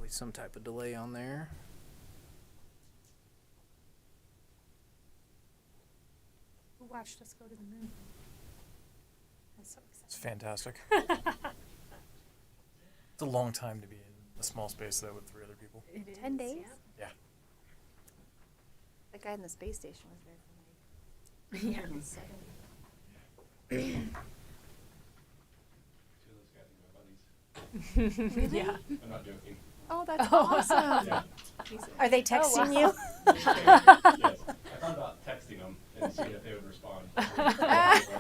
Probably some type of delay on there. Who watched us go to the moon? That's so It's exciting. fantastic. It's a long time to be in a small space though with 3 other people. It is, 10 days? Yeah. The guy in the space station was there for Yeah. 7. Two of those guys are my buddies. Yeah. I'm not joking. Oh, that's Oh. awesome. Yeah. Are they texting you? Yes. I thought about texting them and seeing if they would respond.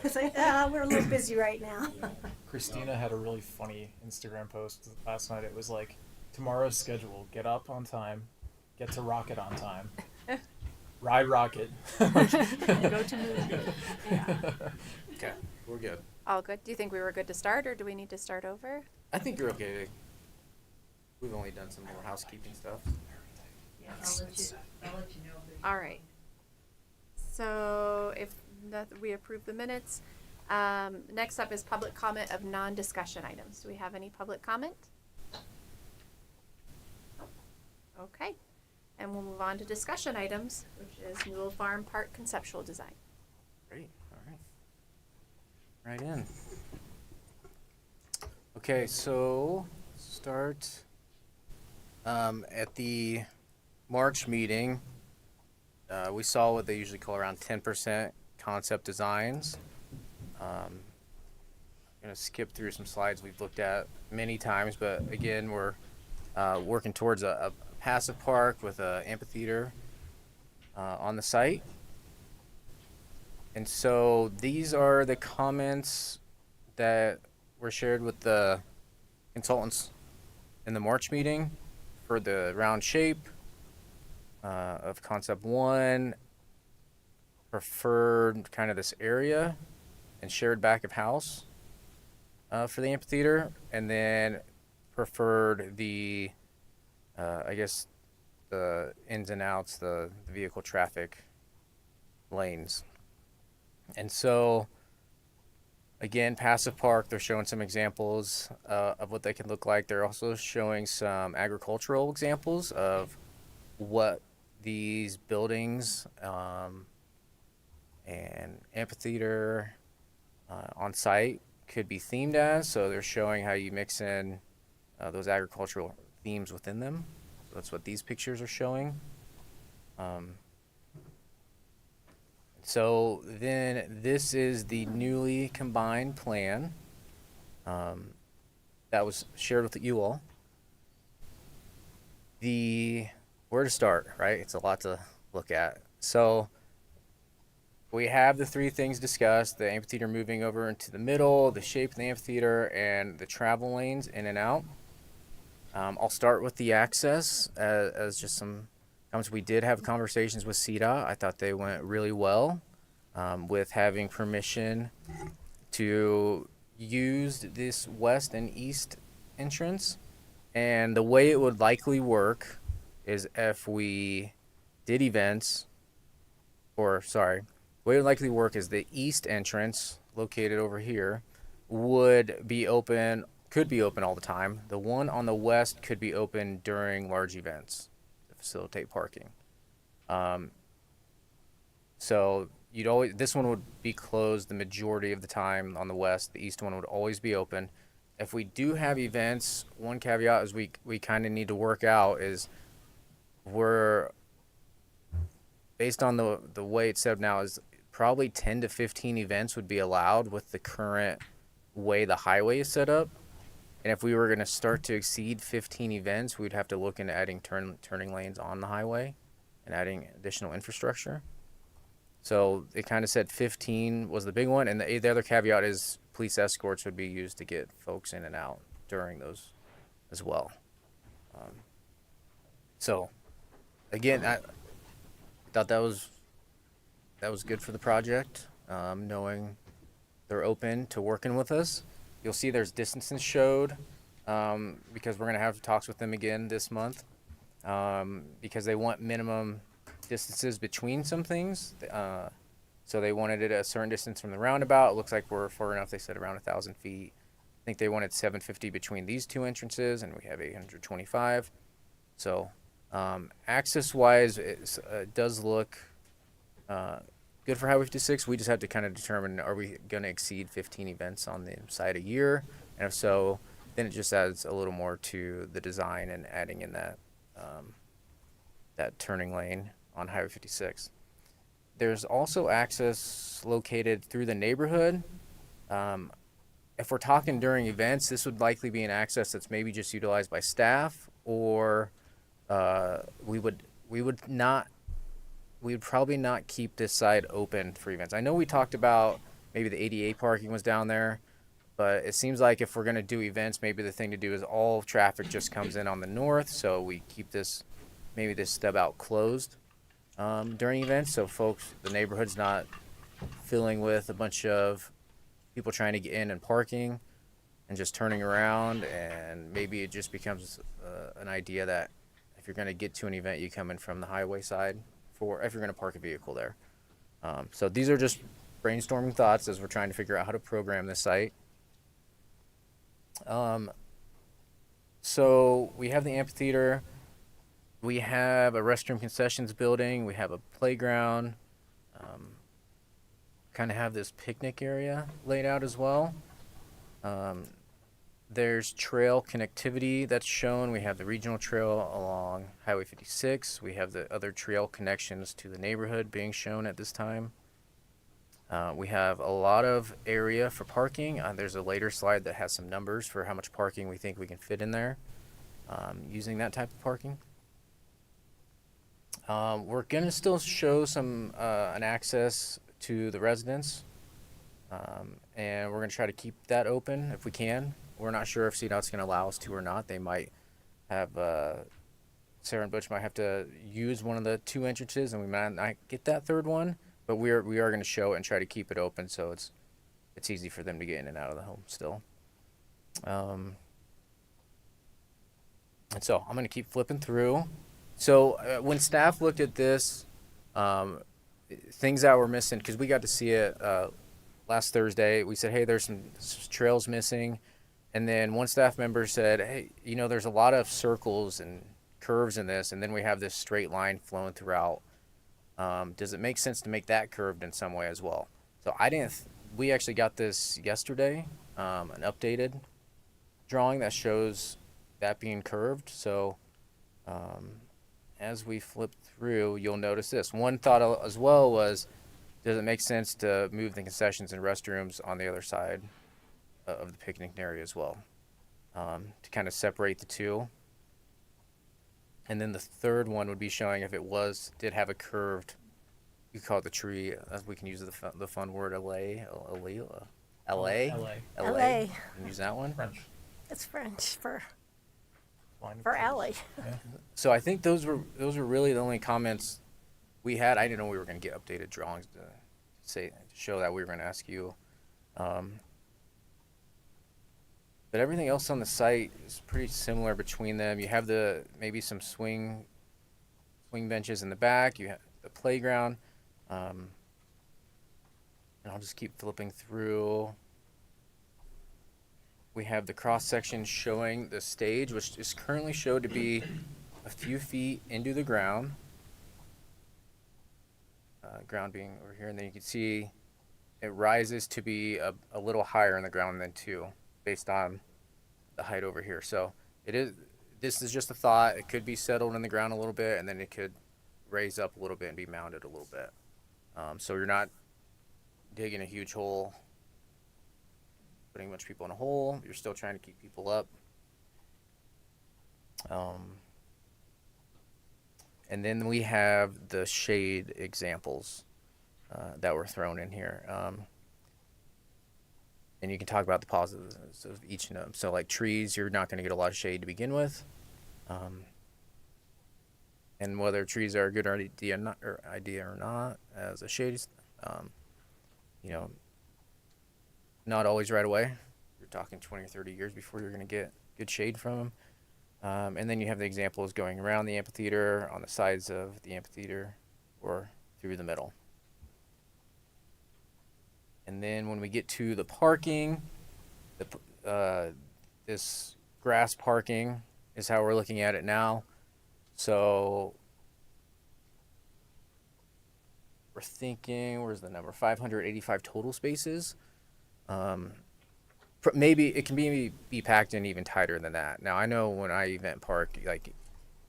It's like, we're a little busy right now. Yeah. Christina had a really funny Instagram post last night. It was like, tomorrow's schedule: get up on time, get to Rocket on time, ride Rocket. Go to moon. Yeah. Okay, we're good. All good. Do you think we were good to start, or do we need to start over? I think you're okay. We've only done some more housekeeping stuff. Yeah, I'll let you know if there's. All right. So if we approve the minutes, next up is public comment of non-discussion items. Do we have any public comment? Okay. And we'll move on to discussion items, which is Newell Farm Park conceptual design. Great, all right. Right in. Okay, so start at the March meeting. We saw what they usually call around 10% concept designs. I'm going to skip through some slides we've looked at many times, but again, we're working towards a passive park with an amphitheater on the site. And so these are the comments that were shared with the consultants in the March meeting for the round shape of concept 1, preferred kind of this area, and shared back of house for the amphitheater, and then preferred the I guess the ins and outs, the vehicle traffic lanes. And so again, passive park, they're showing some examples of what they can look like. They're also showing some agricultural examples of what these buildings and amphitheater on site could be themed as. So they're showing how you mix in those agricultural themes within them. So that's what these pictures are showing. So then this is the newly combined plan that was shared with you all. Where to start, right? It's a lot to look at. So we have the 3 things discussed: the amphitheater moving over into the middle, the shape of the amphitheater, and the travel lanes in and out. I'll start with the access as just some comments. We did have conversations with CDOT. I thought they went really well with having permission to use this west and east entrance. And the way it would likely work is if we did events, the way it would likely work is the east entrance, located over here, would be open, could be open all the time. The one on the west could be open during large events to facilitate parking. So this one would be closed the majority of the time on the west. The east one would always be open. If we do have events, one caveat is we kind of need to work out is we're based on the way it's set up now is probably 10 to 15 events would be allowed with the current way the highway is set up. And if we were going to start to exceed 15 events, we'd have to look into adding turning lanes on the highway and adding additional infrastructure. So it kind of said 15 was the big one. And the other caveat is police escorts would be used to get folks in and out during those as well. So again, I thought that was good for the project, knowing they're open to working with us. You'll see there's distances showed because we're going to have talks with them again this month because they want minimum distances between some things. So they wanted it a certain distance from the roundabout. It looks like we're far enough. They said around 1,000 feet. I think they wanted 750 between these 2 entrances, and we have 825. So, access wise, it does look good for Highway 56. We just have to kind of determine, are we going to exceed 15 events on the site a year? And if so, then it just adds a little more to the design and adding in that turning lane on Highway 56. There's also access located through the neighborhood. If we're talking during events, this would likely be an access that's maybe just utilized by staff, or we would probably not keep this side open for events. I know we talked about maybe the ADA parking was down there, but it seems like if we're going to do events, maybe the thing to do is all traffic just comes in on the north, so we keep this stub out closed during events, so folks, the neighborhood's not filling with a bunch of people trying to get in and parking and just turning around, and maybe it just becomes an idea that if you're going to get to an event, you come in from the highway side for if you're going to park a vehicle there. So these are just brainstorming thoughts as we're trying to figure out how to program this site. So we have the amphitheater, we have a restroom concessions building, we have a playground, kind of have this picnic area laid out as well. There's trail connectivity that's shown. We have the regional trail along Highway 56. We have the other trail connections to the neighborhood being shown at this time. We have a lot of area for parking. There's a later slide that has some numbers for how much parking we think we can fit in there using that type of parking. We're going to still show some an access to the residents, and we're going to try to keep that open if we can. We're not sure if CDOT's going to allow us to or not. They might have, Sarah and Butch might have to use one of the two entrances, and we might not get that third one, but we are going to show it and try to keep it open so it's easy for them to get in and out of the home still. And so I'm going to keep flipping through. So when staff looked at this, things that were missing, because we got to see it last Thursday, we said, hey, there's some trails missing. And then one staff member said, hey, there's a lot of circles and curves in this, and then we have this straight line flowing throughout. Does it make sense to make that curved in some way as well? So we actually got this yesterday, an updated drawing that shows that being curved. So as we flip through, you'll notice this. One thought as well was, does it make sense to move the concessions and restrooms on the other side of the picnic area as well, to kind of separate the two? And then the third one would be showing if it did have a curved, you call it the tree, we can use the fun word LA. LA. Can use that one. French. It's French for Line for of alley. Yeah. So I think those were really the only comments we had. I didn't know we were going to get updated drawings to show that we were going to ask you. But everything else on the site is pretty similar between them. You have maybe some swing benches in the back. You have the playground. And I'll just keep flipping through. We have the cross section showing the stage, which is currently showed to be a few feet into the ground. Ground being over here, and then you can see it rises to be a little higher in the ground than two, based on the height over here. So this is just a thought. It could be settled in the ground a little bit, and then it could raise up a little bit and be mounted a little bit. So you're not digging a huge hole, putting a bunch of people in a hole. You're still trying to keep people up. And then we have the shade examples that were thrown in here. And you can talk about the positives of each of them. So like trees, you're not going to get a lot of shade to begin with. And whether trees are a good idea or not as a shade, not always right away. You're talking 20 or 30 years before you're going to get good shade from them. And then you have the examples going around the amphitheater, on the sides of the amphitheater, or through the middle. And then when we get to the parking, this grass parking is how we're looking at it now. So we're thinking, where's the number? 585 total spaces. Maybe it can be packed in even tighter than that. Now I know when I event park, like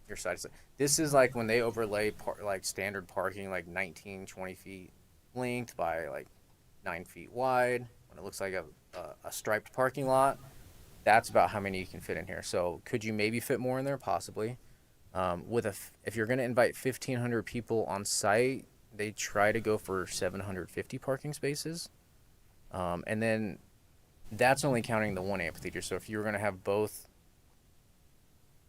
your side is this is like when they overlay like standard parking, like 19, 20 feet length by like 9 feet wide. When it looks like a striped parking lot, that's about how many you can fit in here. So could you maybe fit more in there? Possibly. If you're going to invite 1,500 people on site, they try to go for 750 parking spaces. And then that's only counting the one amphitheater. So if you were going to have both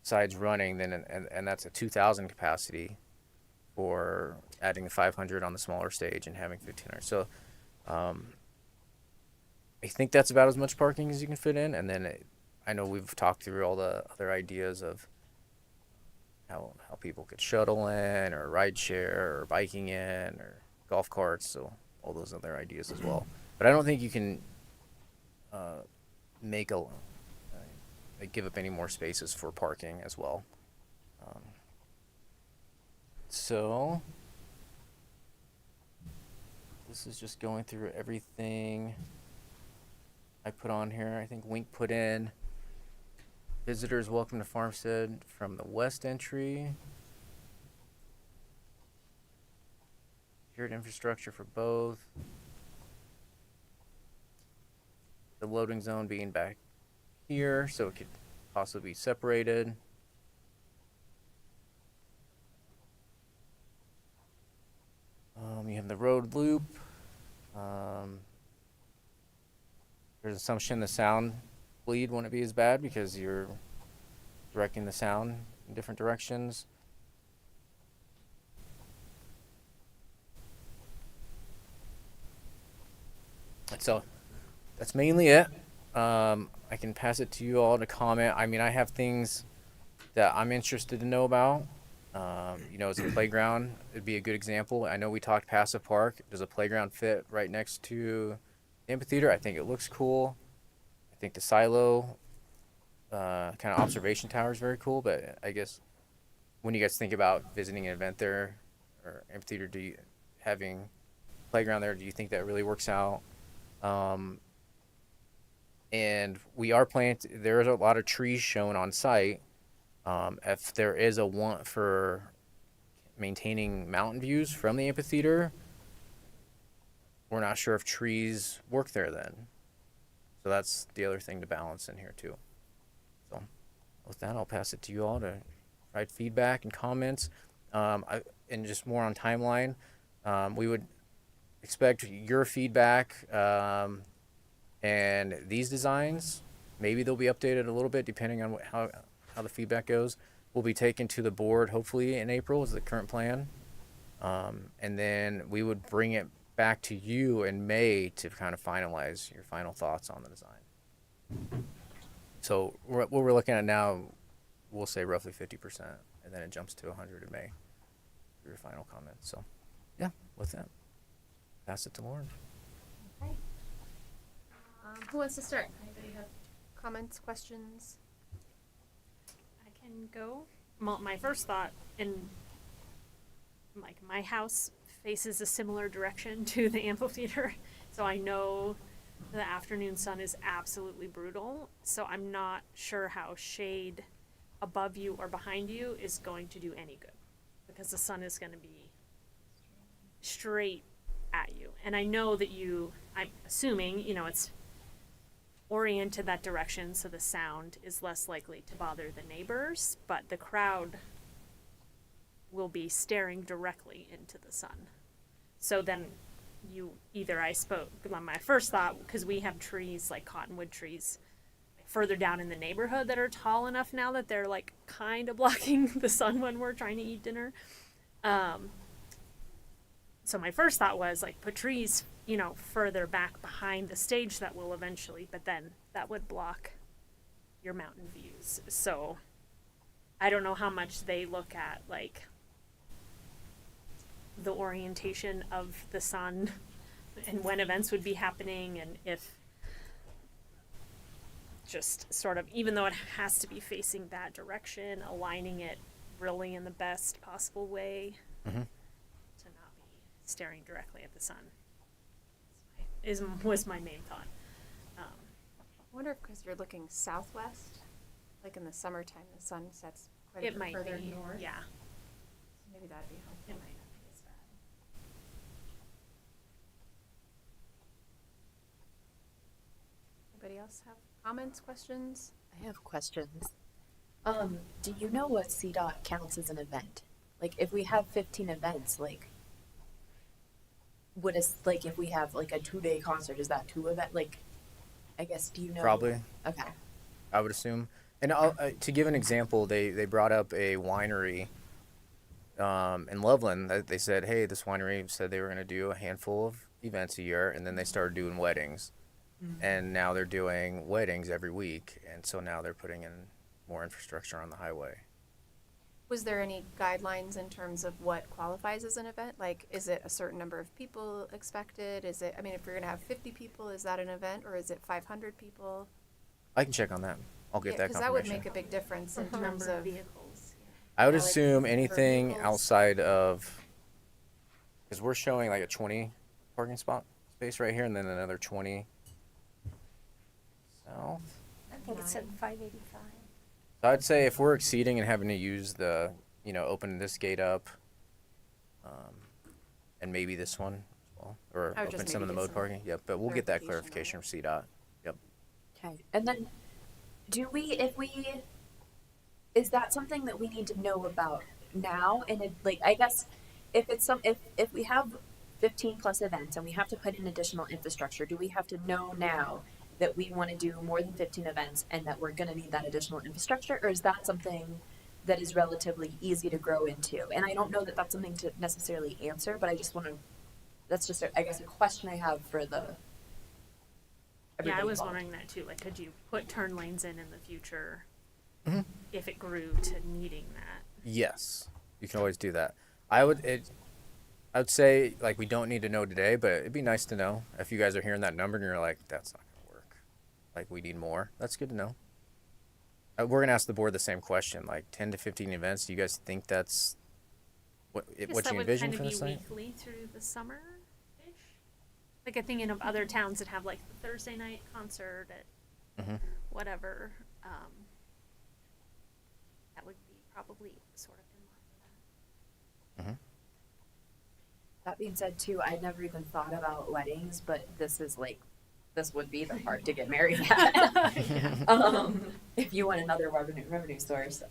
sides running, then and that's a 2,000 capacity for adding the 500 on the smaller stage and having 1,500. So I think that's about as much parking as you can fit in. And then I know we've talked through all the other ideas of how people could shuttle in or ride share or biking in or golf carts. So all those other ideas as well. But I don't think you can give up any more spaces for parking as well. So this is just going through everything I put on here. I think Wink put in visitors welcome to Farmstead from the west entry. Secured infrastructure for both. The loading zone being back here, so it could possibly be separated. You have the road loop. There's assumption the sound bleed wouldn't be as bad because you're directing the sound in different directions. So that's mainly it. I can pass it to you all to comment. I mean, I have things that I'm interested to know about. As a playground, it'd be a good example. I know we talked passive park. Does a playground fit right next to the amphitheater? I think it looks cool. I think the silo kind of observation tower is very cool. But I guess when you guys think about visiting an event there or amphitheater, having playground there, do you think that really works out? And we are planting. There is a lot of trees shown on site. If there is a want for maintaining mountain views from the amphitheater, we're not sure if trees work there then. So that's the other thing to balance in here too. So with that, I'll pass it to you all to write feedback and comments. And just more on timeline, we would expect your feedback and these designs. Maybe they'll be updated a little bit depending on how the feedback goes. Will be taken to the board hopefully in April is the current plan. And then we would bring it back to you in May to kind of finalize your final thoughts on the design. So what we're looking at now, we'll say roughly 50%, and then it jumps to 100 in May for your final comments. So yeah, with that, pass it to Lauren. Okay. Who wants to start? Anybody have comments, questions? I can go. Well, my first thought, and like my house faces a similar direction to the amphitheater, so I know the afternoon sun is absolutely brutal. So I'm not sure how shade above you or behind you is going to do any good, because the sun is going to be straight at you. And I know that I'm assuming, it's oriented that direction so the sound is less likely to bother the neighbors, but the crowd will be staring directly into the sun. So then my first thought, because we have trees like cottonwood trees further down in the neighborhood that are tall enough now that they're like kind of blocking the sun when we're trying to eat dinner. So my first thought was like put trees, further back behind the stage that will eventually, but then that would block your mountain views. So I don't know how much they look at like the orientation of the sun and when events would be happening, and if just sort of, even though it has to be facing that direction, aligning it really in the best possible way Mhm. to not be staring directly at the sun. Was my main thought. I wonder if because you're looking southwest, like in the summertime, the sun sets quite a It bit might further be, north. yeah. So maybe that'd be helpful. It might not be as bad. Anybody else have comments, questions? I have questions. Do you know what CDOT counts as an event? Like, if we have 15 events, like, would it's like if we have like a 2-day concert, is that 2 event? Like, I guess, do you know? Probably, Okay. I would assume. And to give an example, they brought up a winery in Loveland. They said, hey, this winery said they were going to do a handful of events a year, and then they started doing weddings. And now they're doing weddings every week, and so now they're putting in more infrastructure on the highway. Was there any guidelines in terms of what qualifies as an event? Like, is it a certain number of people expected? Is it, I mean, if you're gonna have 50 people, is that an event, or is it 500 people? I can check on that. I'll get that Because that would confirmation. make a big difference in terms Number of of, vehicles. I would Yeah, like, assume for anything vehicles. outside of, because we're showing like a 20 parking spot space right here, and then another 20 south. I think it said 585. So I'd say if we're exceeding and having to use the, open this gate up, and maybe this one as well, or I would just open some of the maybe mode get some parking. Yep, but we'll get that clarification clarification from CDOT. Yep. Okay. And then, is that something that we need to know about now? And it, like, I guess, if it's if we have 15 plus events and we have to put in additional infrastructure, do we have to know now that we want to do more than 15 events and that we're going to need that additional infrastructure, or is that something that is relatively easy to grow into? And I don't know that that's something to necessarily answer, but I just want to, that's just, I guess, a question I have for the. Yeah, I everybody was involved. wondering that too. Like, could you put turn lanes in the future Mhm. if it grew to needing that? Yes, you can always do that. I would say like we don't need to know today, but it'd be nice to know if you guys are hearing that number and you're like, that's not gonna work. Like we need more. That's good to know. We're gonna ask the board the same question. Like 10 to 15 events. Do you guys think that's what I guess what that you would envision kind for of the be site? weekly through the summer ish. Like I'm thinking of other towns that have like the Thursday night concert at Mhm. whatever. That would be probably sort of in line with that. That being said, too, I never even thought about weddings, but this would be the part to get married at. If you want another revenue source.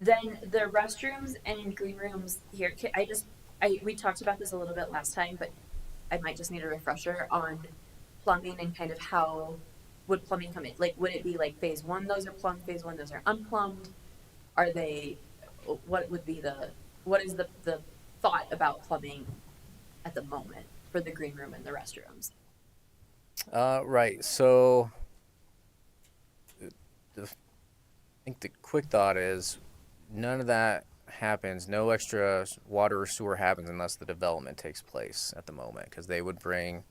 Then the restrooms and green rooms here, we talked about this a little bit last time, but I might just need a refresher on plumbing and kind of how would plumbing come in? Like, would it be like phase 1, those are plumbed, phase 1, those are unplumbed? What is the thought about plumbing at the moment for the green room and the restrooms? Right. So, I think the quick thought is none of that happens. No extra water or sewer happens unless the development takes place at the moment, because they would bring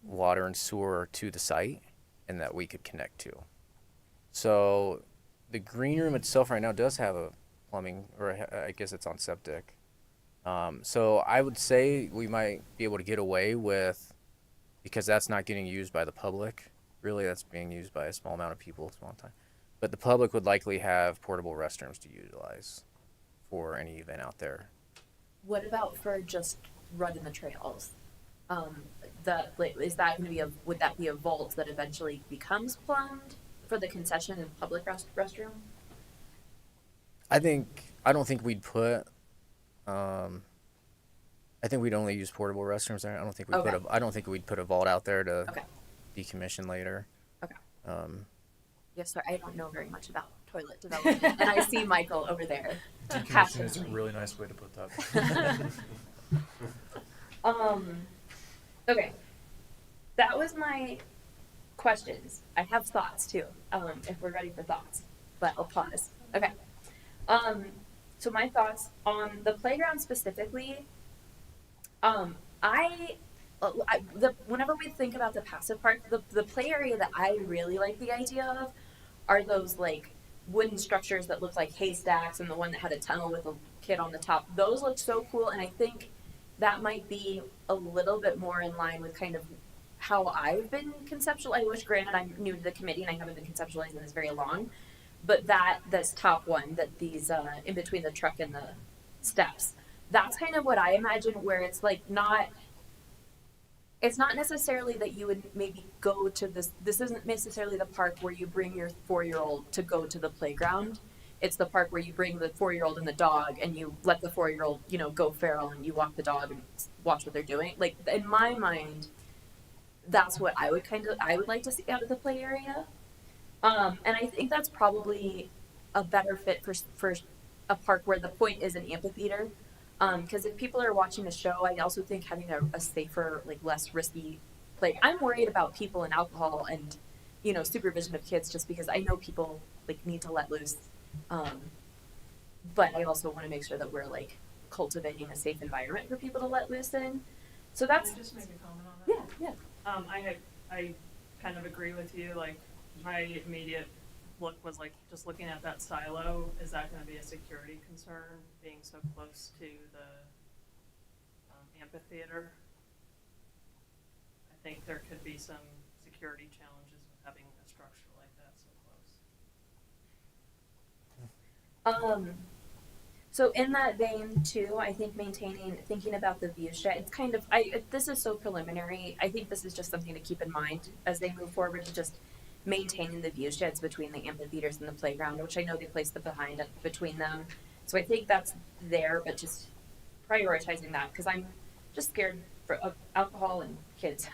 water and sewer to the site and that we could connect to. So, the green room itself right now does have a plumbing, or I guess it's on septic. So I would say we might be able to get away with, because that's not getting used by the public. Really, that's being used by a small amount of people, small time. But the public would likely have portable restrooms to utilize for any event out there. What about for just running the trails? Is that going to be would that be a vault that eventually becomes plumbed for the concession and public restroom? I don't think we'd put. I think we'd only use portable restrooms there. I don't think we'd put a vault out there to Okay. decommission later. Okay. Um, Yes, sir. I don't know very much about toilet development, and I see Michael over there. Decommission is a really nice way to put that. Okay. That was my questions. I have thoughts too, if we're ready for thoughts, but I'll pause. Okay. So my thoughts on the playground specifically, whenever we think about the passive park, the play area that I really like the idea of are those like wooden structures that looked like haystacks and the one that had a tunnel with a kid on the top. Those looked so cool, and I think that might be a little bit more in line with kind of how I've been conceptualizing, which granted I'm new to the committee and I haven't been conceptualizing this very long, but this top one, that these, in between the truck and the steps, that's kind of what I imagine, where it's like it's not necessarily that you would maybe go to this isn't necessarily the park where you bring your 4-year-old to go to the playground. It's the park where you bring the 4-year-old and the dog and you let the 4-year-old, go feral and you walk the dog and watch what they're doing. Like, in my mind, that's what I would like to see out of the play area. And I think that's probably a better fit for a park where the point is an amphitheater. Because if people are watching the show, I also think having a safer, like, less risky play. I'm worried about people and alcohol and, supervision of kids, just because I know people, like, need to let loose. But I also want to make sure that we're, like, cultivating a safe environment for people to let loose in. So that's, Can I just make a comment on that? yeah. I kind of agree with you, like, my immediate look was like, just looking at that silo, is that gonna be a security concern, being so close to the amphitheater? I think there could be some security challenges with having a structure like that so close. So in that vein too, I think thinking about the view shed, it's kind of, this is so preliminary. I think this is just something to keep in mind as they move forward, to just maintaining the view sheds between the amphitheaters and the playground, which I know they placed the behind between them. So I think that's there, but just prioritizing that, because I'm just scared of alcohol and kids,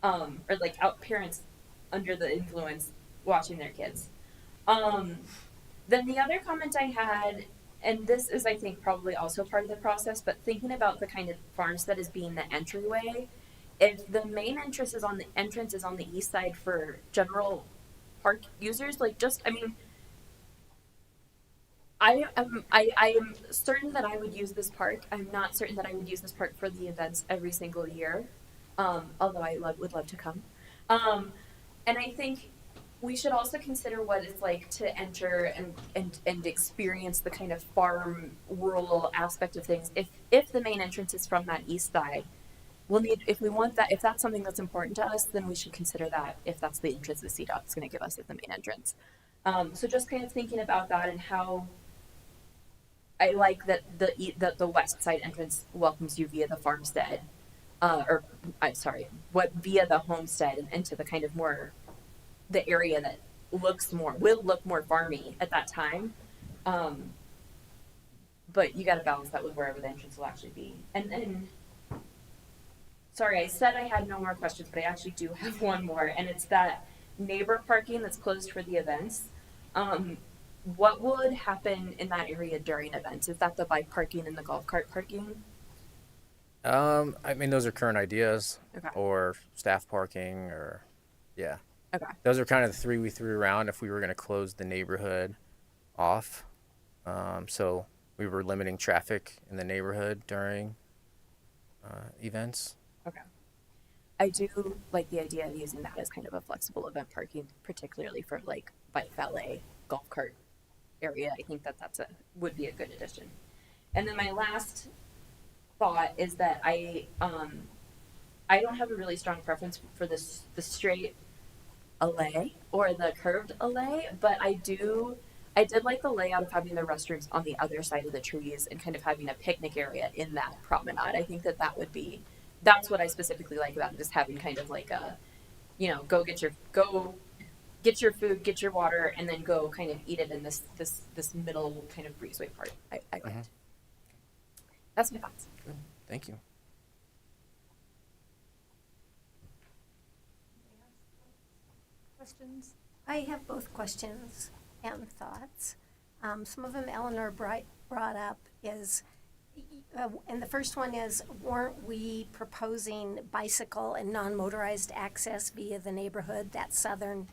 or like parents under the influence watching their kids. Then the other comment I had, and this is, I think, probably also part of the process, but thinking about the kind of farmstead as being the entryway, if the main entrance is on the east side for general park users, like, I am certain that I would use this park. I'm not certain that I would use this park for the events every single year, although I would love to come. And I think we should also consider what it's like to enter and experience the kind of farm rural aspect of things. If the main entrance is from that east side, if that's something that's important to us, then we should consider that, if that's the entrance that CDOT is going to give us as the main entrance. So just kind of thinking about that, and how I like that the west side entrance welcomes you via the farmstead, via the homestead and into the kind of more, the area that will look more farmy at that time. But you got to balance that with wherever the entrance will actually be. And then, sorry, I said I had no more questions, but I actually do have one more, and it's that neighbor parking that's closed for the events. What would happen in that area during events? Is that the bike parking and the golf cart parking? I mean, those are current ideas, Okay. or staff parking, or yeah. Okay. Those are kind of the three we threw around if we were going to close the neighborhood off. So we were limiting traffic in the neighborhood during events. Okay. I do like the idea of using that as kind of a flexible event parking, particularly for like bike valet, golf cart area. I think that would be a good addition. And then my last thought is that I don't have a really strong preference for the straight alley or the curved alley, but I did like the layout of having the restrooms on the other side of the trees and kind of having a picnic area in that promenade. I think that's what I specifically like about it, is having kind of like a, go get your food, get your water, and then go kind of eat it in this middle kind of breezeway part. I liked. That's my thoughts. Good. Thank you. Questions? I have both questions and thoughts. Some of them Eleanor brought up is, and the first one is, weren't we proposing bicycle and non-motorized access via the neighborhood, that southern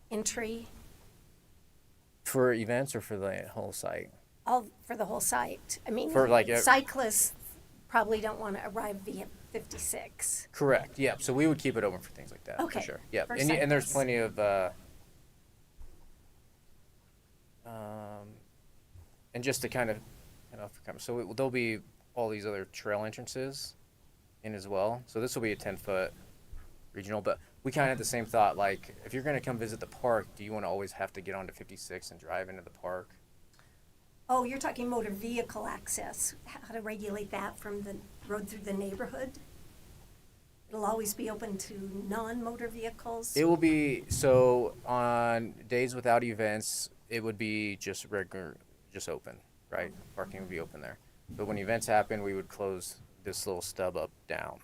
entry, For events or for the whole site? all for the whole site? I mean, For, like, cyclists probably don't want to arrive via 56. Correct. Yeah. So we would keep it open for things like that. Okay. For sure. Yeah. For And there's cyclists. plenty of And just to kind of, so there'll be all these other trail entrances in as well. So this will be a 10-foot regional, but we kind of had the same thought. Like, if you're going to come visit the park, do you want to always have to get onto 56 and drive into the park? Oh, you're talking motor vehicle access, how to regulate that from the road through the neighborhood? It'll always be open to non-motor vehicles? It will be, so on days without events, it would be just regular, just open, right? Parking would be open there. But when events happen, we would close this little stub up down,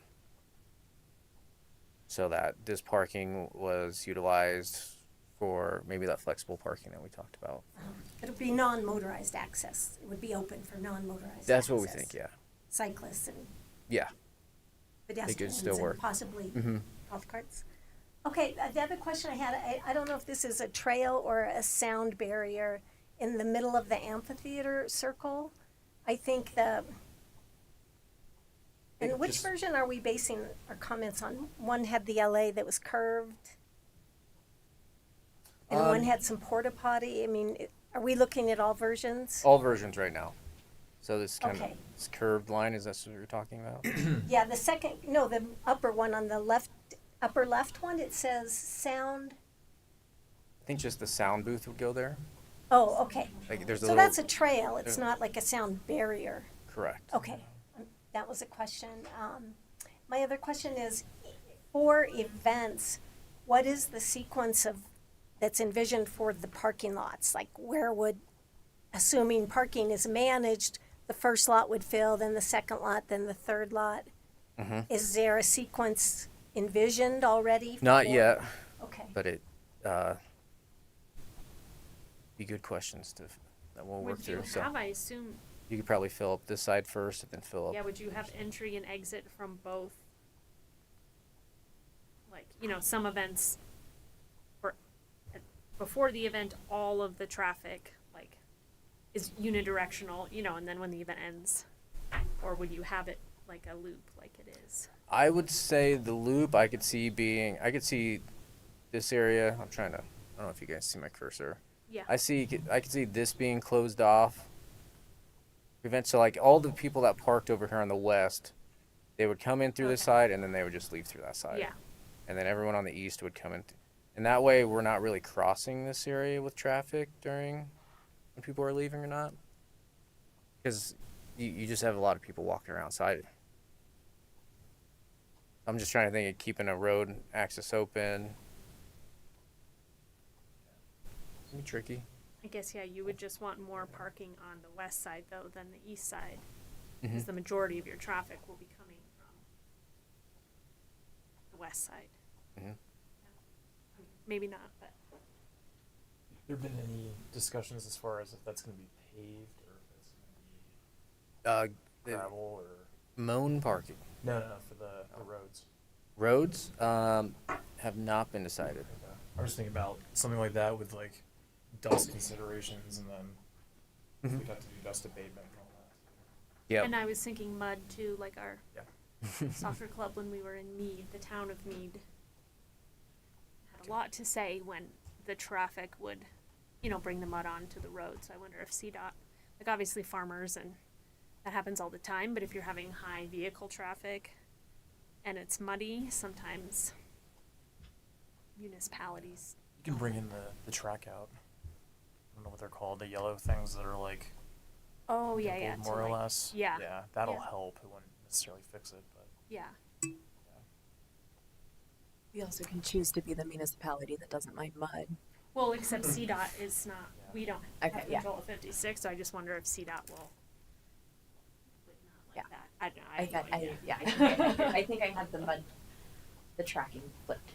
so that this parking was utilized for maybe that flexible parking that we talked about. It'll be non-motorized access. It would be open for non-motorized access. That's what we think, yeah. Cyclists and Yeah. pedestrians still and work. possibly Mhm. golf carts. Okay, the other question I had, I don't know if this is a trail or a sound barrier in the middle of the amphitheater circle. I think and which Just- version are we basing our comments on? One had the LA that was curved. And one had some porta potty. I mean, are we looking at all versions? All versions right now. So this kind Okay. of this curved line, is that what you're talking about? Yeah, the upper one on the left, upper left one, it says sound. I think just the sound booth would go there. Oh, okay. Like there's a So little. that's a trail. It's not like a sound barrier. Correct. Okay, that was a question. My other question is, for events, what is the sequence that's envisioned for the parking lots? Like where would, assuming parking is managed, the first lot would fill, then the second lot, then the third lot? Mhm. Is there a sequence envisioned already? Not for- yet, Okay, but it be good questions that we'll work Would you through. So have, I assume, you could probably fill up this side first, and then fill up. yeah, would you have entry and exit from both? Like, some events before the event, all of the traffic, like, is unidirectional, and then when the event ends? Or would you have it like a loop like it is? I would say the loop I could see this area. I don't know if you guys see my cursor. Yeah. I could see this being closed off. So like all the people that parked over here on the west, they would come in through this Okay. side and then they would just leave through that side. Yeah. And then everyone on the east would come in. And that way we're not really crossing this area with traffic during when people are leaving or not. Because you just have a lot of people walking around. So I'm just trying to think of keeping a road access open. It's gonna be tricky. I guess, yeah, you would just want more parking on the west side, though, than the east side. Mhm. Because the majority of your traffic will be coming from the west side. Mhm. Yeah. Maybe not, but There been any discussions as far as if that's going to be paved or if it's going to be The gravel or Moan parking. no for the roads? Roads have not been decided. Okay. I was thinking about something like that with like dust considerations, and then Mhm. we'd have to do dust abatement and all that. Yep. And I was thinking mud too, like our Yeah. soccer club when we were in Mead, the town of Mead had a lot to say when the traffic would, bring the mud onto the road. So I wonder if CDOT, like obviously farmers and that happens all the time, but if you're having high vehicle traffic and it's muddy, sometimes municipalities. You can bring in the track out. I don't know what they're called, the yellow things that are like Oh yeah, dimpled yeah. more or less. Yeah. Yeah, that'll Yeah. help. It wouldn't necessarily fix it, but Yeah. We also can choose to be the municipality that doesn't mind mud. Well, except CDOT is not. We don't Okay, have yeah. control of 56, so I just wonder if CDOT will. Would not like Yeah. that. I don't know. I have no got, idea. I think I had the tracking flipped.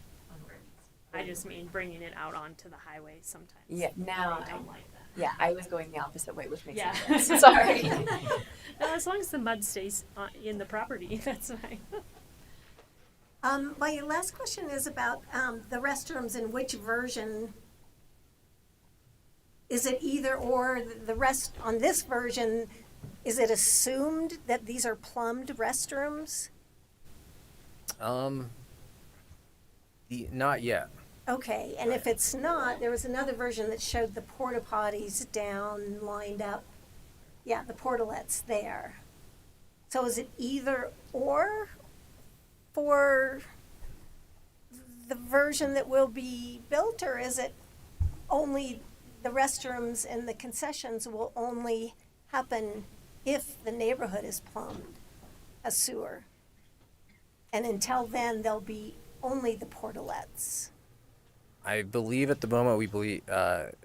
I just mean bringing it out onto the highway sometimes. Yeah, now I don't like that. Yeah, I was going the opposite way, which makes Yeah. sense. Sorry. No, as long as the mud stays in the property, that's fine. my last question is about, the restrooms and which version. Is it either or, the rest, on this version, is it assumed that these are plumbed restrooms? Not yet. Okay, and if it's not, there was another version that showed the porta potties down, lined up. Yeah, the portalets there. So is it either or for the version that will be built, or is it only the restrooms and the concessions will only happen if the neighborhood is plumbed a sewer? And until then, there'll be only the portalets. I believe at the moment we believe it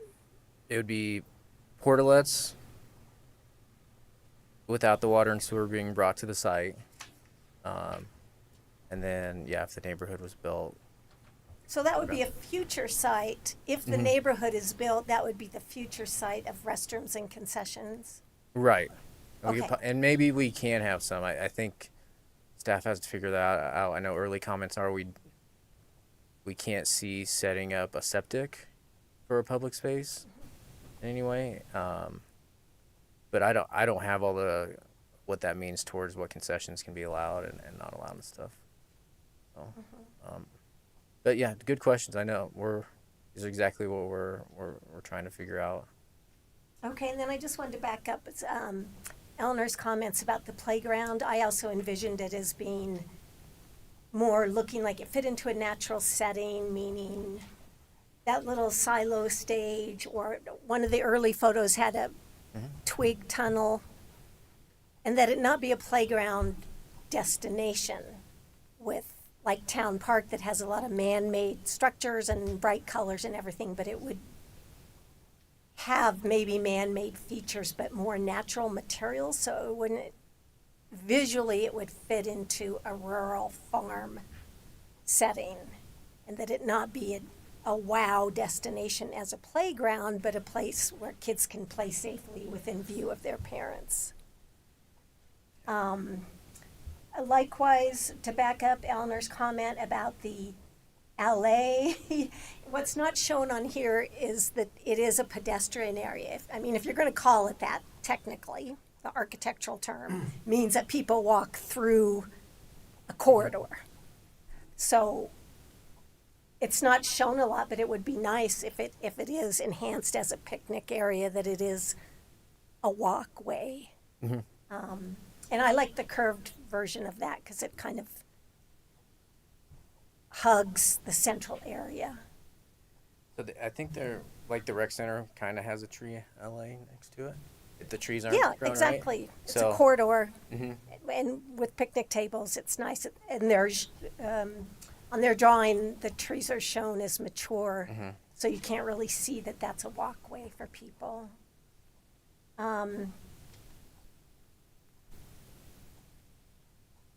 would be portalets without the water and sewer being brought to the site. And then, yeah, if the neighborhood was built, So that would be a future site. If the neighborhood is built, that would be the future site of restrooms and concessions. right. And, Okay. and maybe we can have some. I think staff has to figure that out. I know early comments are we can't see setting up a septic for a public space anyway. But I don't have all the what that means towards what concessions can be allowed and not allowed and stuff. So, but yeah, good questions. I know these are exactly what we're trying to figure out. Okay, and then I just wanted to back up. It's, Eleanor's comments about the playground. I also envisioned it as being more looking like it fit into a natural setting, meaning that little silo stage, or one of the early photos had a twig tunnel, and that it not be a playground destination with like Town Park that has a lot of man-made structures and bright colors and everything, but it would have maybe man-made features but more natural materials, so it wouldn't visually it would fit into a rural farm setting, and that it not be a wow destination as a playground, but a place where kids can play safely within view of their parents. Likewise, to back up Eleanor's comment about the alley, what's not shown on here is that it is a pedestrian area. If you're going to call it that, technically, the architectural term means that people walk through a corridor. So it's not shown a lot, but it would be nice if it is enhanced as a picnic area, that it is a walkway. And I like the curved version of that because it kind of hugs the central area. So I think they're like the rec center kind of has a tree LA next to it. If the trees aren't Yeah, grown exactly. right. It's So- a corridor, Mhm. and with picnic tables, it's nice. And there's on their drawing, the trees are shown as mature, so you can't really see that that's a walkway for people.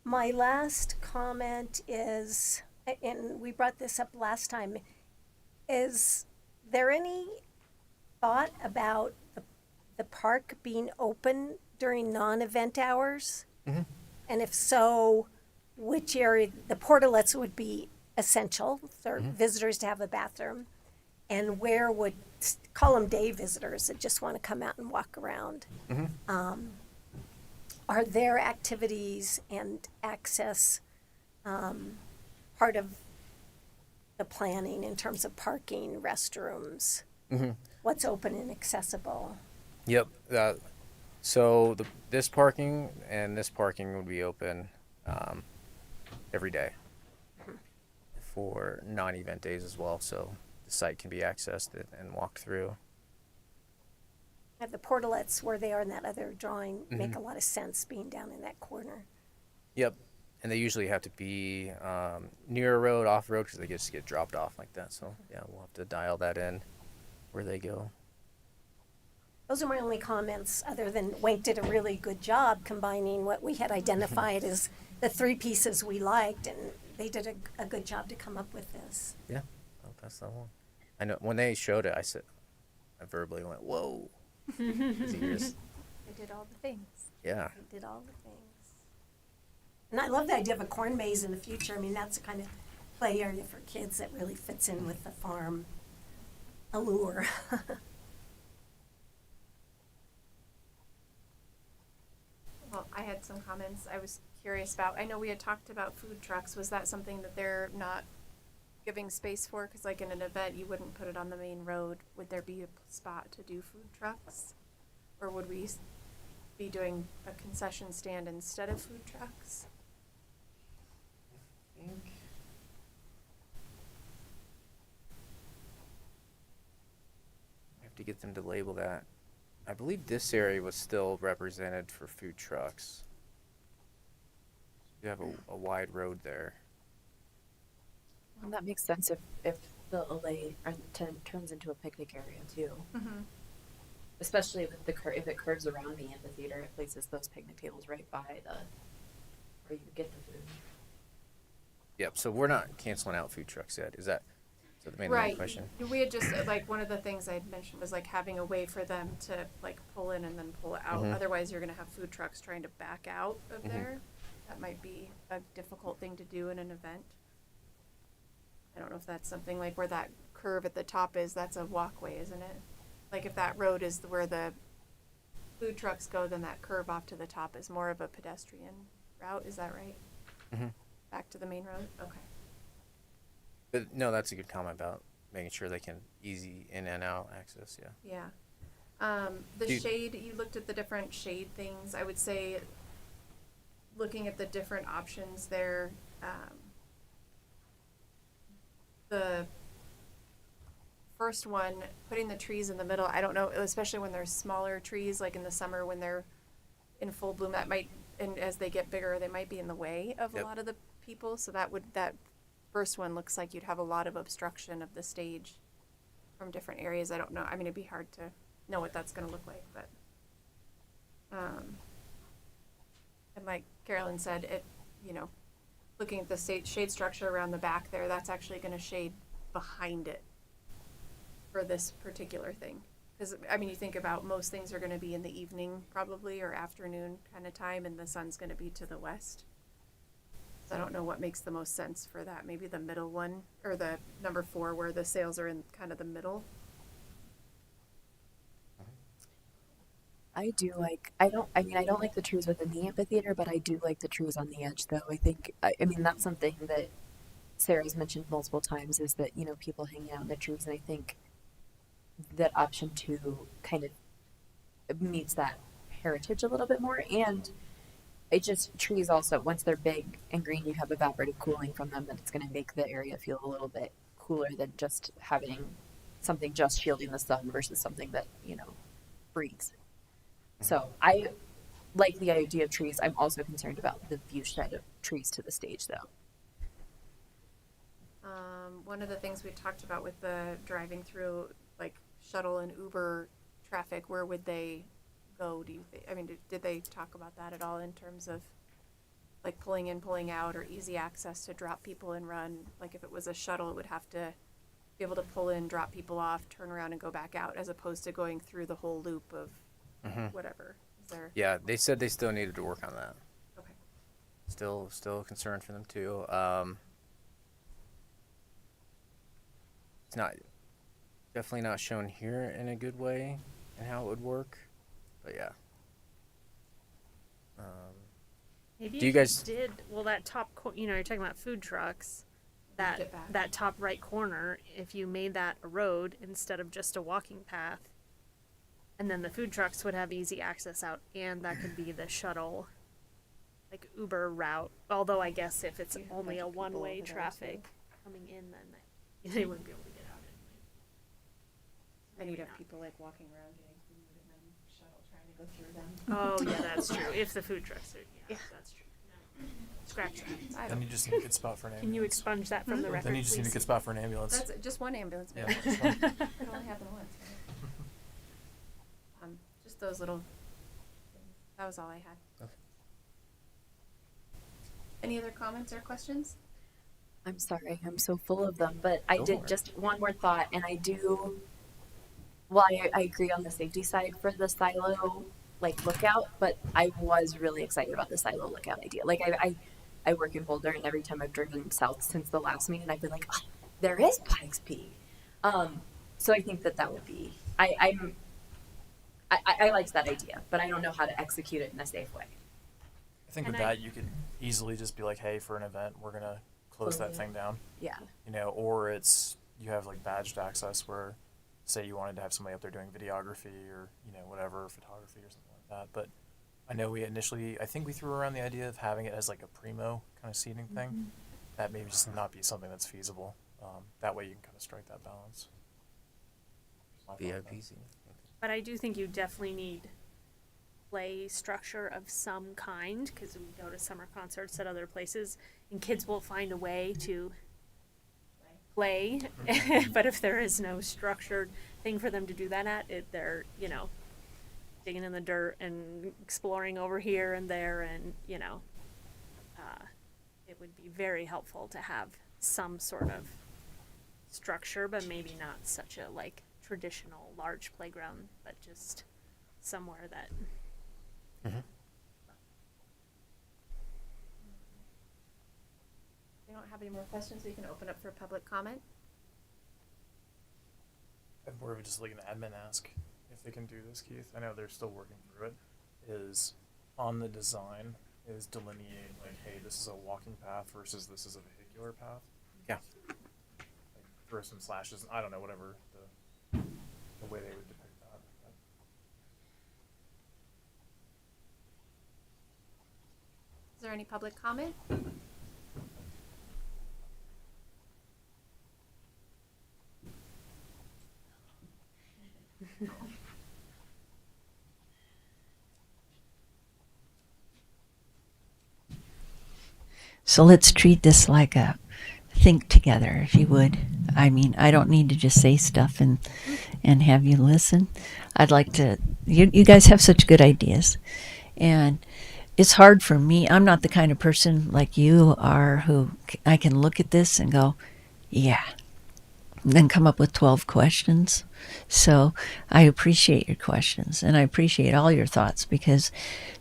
My last comment is, and we brought this up last time, is there any thought about the park being open during non-event hours? And if so, which area, the portalets would be essential for visitors to have a bathroom, and where would, call them day visitors that just want to come out and walk around. Are there activities and access part of the planning in terms of parking, restrooms? What's open and accessible? Yep. So this parking and this parking would be open every day for non-event days as well. So the site can be accessed and walked through. The portalets where they are in that other drawing make a lot of sense being down in that corner. Yep. And they usually have to be near a road, off road, because they just get dropped off like that. So yeah, we'll have to dial that in where they go. Those are my only comments, other than Wink did a really good job combining what we had identified as the three pieces we liked, and they did a good job to come up with this. Yeah, I'll pass that along. I know when they showed it, I verbally went, "Whoa!" 'Cause you're just- I did all the things. yeah. They did all the things. And I love the idea of a corn maze in the future. That's the kind of play area for kids that really fits in with the farm allure. Well, I had some comments I was curious about. I know we had talked about food trucks. Was that something that they're not giving space for? Because like in an event, you wouldn't put it on the main road. Would there be a spot to do food trucks? Or would we be doing a concession stand instead of food trucks? I have to get them to label that. I believe this area was still represented for food trucks. You have a wide road there. Well, that makes sense if the alley turns into a picnic area too. Mm-hmm. Especially with if it curves around the amphitheater, it places those picnic tables right by where you get the food. Yep. So we're not canceling out food trucks yet. Is that the main Right. question? We had just, like, one of the things I had mentioned was like having a way for them to like pull in and then pull out. Mhm. Otherwise, you're gonna have food trucks trying to back out of Mhm. there. That might be a difficult thing to do in an event. I don't know if that's something like where that curve at the top is, that's a walkway, isn't it? Like if that road is where the food trucks go, then that curve off to the top is more of a pedestrian route, is that right? Mm-hmm. Back to the main road? Okay. But no, that's a good comment about making sure they can easy in and out access. Yeah. Yeah. The Do you- shade, you looked at the different shade things. I would say, looking at the different options there, the first one, putting the trees in the middle, I don't know, especially when there's smaller trees, like in the summer when they're in full bloom, that might, and as they get bigger, they might be in the way of Yep. a lot of the people. So that first one looks like you'd have a lot of obstruction of the stage from different areas. I don't know. I mean, it'd be hard to know what that's going to look like, but and like Carolyn said, it, you know, looking at the shade structure around the back there, that's actually going to shade behind it for this particular thing. Because I mean, you think about most things are going to be in the evening probably or afternoon kind of time, and the sun's going to be to the west. So I don't know what makes the most sense for that. Maybe the middle one or the number 4 where the sails are in kind of the middle. I don't like the trees within the amphitheater, but I do like the trees on the edge though. I mean, that's something that Sarah's mentioned multiple times is that, you know, people hanging out in the trees, and I think that option 2 kind of meets that heritage a little bit more. And it just, trees also, once they're big and green, you have evaporative cooling from them, that it's going to make the area feel a little bit cooler than just having something just shielding the sun versus something that, you know, breathes. So I like the idea of trees. I'm also concerned about the view shed of trees to the stage, though. One of the things we talked about with the driving through, like shuttle and Uber traffic, where would they go? Do you think? I mean, did they talk about that at all in terms of like pulling in, pulling out, or easy access to drop people and run? Like if it was a shuttle, it would have to be able to pull in, drop people off, turn around, and go back out, as opposed to going through the whole loop of whatever. Is there? Yeah, they said they still needed to work on that. Okay. Still a concern for them too. It's not definitely not shown here in a good way and how it would work, but yeah. Maybe Do you if you guys- did well that top you know, you're talking about food trucks, Moved it back. that top right corner, if you made that a road instead of just a walking path, and then the food trucks would have easy access out, and that could be the shuttle like Uber route. Although I guess if it's You have a only bunch a of people one-way over there, traffic coming in, then they wouldn't be able to get out anyway. And you'd Maybe have not. people like walking around getting food and then shuttle trying to go through them. Oh yeah, that's true. If the food trucks are, yeah, that's true. No. Scratch that. I Then don't. you just need a good spot for an ambulance. Can you expunge that from the record, Then you just need a please? good spot for an ambulance. That's just one ambulance. Yeah, maybe. just one. It only happened once. Right? Just those little things. That was all I had. Okay. Any other comments or questions? I'm sorry, I'm so full of them, but I Go did for it. just one more thought, and I do. Well, I agree on the safety side for the silo, like lookout, but I was really excited about the silo lookout idea. Like I work in Boulder, and every time I've driven south since the last meeting, I've been like, oh, there is Pikes Peak. So I think that would be. I liked that idea, but I don't know how to execute it in a safe way. I think And with I- that, you could easily just be like, hey, for an event, we're going to close that thing down. Yeah. You know, or it's you have like badged access where, say, you wanted to have somebody up there doing videography or whatever, photography or something like that. But I know I think we threw around the idea of having it as like a primo kind of seating thing. That maybe just not be something that's feasible. That way you can kind of strike that balance. My thought on that. VIPs. But I do think you definitely need play structure of some kind, because we go to summer concerts at other places and kids will find a way to play. But if there is no structured thing for them to do that at, they're, digging in the dirt and exploring over here and there, and, it would be very helpful to have some sort of structure, but maybe not such a traditional large playground, but just somewhere that We don't have any more questions. We can open up for public comment. And more of just like an admin ask if they can do this, Keith. I know they're still working through it. Is on the design is delineate like, hey, this is a walking path versus this is a vehicular path. Yeah. Like throw some slashes. I don't know, whatever the way they would depict that. Is there any public comment? So let's treat this like a think together, if you would. I mean, I don't need to just say stuff and have you listen. I'd like to, you guys have such good ideas. And it's hard for me. I'm not the kind of person like you are who I can look at this and go, yeah, and then come up with 12 questions. So I appreciate your questions and I appreciate all your thoughts because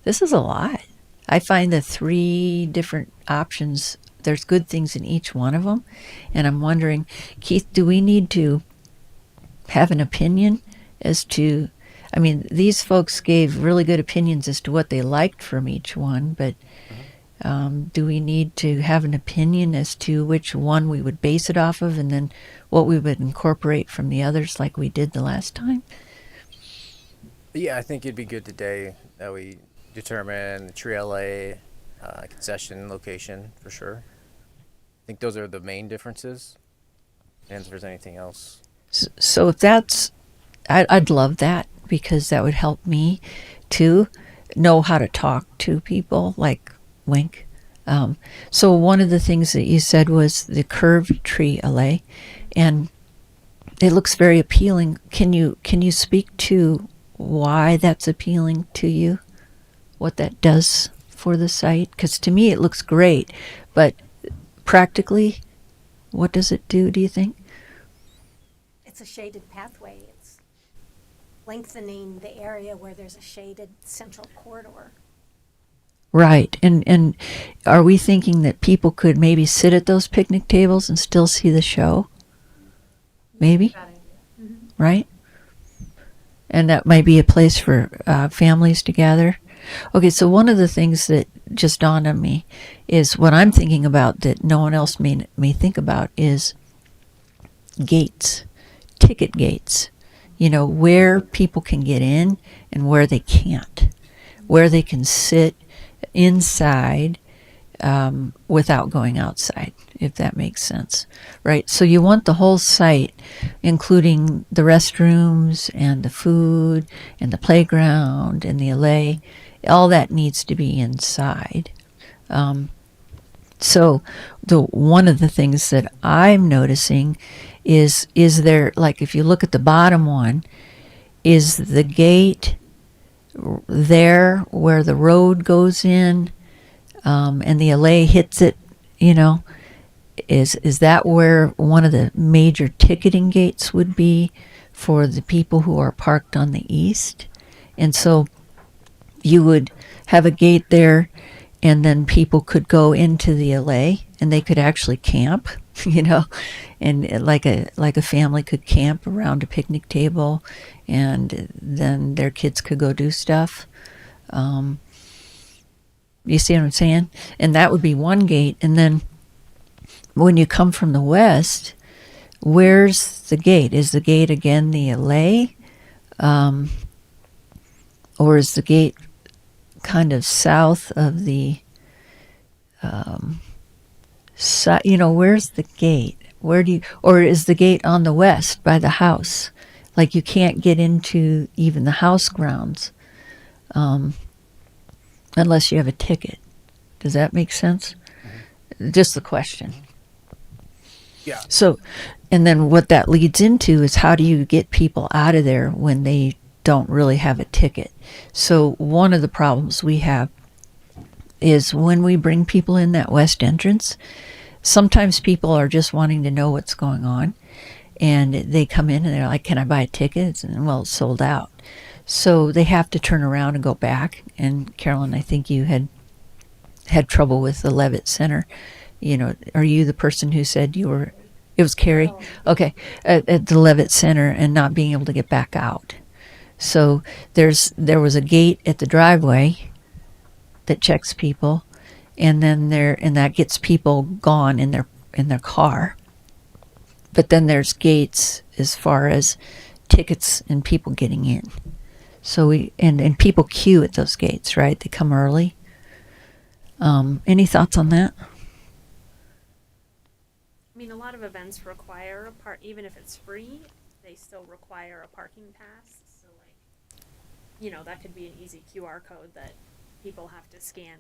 this is a lot. I find the 3 different options, there's good things in each one of them. And I'm wondering, Keith, do we need to have an opinion as to, I mean, these folks gave really good opinions as to what they liked from each one, but do we need to have an opinion as to which one we would base it off of and then what we would incorporate from the others like we did the last time? Yeah, I think it'd be good today that we determine the tree LA, concession location for sure. I think those are the main differences. And if there's anything else. So if that's, I'd love that because that would help me to know how to talk to people like Wink. So one of the things that you said was the curved tree LA, and it looks very appealing. Can you speak to why that's appealing to you? What that does for the site? Because to me it looks great, but practically, what does it do you think? It's a shaded pathway. It's lengthening the area where there's a shaded central corridor. Right. And are we thinking that people could maybe sit at those picnic tables and still see the show? Maybe? Bad idea. Right? And that might be a place for families to gather. Okay, so one of the things that just dawned on me is what I'm thinking about that no one else may think about is gates, ticket gates. You know, where people can get in and where they can't, where they can sit inside without going outside, if that makes sense, right? So you want the whole site, including the restrooms and the food and the playground and the alley, all that needs to be inside. So one of the things that I'm noticing is there, like if you look at the bottom one, is the gate there where the road goes in and the alley hits it, you know, is that where one of the major ticketing gates would be for the people who are parked on the east? And so you would have a gate there and then people could go into the alley and they could actually camp, you know, and like a family could camp around a picnic table and then their kids could go do stuff. You see what I'm saying? And that would be one gate. And then when you come from the west, where's the gate? Is the gate again the alley? Or is the gate kind of south of the where's the gate? Where do you, or is the gate on the west by the house? Like you can't get into even the house grounds unless you have a ticket. Does that make sense? Just the question. Yeah. So, and then what that leads into is how do you get people out of there when they don't really have a ticket? So one of the problems we have is when we bring people in that west entrance, sometimes people are just wanting to know what's going on, and they come in and they're like, can I buy a ticket? And well, it's sold out. So they have to turn around and go back. And Carolyn, I think you had trouble with the Levitt Center. You know, are you the person who said you were, it was Carrie? Okay, at the Levitt Center and not being able to get back out. So there was a gate at the driveway that checks people, and then that gets people gone in their car. But then there's gates as far as tickets and people getting in. So we and people queue at those gates, right? They come early. Any thoughts on that? I mean, a lot of events require a even if it's free, they still require a parking pass. So like, you know, that could be an easy QR code that people have to scan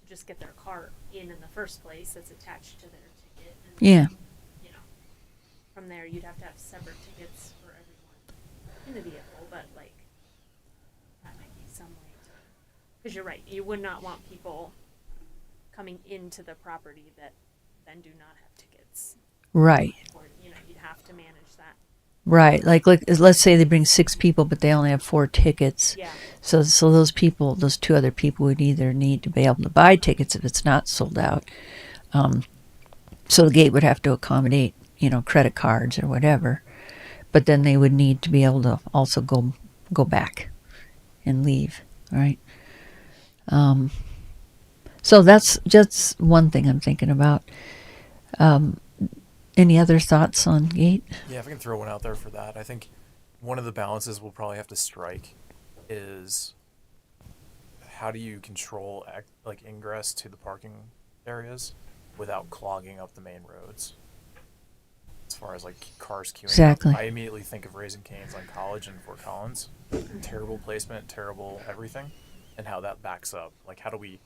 to just get their car in the first place that's attached to their ticket. And Yeah. you know, from there you'd have to have separate tickets for everyone in the vehicle, but like, that might be some way to, because you're right, you would not want people coming into the property that then do not have tickets. Right. Or, you know, you'd have to manage that. Right. Like let's say they bring 6 people, but they only have 4 tickets. Yeah. So those people, those 2 other people would either need to be able to buy tickets if it's not sold out. So the gate would have to accommodate, you know, credit cards or whatever. But then they would need to be able to also go back and leave, right? So that's just one thing I'm thinking about. Any other thoughts on gate? Yeah, if I can throw one out there for that, I think one of the balances we'll probably have to strike is how do you control like ingress to the parking areas without clogging up the main roads? As far as like cars queuing Exactly. up, I immediately think of Raising Cane's on College and Fort Collins. Terrible placement, terrible everything, and how that backs up. Like, how do we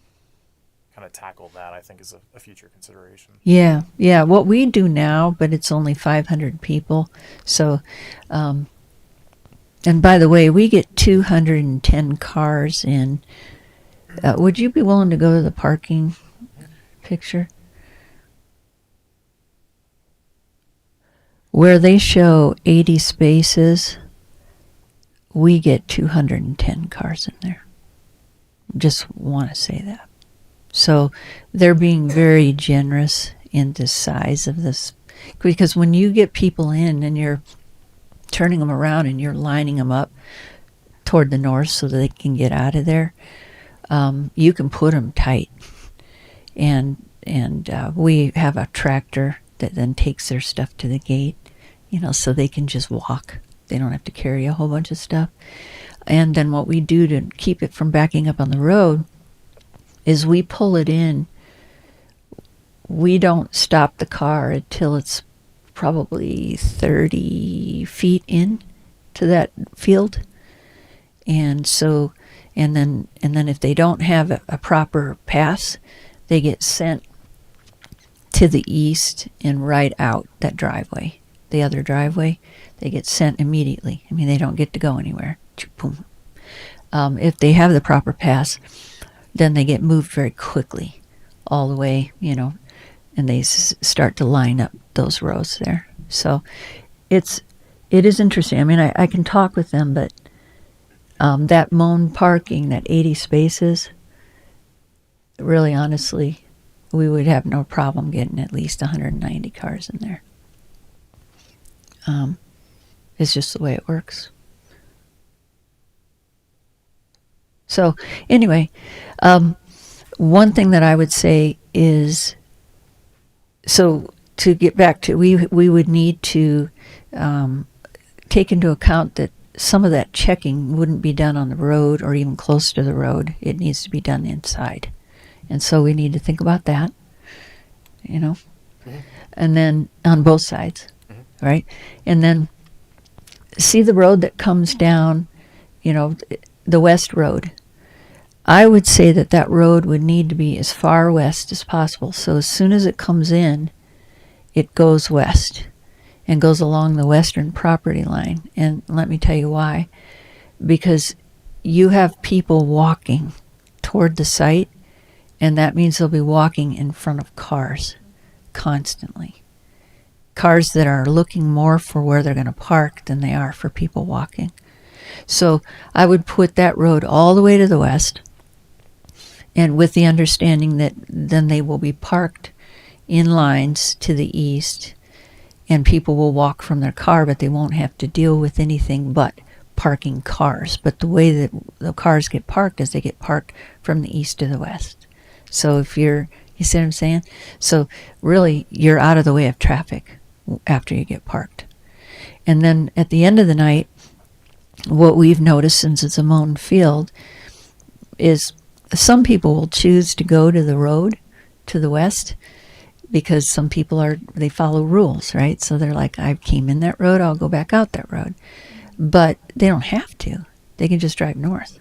kind of tackle that? I think is a future consideration. Yeah. What we do now, but it's only 500 people. So, and by the way, we get 210 cars in. Would you be willing to go to the parking picture? Where they show 80 spaces, we get 210 cars in there. Just want to say that. So they're being very generous in the size of this, because when you get people in and you're turning them around and you're lining them up toward the north so that they can get out of there, you can put them tight. And we have a tractor that then takes their stuff to the gate, you know, so they can just walk. They don't have to carry a whole bunch of stuff. And then what we do to keep it from backing up on the road is we pull it in. We don't stop the car until it's probably 30 feet in to that field. And so, and then if they don't have a proper pass, they get sent to the east and right out that driveway, the other driveway. They get sent immediately. I mean, they don't get to go anywhere. Boom. If they have the proper pass, then they get moved very quickly all the way, you know, and they start to line up those rows there. So it is interesting. I mean, I can talk with them, but that Moan parking, that 80 spaces, really honestly, we would have no problem getting at least 190 cars in there. It's just the way it works. So anyway, one thing that I would say is so to get back to, we would need to take into account that some of that checking wouldn't be done on the road or even close to the road. It needs to be done inside. And so we need to think about that, you know, and then on both sides, right? And then see the road that comes down, you know, the west road. I would say that that road would need to be as far west as possible. So as soon as it comes in, it goes west and goes along the western property line. And let me tell you why. Because you have people walking toward the site, and that means they'll be walking in front of cars constantly. Cars that are looking more for where they're going to park than they are for people walking. So I would put that road all the way to the west, and with the understanding that then they will be parked in lines to the east, and people will walk from their car, but they won't have to deal with anything but parking cars. But the way that the cars get parked is they get parked from the east to the west. So if you see what I'm saying? So really, you're out of the way of traffic after you get parked. And then at the end of the night, what we've noticed, since it's a mown field, is some people will choose to go to the road to the west because some people they follow rules, right? So they're like, I came in that road, I'll go back out that road. But they don't have to. They can just drive north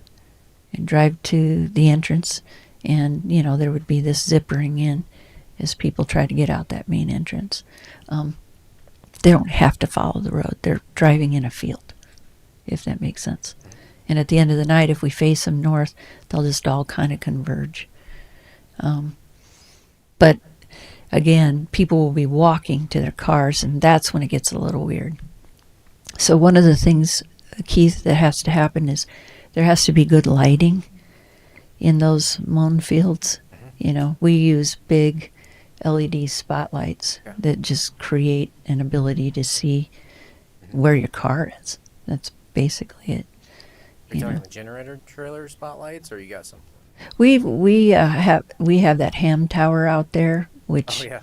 and drive to the entrance, and, you know, there would be this zippering in as people try to get out that main entrance. They don't have to follow the road. They're driving in a field, if that makes sense. And at the end of the night, if we face them north, they'll just all kind of converge. But again, people will be walking to their cars, and that's when it gets a little weird. So one of the things, Keith, that has to happen is there has to be good lighting in those mown fields. You know, we use big LED spotlights that just create an ability to see where your car is. That's basically it. You're talking know. the generator trailer spotlights, or you got some? We have that ham tower out there, which it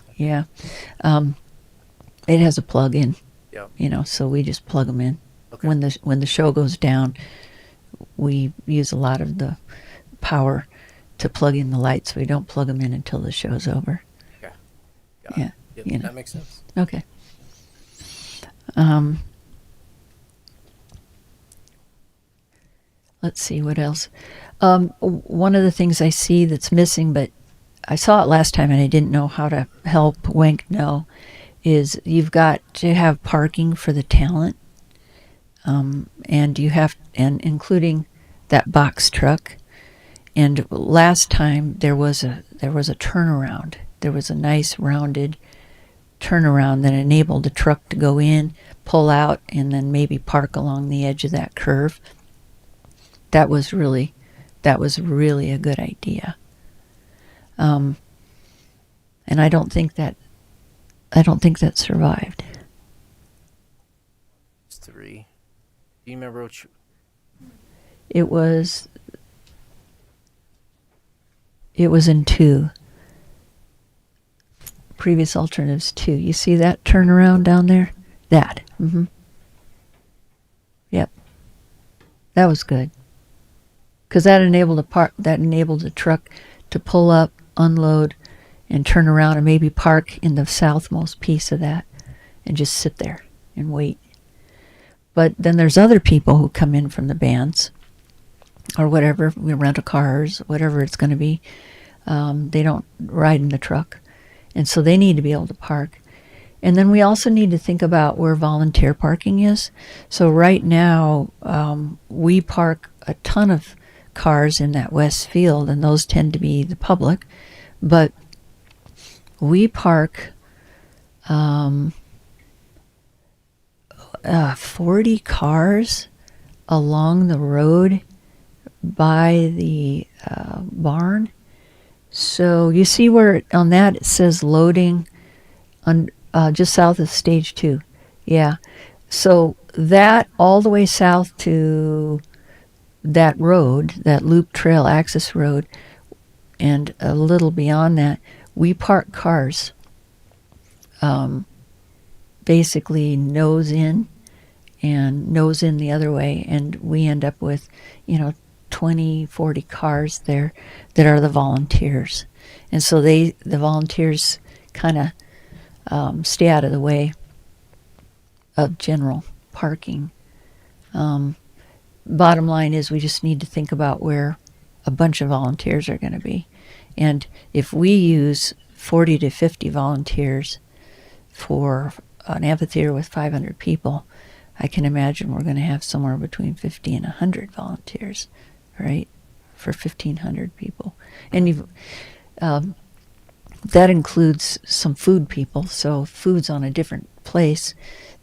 has a plug-in. Yep. You know, so we just plug them in. Okay. When the show goes down, we use a lot of the power to plug in the lights. We don't plug them in until the show's over. Okay. Got Yeah, it. Yep, you know. that makes sense. Okay. Let's see what else. One of the things I see that's missing, but I saw it last time and I didn't know how to help Wenk know, is you've got to have parking for the talent, and including that box truck. And last time there was a turnaround. There was a nice rounded turnaround that enabled the truck to go in, pull out, and then maybe park along the edge of that curve. That was really a good idea. And I don't think that survived. It's 3. Do you remember which? It was in 2. Previous alternatives 2. You see that turnaround down there? That. Mm-hmm. Yep. That was good. Because that enabled the truck to pull up, unload, and turn around and maybe park in the southmost piece of that and just sit there and wait. But then there's other people who come in from the bands or whatever, we rental cars, whatever it's going to be. They don't ride in the truck. And so they need to be able to park. And then we also need to think about where volunteer parking is. So right now, we park a ton of cars in that west field, and those tend to be the public. But we park 40 cars along the road by the barn. So you see where on that it says loading on just south of stage 2. Yeah. So that all the way south to that road, that loop trail access road, and a little beyond that, we park cars basically nose in and nose in the other way, and we end up with 20, 40 cars there that are the volunteers. And so the volunteers kind of stay out of the way of general parking. Bottom line is we just need to think about where a bunch of volunteers are going to be. And if we use 40 to 50 volunteers for an amphitheater with 500 people, I can imagine we're going to have somewhere between 50 and 100 volunteers, right, for 1,500 people. And that includes some food people, so food's on a different place.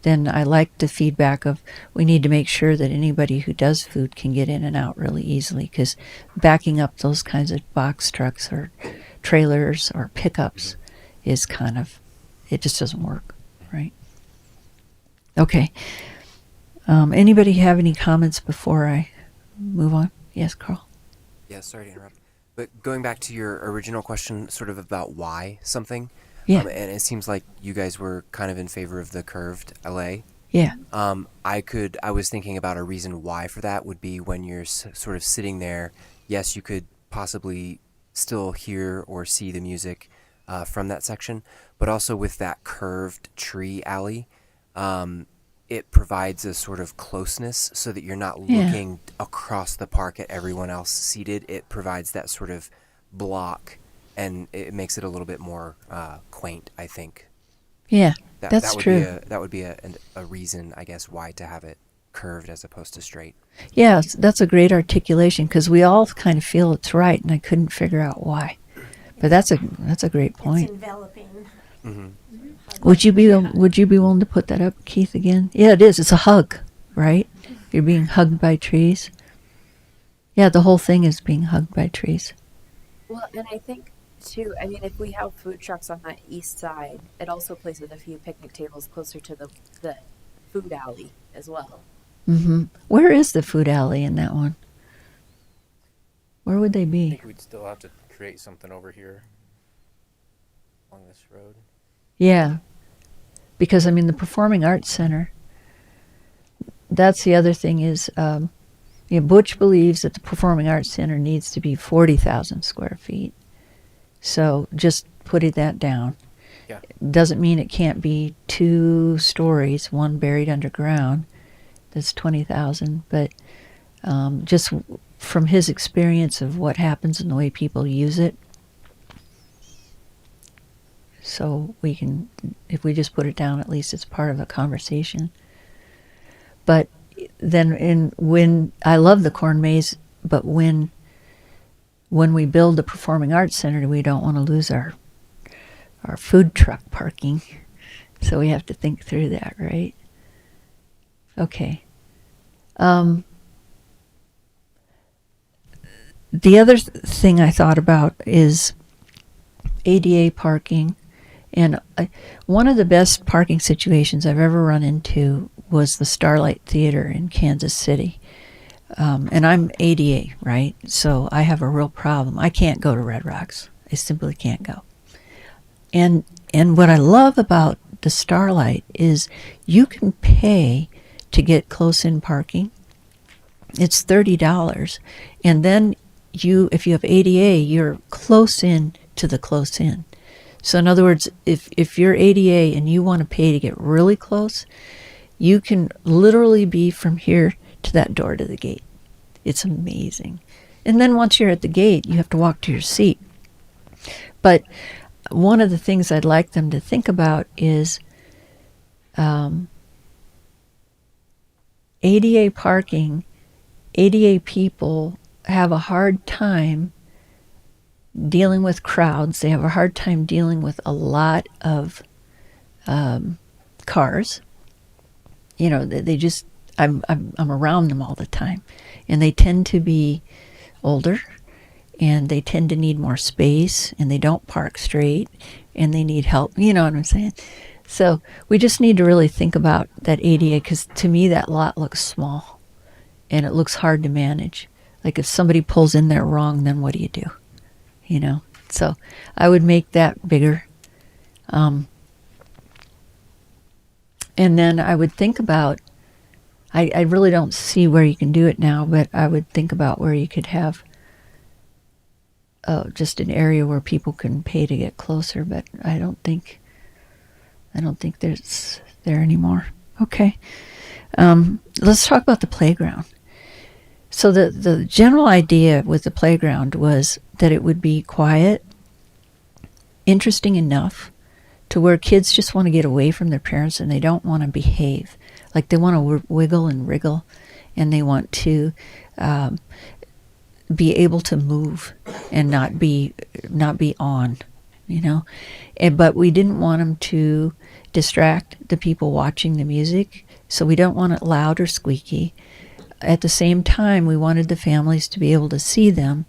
Then I like the feedback of we need to make sure that anybody who does food can get in and out really easily, because backing up those kinds of box trucks or trailers or pickups is kind of, it just doesn't work, right? Okay. Anybody have any comments before I move on? Yes, Carl? Yeah, sorry to interrupt. But going back to your original question, sort of about why something, Yeah. and it seems like you guys were kind of in favor of the curved LA. Yeah. I was thinking about a reason why for that would be when you're sort of sitting there. Yes, you could possibly still hear or see the music from that section, but also with that curved tree alley, it provides a sort of closeness so that you're not looking across the park at everyone else seated. It provides that sort of block, and it makes it a little bit more quaint, I think. Yeah, That that's would true. That would be a reason, I guess, why to have it curved as opposed to straight. Yes, that's a great articulation, because we all kind of feel it's right, and I couldn't figure out why. But that's a great It's point. enveloping. Mm-hmm. Would you be willing to put that up, Keith, again? Yeah, it is. It's a hug, right? You're being hugged by trees. Yeah, the whole thing is being hugged by trees. Well, and I think too, I mean, if we have food trucks on that east side, it also places a few picnic tables closer to the food alley as well. Mm-hmm. Where is the food alley in that one? Where would they I be? think we'd still have to create something over here along this road. Yeah, because I mean the Performing Arts Center. That's the other thing is, Butch believes that the Performing Arts Center needs to be 40,000 square feet. So just putting that down. Yeah. Doesn't mean it can't be 2 stories, one buried underground. That's 20,000. But just from his experience of what happens and the way people use it, so we can, if we just put it down, at least it's part of a conversation. But then when I love the corn maze, but when we build the Performing Arts Center, we don't want to lose our food truck parking. So we have to think through that, right? Okay. The other thing I thought about is ADA parking. And one of the best parking situations I've ever run into was the Starlight Theater in Kansas City. And I'm ADA, right? So I have a real problem. I can't go to Red Rocks. I simply can't go. And what I love about the Starlight is you can pay to get close-in parking. It's $30. And then if you have ADA, you're close in to the close in. So in other words, if you're ADA and you want to pay to get really close, you can literally be from here to that door to the gate. It's amazing. And then once you're at the gate, you have to walk to your seat. But one of the things I'd like them to think about is ADA parking. ADA people have a hard time dealing with crowds. They have a hard time dealing with a lot of cars. You know, they just, I'm around them all the time, and they tend to be older, and they tend to need more space, and they don't park straight, and they need help. You know what I'm saying? So we just need to really think about that ADA, because to me that lot looks small, and it looks hard to manage. Like if somebody pulls in there wrong, then what do you do? You know? So I would make that bigger. And then I would think about, I really don't see where you can do it now, but I would think about where you could have just an area where people can pay to get closer, but I don't think there's there anymore. Okay. Let's talk about the playground. So the general idea with the playground was that it would be quiet, interesting enough to where kids just want to get away from their parents and they don't want to behave. Like they want to wiggle and wriggle, and they want to be able to move and not be on, you know. But we didn't want them to distract the people watching the music, so we don't want it loud or squeaky. At the same time, we wanted the families to be able to see them.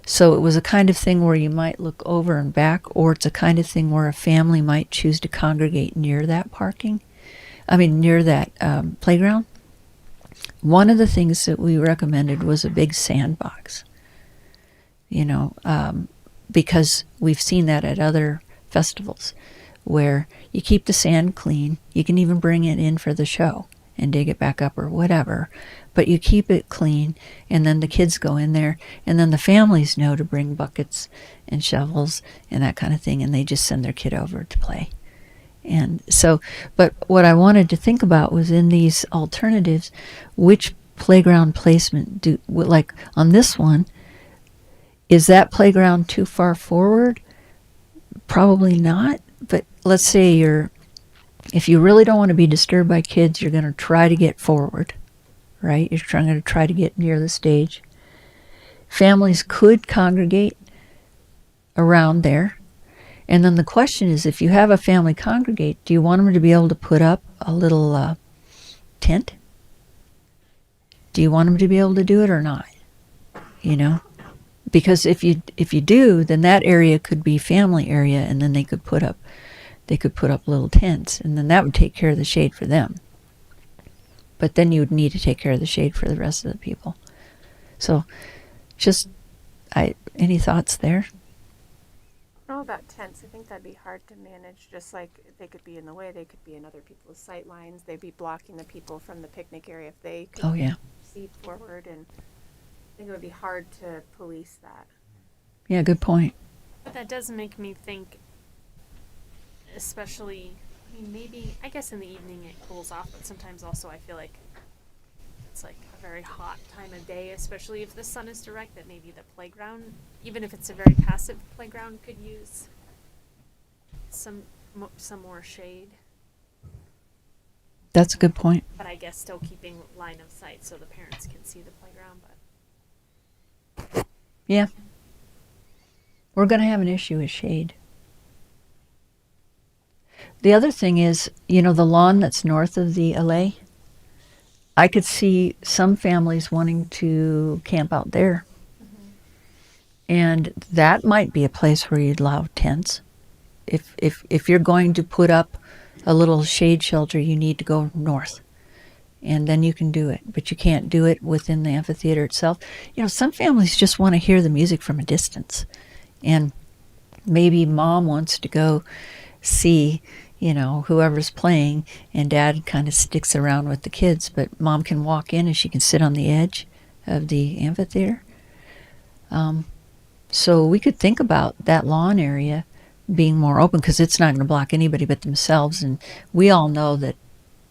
So it was a kind of thing where you might look over and back, or it's a kind of thing where a family might choose to congregate near that near that playground. One of the things that we recommended was a big sandbox, you know, because we've seen that at other festivals where you keep the sand clean. You can even bring it in for the show and dig it back up or whatever, but you keep it clean, and then the kids go in there, and then the families know to bring buckets and shovels and that kind of thing, and they just send their kid over to play. And so, but what I wanted to think about was in these alternatives, which playground placement like on this one, is that playground too far forward? Probably not, but let's say if you really don't want to be disturbed by kids, you're going to try to get forward, right? You're going to try to get near the stage. Families could congregate around there. And then the question is, if you have a family congregate, do you want them to be able to put up a little tent? Do you want them to be able to do it or not? You know? Because if you do, then that area could be family area, and then they could put up little tents, and then that would take care of the shade for them. But then you would need to take care of the shade for the rest of the people. So, any thoughts there? I don't know about tents. I think that'd be hard to manage. Just like they could be in the way, they could be in other people's sight lines. They'd be blocking the people from the picnic area if they could see forward, and I think it would be hard to police that. Yeah, good point. But that does make me think, especially, I mean, maybe, I guess in the evening it cools off, but sometimes also I feel like it's like a very hot time of day, especially if the sun is direct, that maybe the playground, even if it's a very passive playground, could use some more shade. That's a good point. But I guess still keeping line of sight so the parents can see the playground. But Yeah. We're going to have an issue with shade. The other thing is, you know, the lawn that's north of the LA, I could see some families wanting to camp out there. Mm-hmm. And that might be a place where you'd allow tents. If you're going to put up a little shade shelter, you need to go north. And then you can do it. But you can't do it within the amphitheater itself. You know, some families just want to hear the music from a distance. And maybe mom wants to go see, you know, whoever's playing, and dad kind of sticks around with the kids, but mom can walk in and she can sit on the edge of the amphitheater. So we could think about that lawn area being more open, because it's not going to block anybody but themselves. And we all know that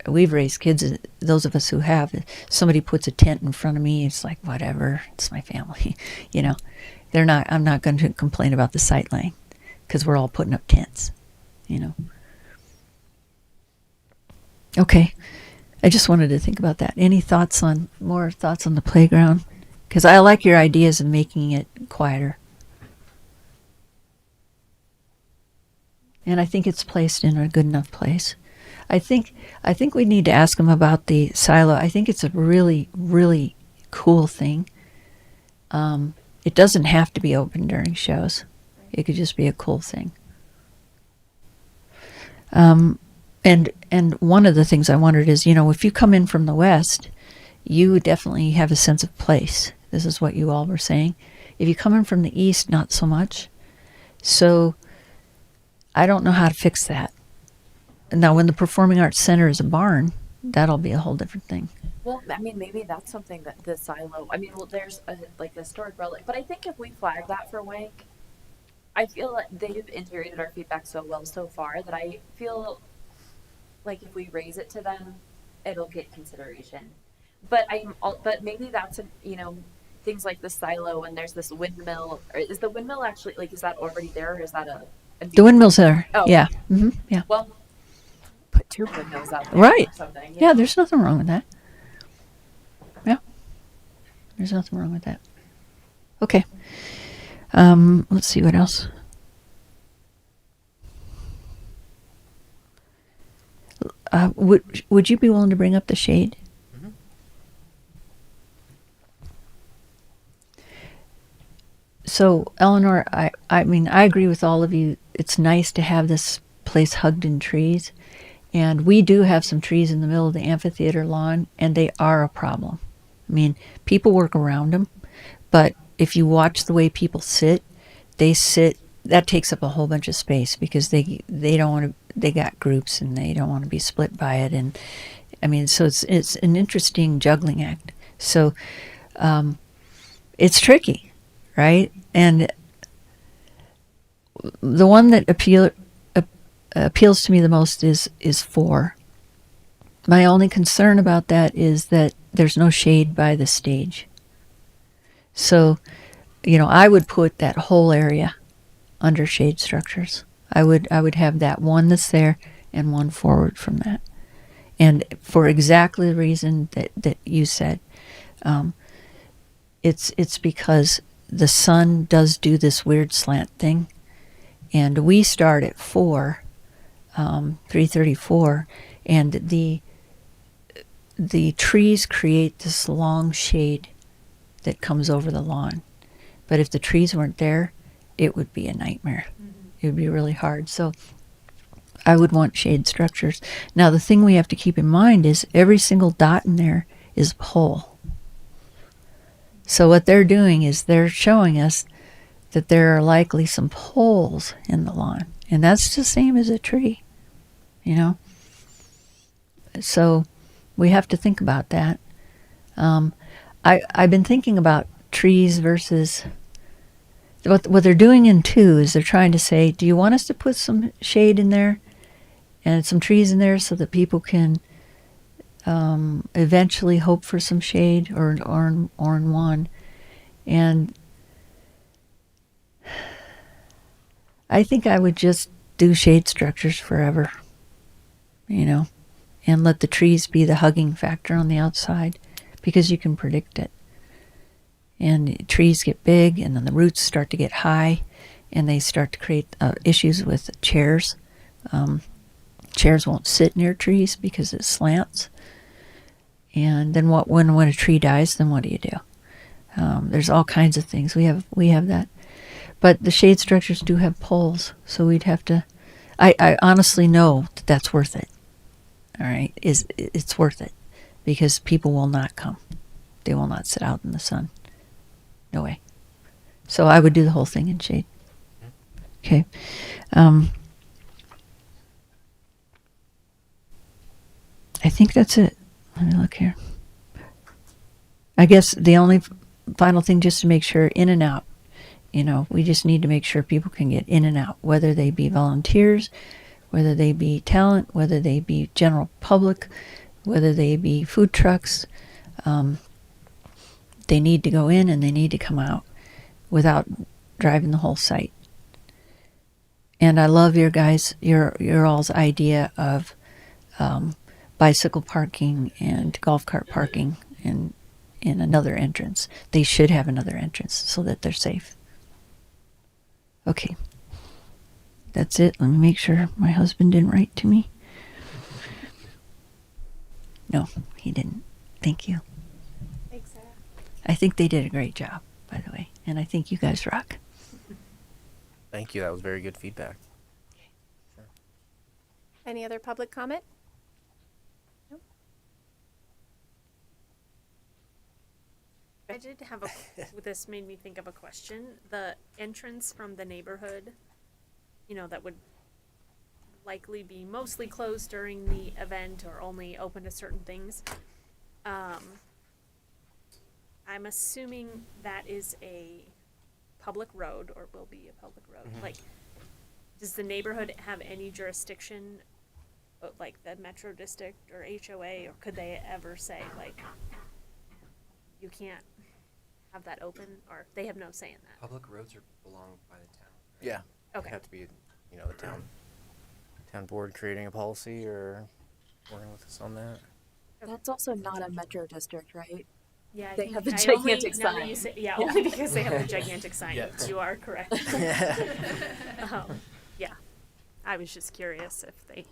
we've raised kids, those of us who have, somebody puts a tent in front of me, it's like, whatever, it's my family. You know, I'm not going to complain about the sight line, because we're all putting up tents, you know. Okay, I just wanted to think about that. Any more thoughts on the playground? Because I like your ideas of making it quieter. And I think it's placed in a good enough place. I think we need to ask them about the silo. I think it's a really, really cool thing. It doesn't have to be open during shows. It could just be a cool thing. And one of the things I wondered is, you know, if you come in from the west, you definitely have a sense of place. This is what you all were saying. If you come in from the east, not so much. So I don't know how to fix that. now when the Performing Arts Center is a barn, that'll be a whole different thing. Well, I mean, maybe that's something that the silo. I mean, well, there's a, like a historic relic, but I think if we flag that for Wank, I feel like they've integrated our feedback so well so far that I feel like if we raise it to them, it'll get consideration. But but maybe that's a, you know, things like the silo and there's this windmill. Or is the windmill actually like, is that already there, or is that a The windmill's there. Oh. Yeah. Yeah. well, put two windmills out there Right. or something. Yeah, there's nothing wrong with that. Yeah. There's nothing wrong with that. Okay. Let's see what else. Would you be willing to bring up the shade? Mhm. So, Eleanor, I mean, I agree with all of you. It's nice to have this place hugged in trees. And we do have some trees in the middle of the amphitheater lawn, and they are a problem. I mean, people work around them, but if you watch the way people sit, that takes up a whole bunch of space because they don't want to, they got groups and they don't want to be split by it. And I mean, so it's an interesting juggling act. So, it's tricky, right? And the one that appeals to me the most is 4. My only concern about that is that there's no shade by the stage. So, you know, I would put that whole area under shade structures. I would have that one that's there and one forward from that. And for exactly the reason that you said, it's because the sun does do this weird slant thing, and we start at 3:34, and the trees create this long shade that comes over the lawn. But if the trees weren't there, it would be a nightmare. It would be really hard. So I would want shade structures. Now, the thing we have to keep in mind is every single dot in there is a pole. So what they're doing is they're showing us that there are likely some poles in the lawn. And that's the same as a tree, you know? So we have to think about that. I've been thinking about trees versus... What they're doing in 2 is they're trying to say, do you want us to put some shade in there and some trees in there so that people can eventually hope for some shade or in 1? And I think I would just do shade structures forever, you know, and let the trees be the hugging factor on the outside because you can predict it. And trees get big, and then the roots start to get high, and they start to create issues with chairs. Chairs won't sit near trees because it slants. And then when a tree dies, then what do you do? There's all kinds of things. We have that, but the shade structures do have poles, so we'd have to. I honestly know that that's worth it. All right, it's worth it because people will not come. They will not sit out in the sun. No way. So I would do the whole thing in shade. Okay. I think that's it. Let me look here. I guess the only final thing, just to make sure, in and out. You know, we just need to make sure people can get in and out, whether they be volunteers, whether they be talent, whether they be general public, whether they be food trucks. They need to go in and they need to come out without driving the whole site. And I love your all's idea of bicycle parking and golf cart parking in another entrance. They should have another entrance so that they're safe. Okay. That's it. Let me make sure my husband didn't write to me. No, he didn't. Thank you. Thanks, Sarah. I think they did a great job, by the way, and I think you guys rock. Thank you. That was very good feedback. Any other public comment? No? I did have this made me think of a question. The entrance from the neighborhood, you know, that would likely be mostly closed during the event or only open to certain things. I'm assuming that is a public road or will be a public road. Like, does the neighborhood have any jurisdiction, like the Metro District or HOA, or could they ever say, like, you can't have that open, or they have no say in that? Public roads are belong by the town. Yeah. Okay. Have to be, the town board creating a policy or working with us on that. That's also not a metro district, right? Yeah, I They think have the I only- gigantic now that sign. you say- only because they have the gigantic sign. Yes. You are correct. Yeah, I was just curious if they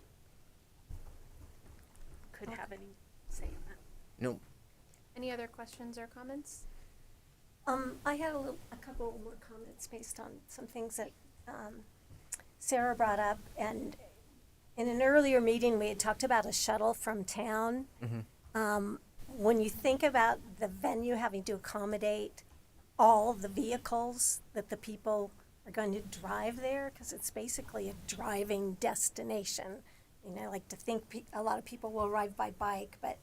could have any say in that. No. Any other questions or comments? I had a couple more comments based on some things that Sarah brought up, and in an earlier meeting, we had talked about a shuttle from town. When you think about the venue having to accommodate all the vehicles that the people are going to drive there, because it's basically a driving destination. I like to think a lot of people will arrive by bike, but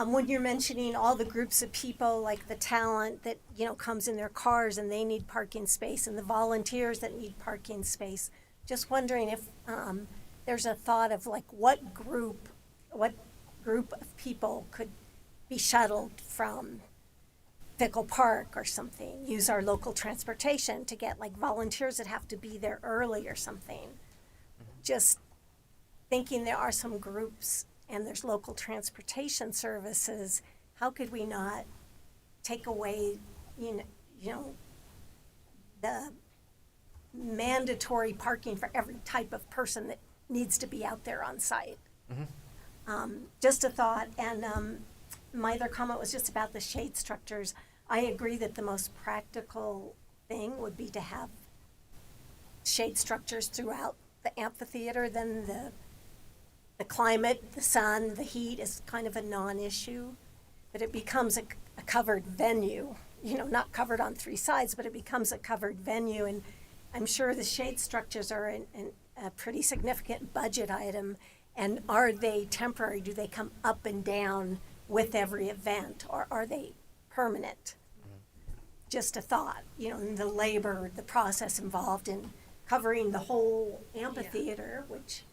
when you're mentioning all the groups of people, like the talent that, comes in their cars and they need parking space, and the volunteers that need parking space, just wondering if there's a thought of like what group of people could be shuttled from Fickle Park or something, use our local transportation to get like volunteers that have to be there early or something. Just thinking there are some groups and there's local transportation services, how could we not take away, the mandatory parking for every type of person that needs to be out there on site? Just a thought, and my other comment was just about the shade structures. I agree that the most practical thing would be to have shade structures throughout the amphitheater. Then the climate, the sun, the heat is kind of a non-issue, but it becomes a covered venue, not covered on three sides, but it becomes a covered venue. And I'm sure the shade structures are a pretty significant budget item. And are they temporary? Do they come up and down with every event, or are they permanent? Just a thought, and the labor, the process involved in covering the whole amphitheater, which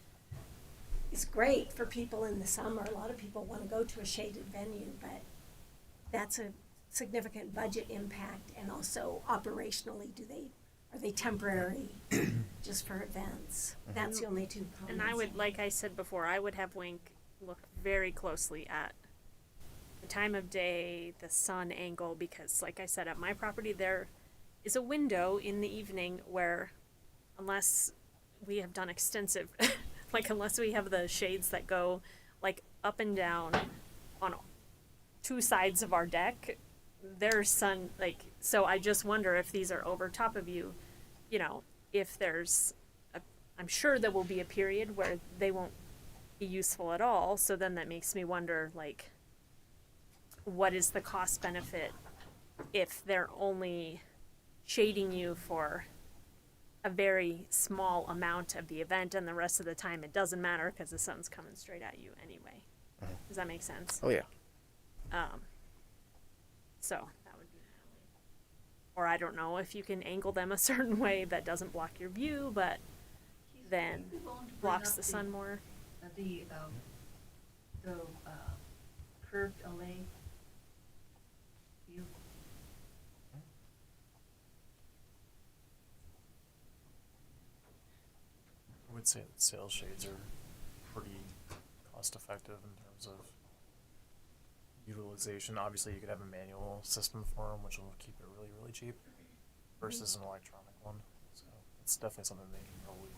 is great for people in the summer. A lot of people want to go to a shaded venue, but that's a significant budget impact. And also operationally, are they temporary just for events? That's the only two comments. And I would, like I said before, I would have Wink look very closely at the time of day, the sun angle, because like I said, at my property, there is a window in the evening where, unless we have done extensive, unless we have the shades that go like up and down on two sides of our deck, there's sun, so I just wonder if these are over top of you, if there's I'm sure there will be a period where they won't be useful at all. So then that makes me wonder, what is the cost benefit if they're only shading you for a very small amount of the event, and the rest of the time it doesn't matter because the sun's coming straight at you anyway. Does that make sense? Oh yeah. So that would be my only. Or I don't know if you can angle them a certain way that doesn't block your view, but then blocks the sun more. The curved alley view. I would say that sail shades are pretty cost effective in terms of utilization. Obviously, you could have a manual system for them, which will keep it really, really cheap, versus an electronic one. So it's definitely something they can probably,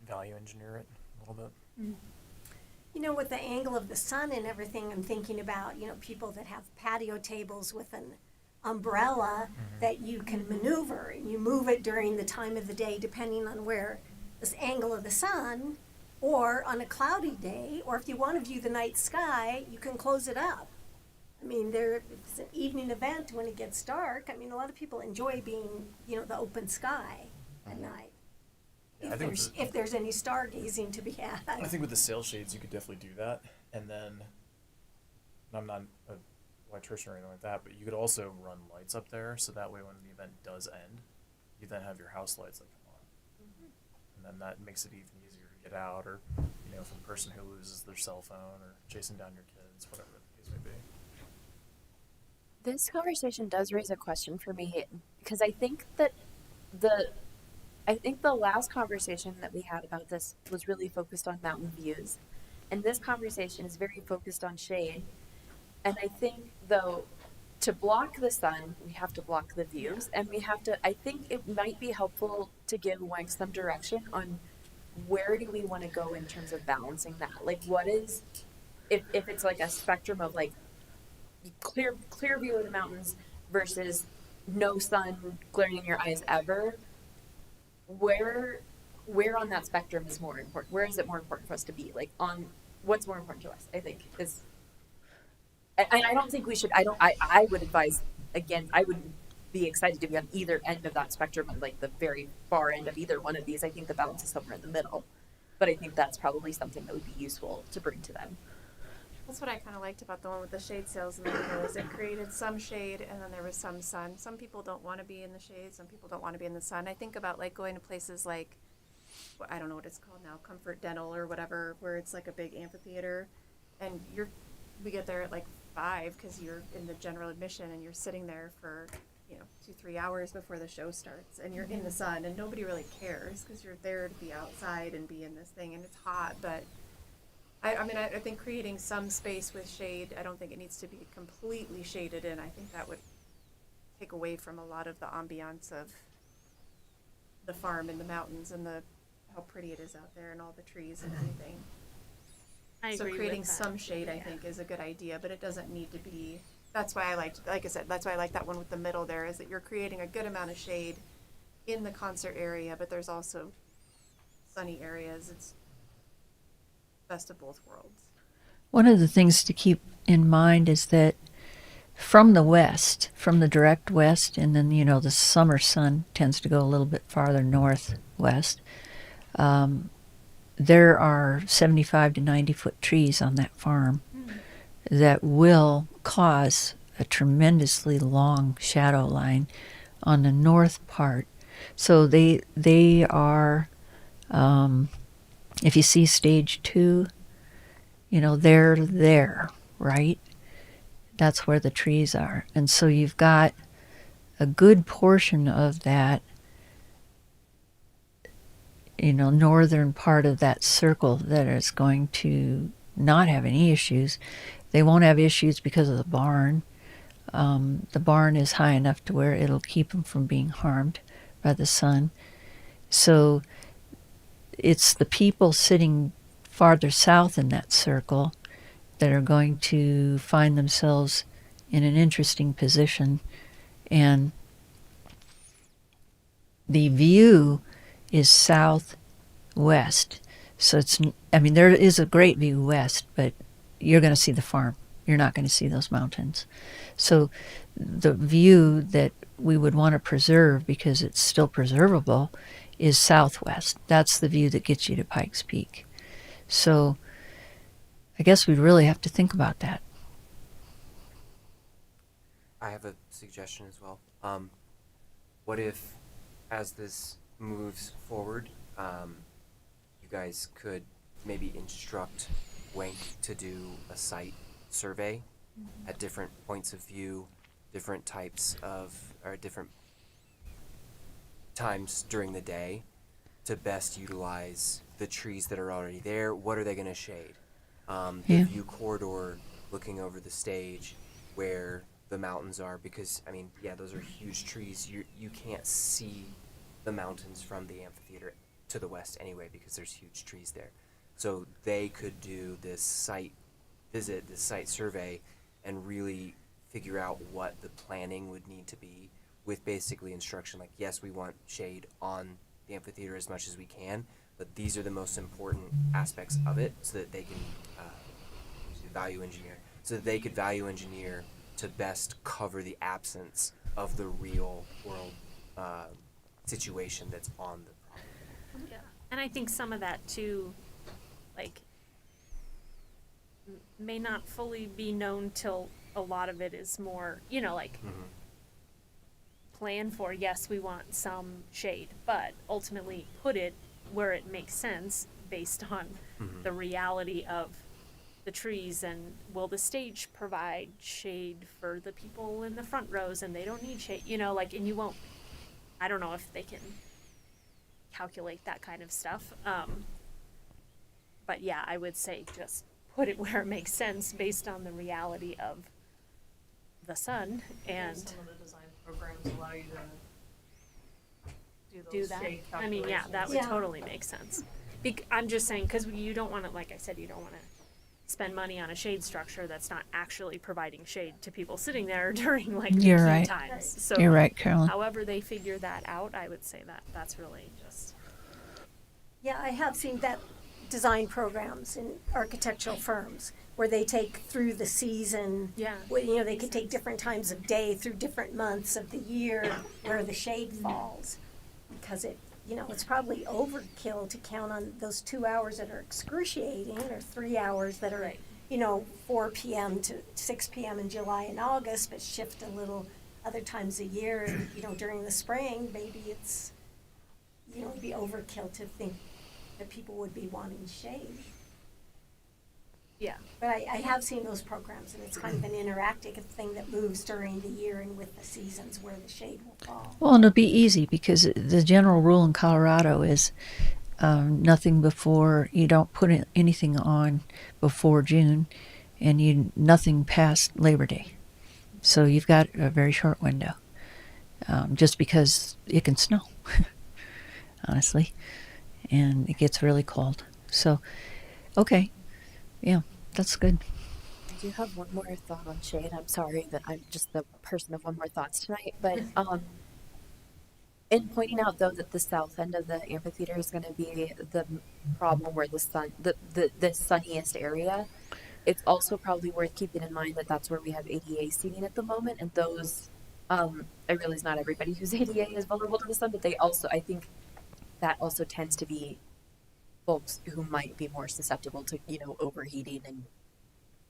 value engineer it a little bit? With the angle of the sun and everything, I'm thinking about, people that have patio tables with an umbrella that you can maneuver, and you move it during the time of the day depending on where this angle of the sun, or on a cloudy day, or if you want to view the night sky, you can close it up. If it's an evening event when it gets dark, a lot of people enjoy being, the open sky at night. I think if there's any stargazing to be had. I think with the sail shades, you could definitely do that. And then, and I'm not a electrician or anything like that, but you could also run lights up there, so that way when the event does end, you then have your house lights that come on. And then that makes it even easier to get out, or, you know, for the person who loses their cell phone, or chasing down your kids, whatever the case may be. This conversation does raise a question for me because I think that the last conversation that we had about this was really focused on mountain views, and this conversation is very focused on shade. And I think, though, to block the sun, we have to block the views, and we have to. I think it might be helpful to give Wank some direction on where do we want to go in terms of balancing that. Like, what is, if it's like a spectrum of like clear view of the mountains versus no sun glaring in your eyes ever, where on that spectrum is more important? Where is it more important for us to be? Like, on what's more important to us, I think, is, and I don't think we should, I would advise, again, I would be excited to be on either end of that spectrum, like the very far end of either one of these. I think the balance is somewhere in the middle, but I think that's probably something that would be useful to bring to them. That's what I kind of liked about the one with the shade sails in the middle, is it created some shade and then there was some sun. Some people don't want to be in the shade, some people don't want to be in the sun. I think about like going to places like, I don't know what it's called now, Comfort Dental or whatever, where it's like a big amphitheater, and we get there at like 5 because you're in the general admission and you're sitting there for, 2-3 hours before the show starts, and you're in the sun and nobody really cares because you're there to be outside and be in this thing, and it's hot. But I think creating some space with shade, I don't think it needs to be completely shaded in. I think that would take away from a lot of the ambiance of the farm and the mountains and how pretty it is out there and all the trees and everything. I agree So with creating that. some shade, I think, is a good idea, but it doesn't need to be. That's why I liked, like I said, that's why I like that one with the middle there, is that you're creating a good amount of shade in the concert area, but there's also sunny areas. It's best of both worlds. One of the things to keep in mind is that from the west, from the direct west, and then, the summer sun tends to go a little bit farther northwest, there are 75 to 90 foot trees on that farm that will cause a tremendously long shadow line on the north part. So they are, if you see stage 2, they're there, right? That's where the trees are. And so you've got a good portion of that, northern part of that circle that is going to not have any issues. They won't have issues because of the barn. The barn is high enough to where it'll keep them from being harmed by the sun. So it's the people sitting farther south in that circle that are going to find themselves in an interesting position. And the view is southwest. So there is a great view west, but you're going to see the farm. You're not going to see those mountains. So the view that we would want to preserve, because it's still preservable, is southwest. That's the view that gets you to Pikes Peak. So I guess we'd really have to think about that. I have a suggestion as well. What if, as this moves forward, you guys could maybe instruct Wank to do a site survey at different points of view, different types of, or different times during the day, to best utilize the trees that are already there. What are they going to shade? The Yeah. view corridor looking over the stage where the mountains are, because those are huge trees. You can't see the mountains from the amphitheater to the west anyway, because there's huge trees there. So they could do this site visit, this site survey, and really figure out what the planning would need to be, with basically instruction like, yes, we want shade on the amphitheater as much as we can, but these are the most important aspects of it, so that they can value engineer, so that they could value engineer to best cover the absence of the real world situation that's on the property. And I think some of that too, like, may not fully be known till a lot of it is more, you know, like, plan for, yes, we want some shade, but ultimately put it where it makes sense based on the reality of the trees, and will the stage provide shade for the people in the front rows and they don't need shade, you know, like, and you won't, I don't know if they can calculate that kind of stuff. But yeah, I would say just put it where it makes sense based on the reality of the sun and Some of the design programs allow you to do those that. shade I mean, yeah, that would Yeah. totally make sense. I'm just saying, because you don't want to, like I said, you don't want to spend money on a shade structure that's not actually providing shade to people sitting there during like the You're key right. times. So You're right, Carolyn. however they figure that out, I would say that that's really just Yeah, I have seen that design programs in architectural firms where they take through the season. Yeah. Where, you know, they could take different times of day through different months of the year where the shade falls. Because it, you know, it's probably overkill to count on those 2 hours that are excruciating or 3 hours that are, Right. you know, 4 p.m. to 6 p.m. in July and August, but shift a little other times a year. And, you know, during the spring, maybe it's, you know, it'd be overkill to think that people would be wanting shade. yeah. But I have seen those programs, and it's kind of an interactive thing that moves during the year and with the seasons where the shade will fall. Well, and it'll be easy because the general rule in Colorado is nothing before, you don't put anything on before June, and you nothing past Labor Day. So you've got a very short window, just because it can snow, honestly, and it gets really cold. So, okay, yeah, that's good. I do have one more thought on shade. I'm sorry that I'm just the person of one more thoughts tonight, but in pointing out though that the south end of the amphitheater is going to be the problem where the sunniest area, it's also probably worth keeping in mind that that's where we have ADA seating at the moment, and those I realize not everybody who's ADA is vulnerable to the sun, but they also, I think that also tends to be folks who might be more susceptible to, you know, overheating and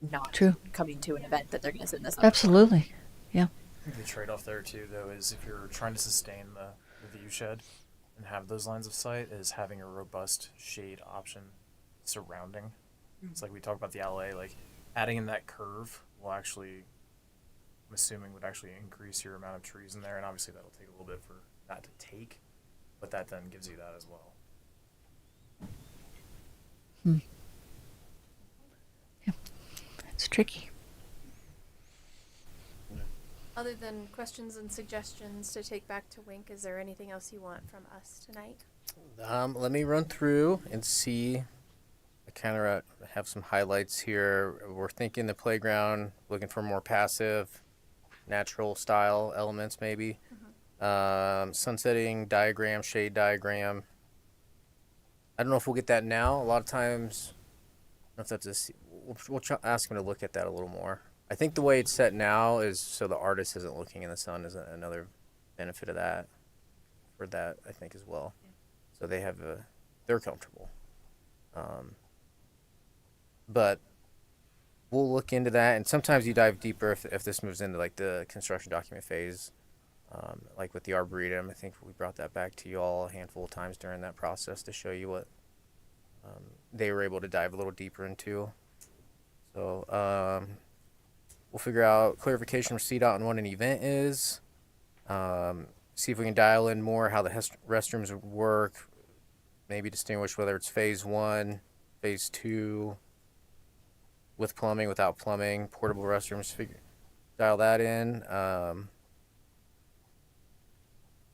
not True. coming to an event that they're going to sit in the sun. for. Absolutely, yeah. I think the trade-off there too, though, is if you're trying to sustain the view shed and have those lines of sight, is having a robust shade option surrounding. It's like we talked about the LA, like adding in that curve will actually, I'm assuming, would actually increase your amount of trees in there, and obviously that'll take a little bit for that to take, but that then gives you that as well. It's tricky. Other than questions and suggestions to take back to Wink, is there anything else you want from us tonight? Let me run through and see. I kind of have some highlights here. We're thinking the playground, looking for more passive, natural style elements, maybe. Sunsetting diagram, shade diagram. I don't know if we'll get that now. A lot of times, I don't know if that's we'll ask him to look at that a little more. I think the way it's set now is so the artist isn't looking in the sun is another benefit of that. For that, I think, as well. So they have they're comfortable. But we'll look into that, and sometimes you dive deeper if this moves into like the construction document phase, like with the Arboretum. I think we brought that back to you all a handful of times during that process to show you what they were able to dive a little deeper into. So we'll figure out clarification for CDOT on what an event is. See if we can dial in more how the restrooms would work. Maybe distinguish whether it's phase 1, phase 2, with plumbing, without plumbing, portable restrooms. Dial that in.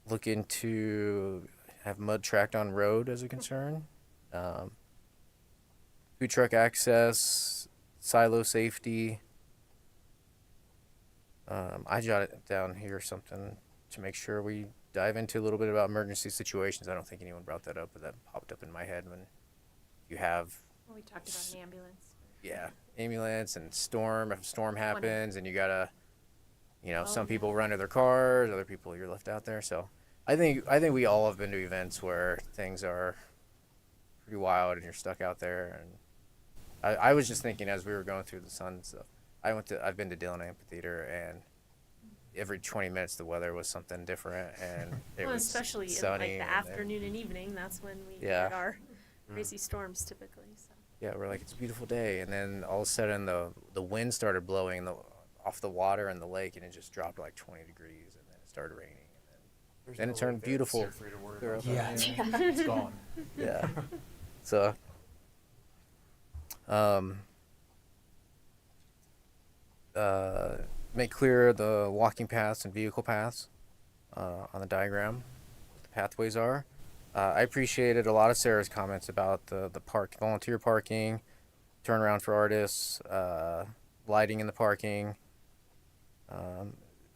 Look into have mud tracked on road as a concern. Food truck access, silo safety. I jotted down here something to make sure we dive into a little bit about emergency situations. I don't think anyone brought that up, but that popped up in my head when you have, Well, we talked about an ambulance. ambulance and storm. If a storm happens and you gotta, some people run to their cars, other people you're left out there. So I think we all have been to events where things are pretty wild, and you're stuck out there. And I was just thinking as we were going through the sun and stuff. I've been to Dillon Amphitheater, and every 20 minutes the weather was something different, and it Well, was especially in sunny. like the and then- afternoon and evening, that's when we Yeah. get our crazy storms typically. So. Yeah, we're like, it's a beautiful day, and then all of a sudden the wind started blowing off the water in the lake, and it just dropped to like 20 degrees, and then it started raining, and There's Then no it turned lake there, beautiful. so you're free to worry Clear about up that. out Yeah. It's gone. then yeah. So, make clear the walking paths and vehicle paths on the diagram. What the pathways are. I appreciated a lot of Sarah's comments about the volunteer parking, turnaround for artists, lighting in the parking,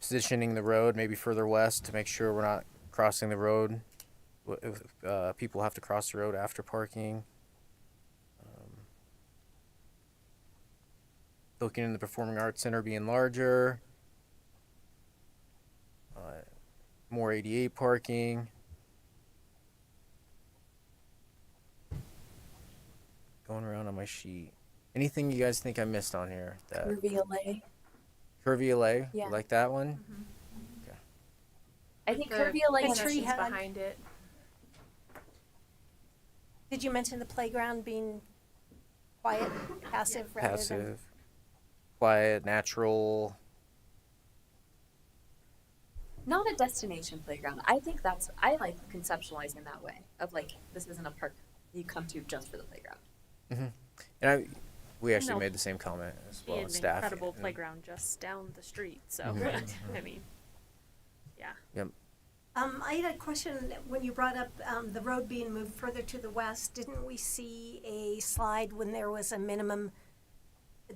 positioning the road maybe further west to make sure we're not crossing the road. If people have to cross the road after parking. Looking in the Performing Arts Center being larger. More ADA parking. Going around on my sheet. Anything you guys think I missed on here? That Curvy Curvy LA? Yeah. You like that one? I think The Curvy LA The is tree concessions hug. behind it. Did you mention the playground being quiet, passive rather than? Passive, quiet, natural. not a destination playground. I think I like conceptualizing that way of like, this isn't a park you come to just for the playground. And we actually No. made the same comment as Be well an as staff. incredible and- playground just down the street. So, I mean, yeah. Yep. I had a question when you brought up the road being moved further to the west. Didn't we see a slide when there was a minimum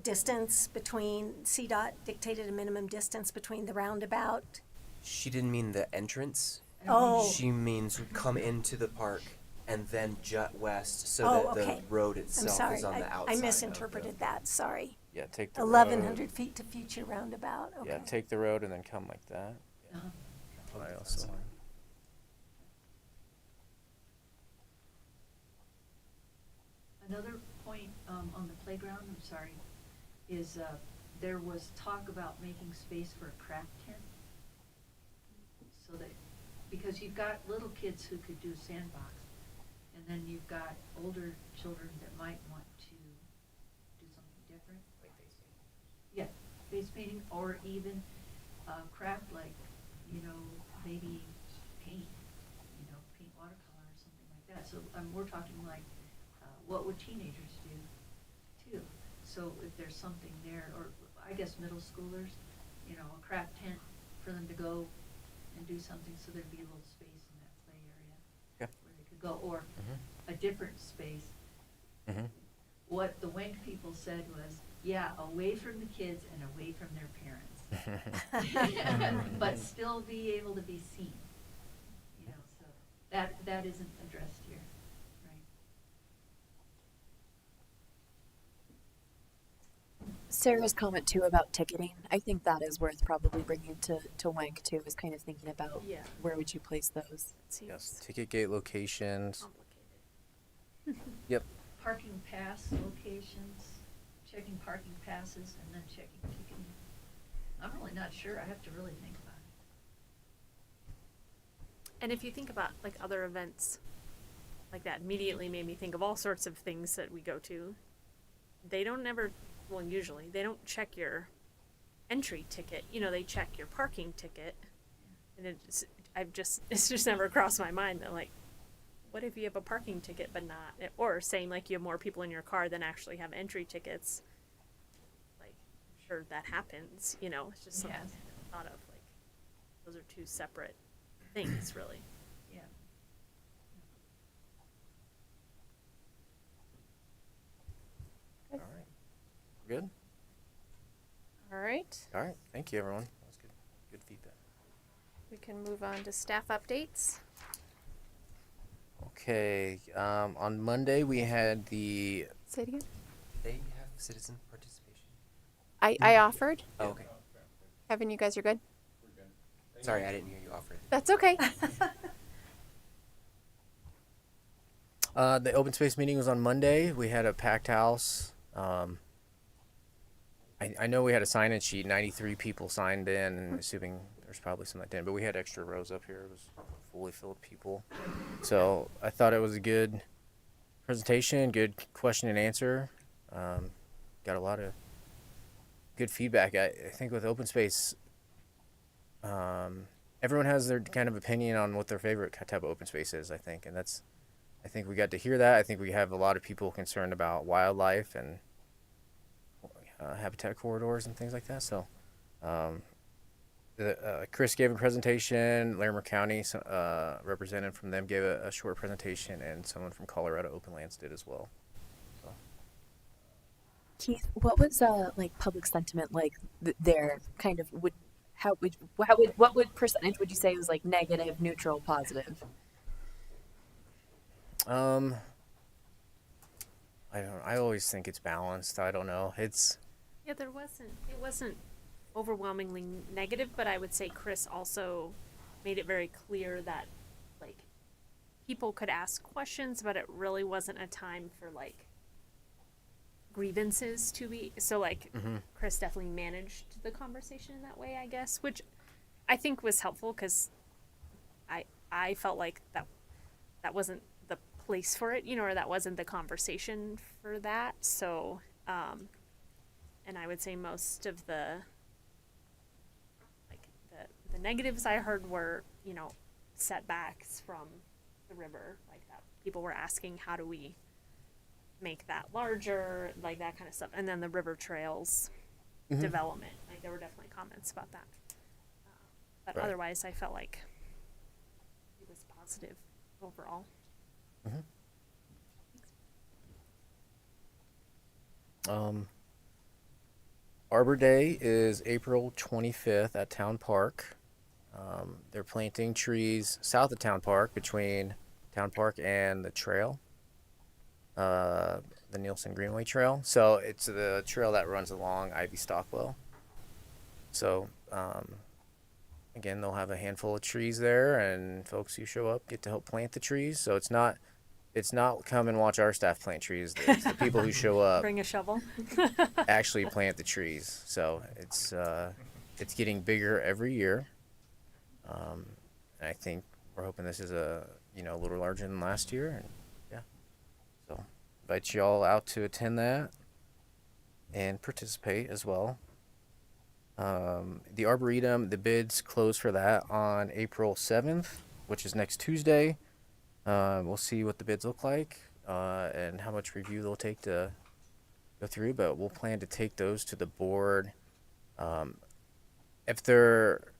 distance between, CDOT dictated a minimum distance between the roundabout? She didn't mean the entrance. Oh, She means come into the park and then jut west so Oh, that okay. the road I'm itself sorry, is on the outside. I of misinterpreted that, sorry. Yeah, take the 1,100 road. feet to future roundabout, okay. Yeah, take the road and then come like that. I also. Another point on the playground, I'm sorry, is there was talk about making space for a craft tent. So that, because you've got little kids who could do sandbox, and then you've got older children that might want to do something different. Like face painting. Yeah, face painting, or even craft like, maybe paint, paint watercolor or something like that. So we're talking like, what would teenagers do too? So if there's something there, or I guess middle schoolers, a craft tent for them to go and do something, so there'd be a little space in that play area Yeah. where they could go, or a different space. Mhm. What the WINC people said was, yeah, away from the kids and away from their parents. But still be able to be seen. So that isn't addressed here, right? Sarah's comment too about ticketing, I think that is worth probably bringing to WANC too, is kind of thinking about Yeah. where would you place those. It seems Yes, ticket gate locations. complicated. Yep. Parking pass locations, checking parking passes, and then checking ticketing. I'm really not sure, I have to really think about it. And if you think about like other events like that, immediately made me think of all sorts of things that we go to. They don't usually they don't check your entry ticket. They check your parking ticket. And it's just never crossed my mind that like, what if you have a parking ticket but not, or saying like you have more people in your car than actually have entry tickets? Like, I'm sure that happens, it's just something Yes. I thought of, like, those are two separate things, really. Yeah. All right. Good. All right, All right. Thank you, everyone. That was good. Good feedback. we can move on to staff updates. Okay. On Monday we had the. Say it again. They have citizen participation. I offered. Oh, okay. Kevin, you guys are good? Sorry, I didn't hear you offer it. That's okay. The open space meeting was on Monday. We had a packed house. I know we had a sign-in sheet. 93 people signed in, and assuming there's probably some that didn't, but we had extra rows up here. It was fully filled people. So I thought it was a good presentation, good question and answer. Got a lot of good feedback. I think with open space, everyone has their kind of opinion on what their favorite type of open space is, I think. And I think we got to hear that. I think we have a lot of people concerned about wildlife and habitat corridors and things like that. So, Chris gave a presentation. Larimer County representative from them gave a short presentation, and someone from Colorado Open Lands did as well. So. Keith, what was like public sentiment like there? Kind of what percentage would you say was like negative, neutral, positive? I always think it's balanced. I don't know. Yeah, it wasn't overwhelmingly negative, but I would say Chris also made it very clear that like people could ask questions, but it really wasn't a time for like grievances to be so like Chris definitely managed the conversation in that way, I guess, which I think was helpful because I felt like that wasn't the place for it, or that wasn't the conversation for that. So and I would say most of the negatives I heard were, setbacks from the river, like that people were asking, how do we make that larger, like that kind of stuff. And then the river trails development, like there were definitely comments about that. But Right. otherwise I felt like it was positive overall. Arbor Day is April 25th at Town Park. They're planting trees south of Town Park between Town Park and the trail, the Nielsen Greenway Trail. So it's the trail that runs along Ivy Stockwell. So again, they'll have a handful of trees there, and folks who show up get to help plant the trees. So it's not come and watch our staff plant trees. It's the people who show up Bring a shovel. actually plant the trees. So it's getting bigger every year. And I think we're hoping this is a little larger than last year, and yeah. So invite you all out to attend that and participate as well. The Arboretum, the bids close for that on April 7th, which is next Tuesday. We'll see what the bids look like and how much review they'll take to go through, but we'll plan to take those to the board. If they're,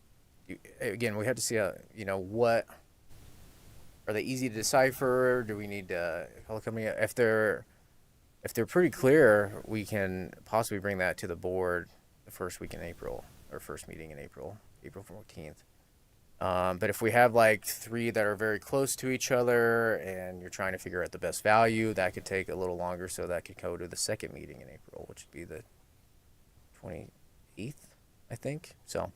again, we have to see, what, are they easy to decipher? Do we need to call the company? If they're pretty clear, we can possibly bring that to the board the first week in April, or first meeting in April 14th. But if we have like three that are very close to each other and you're trying to figure out the best value, that could take a little longer. So that could go to the second meeting in April, which would be the 28th, I think. So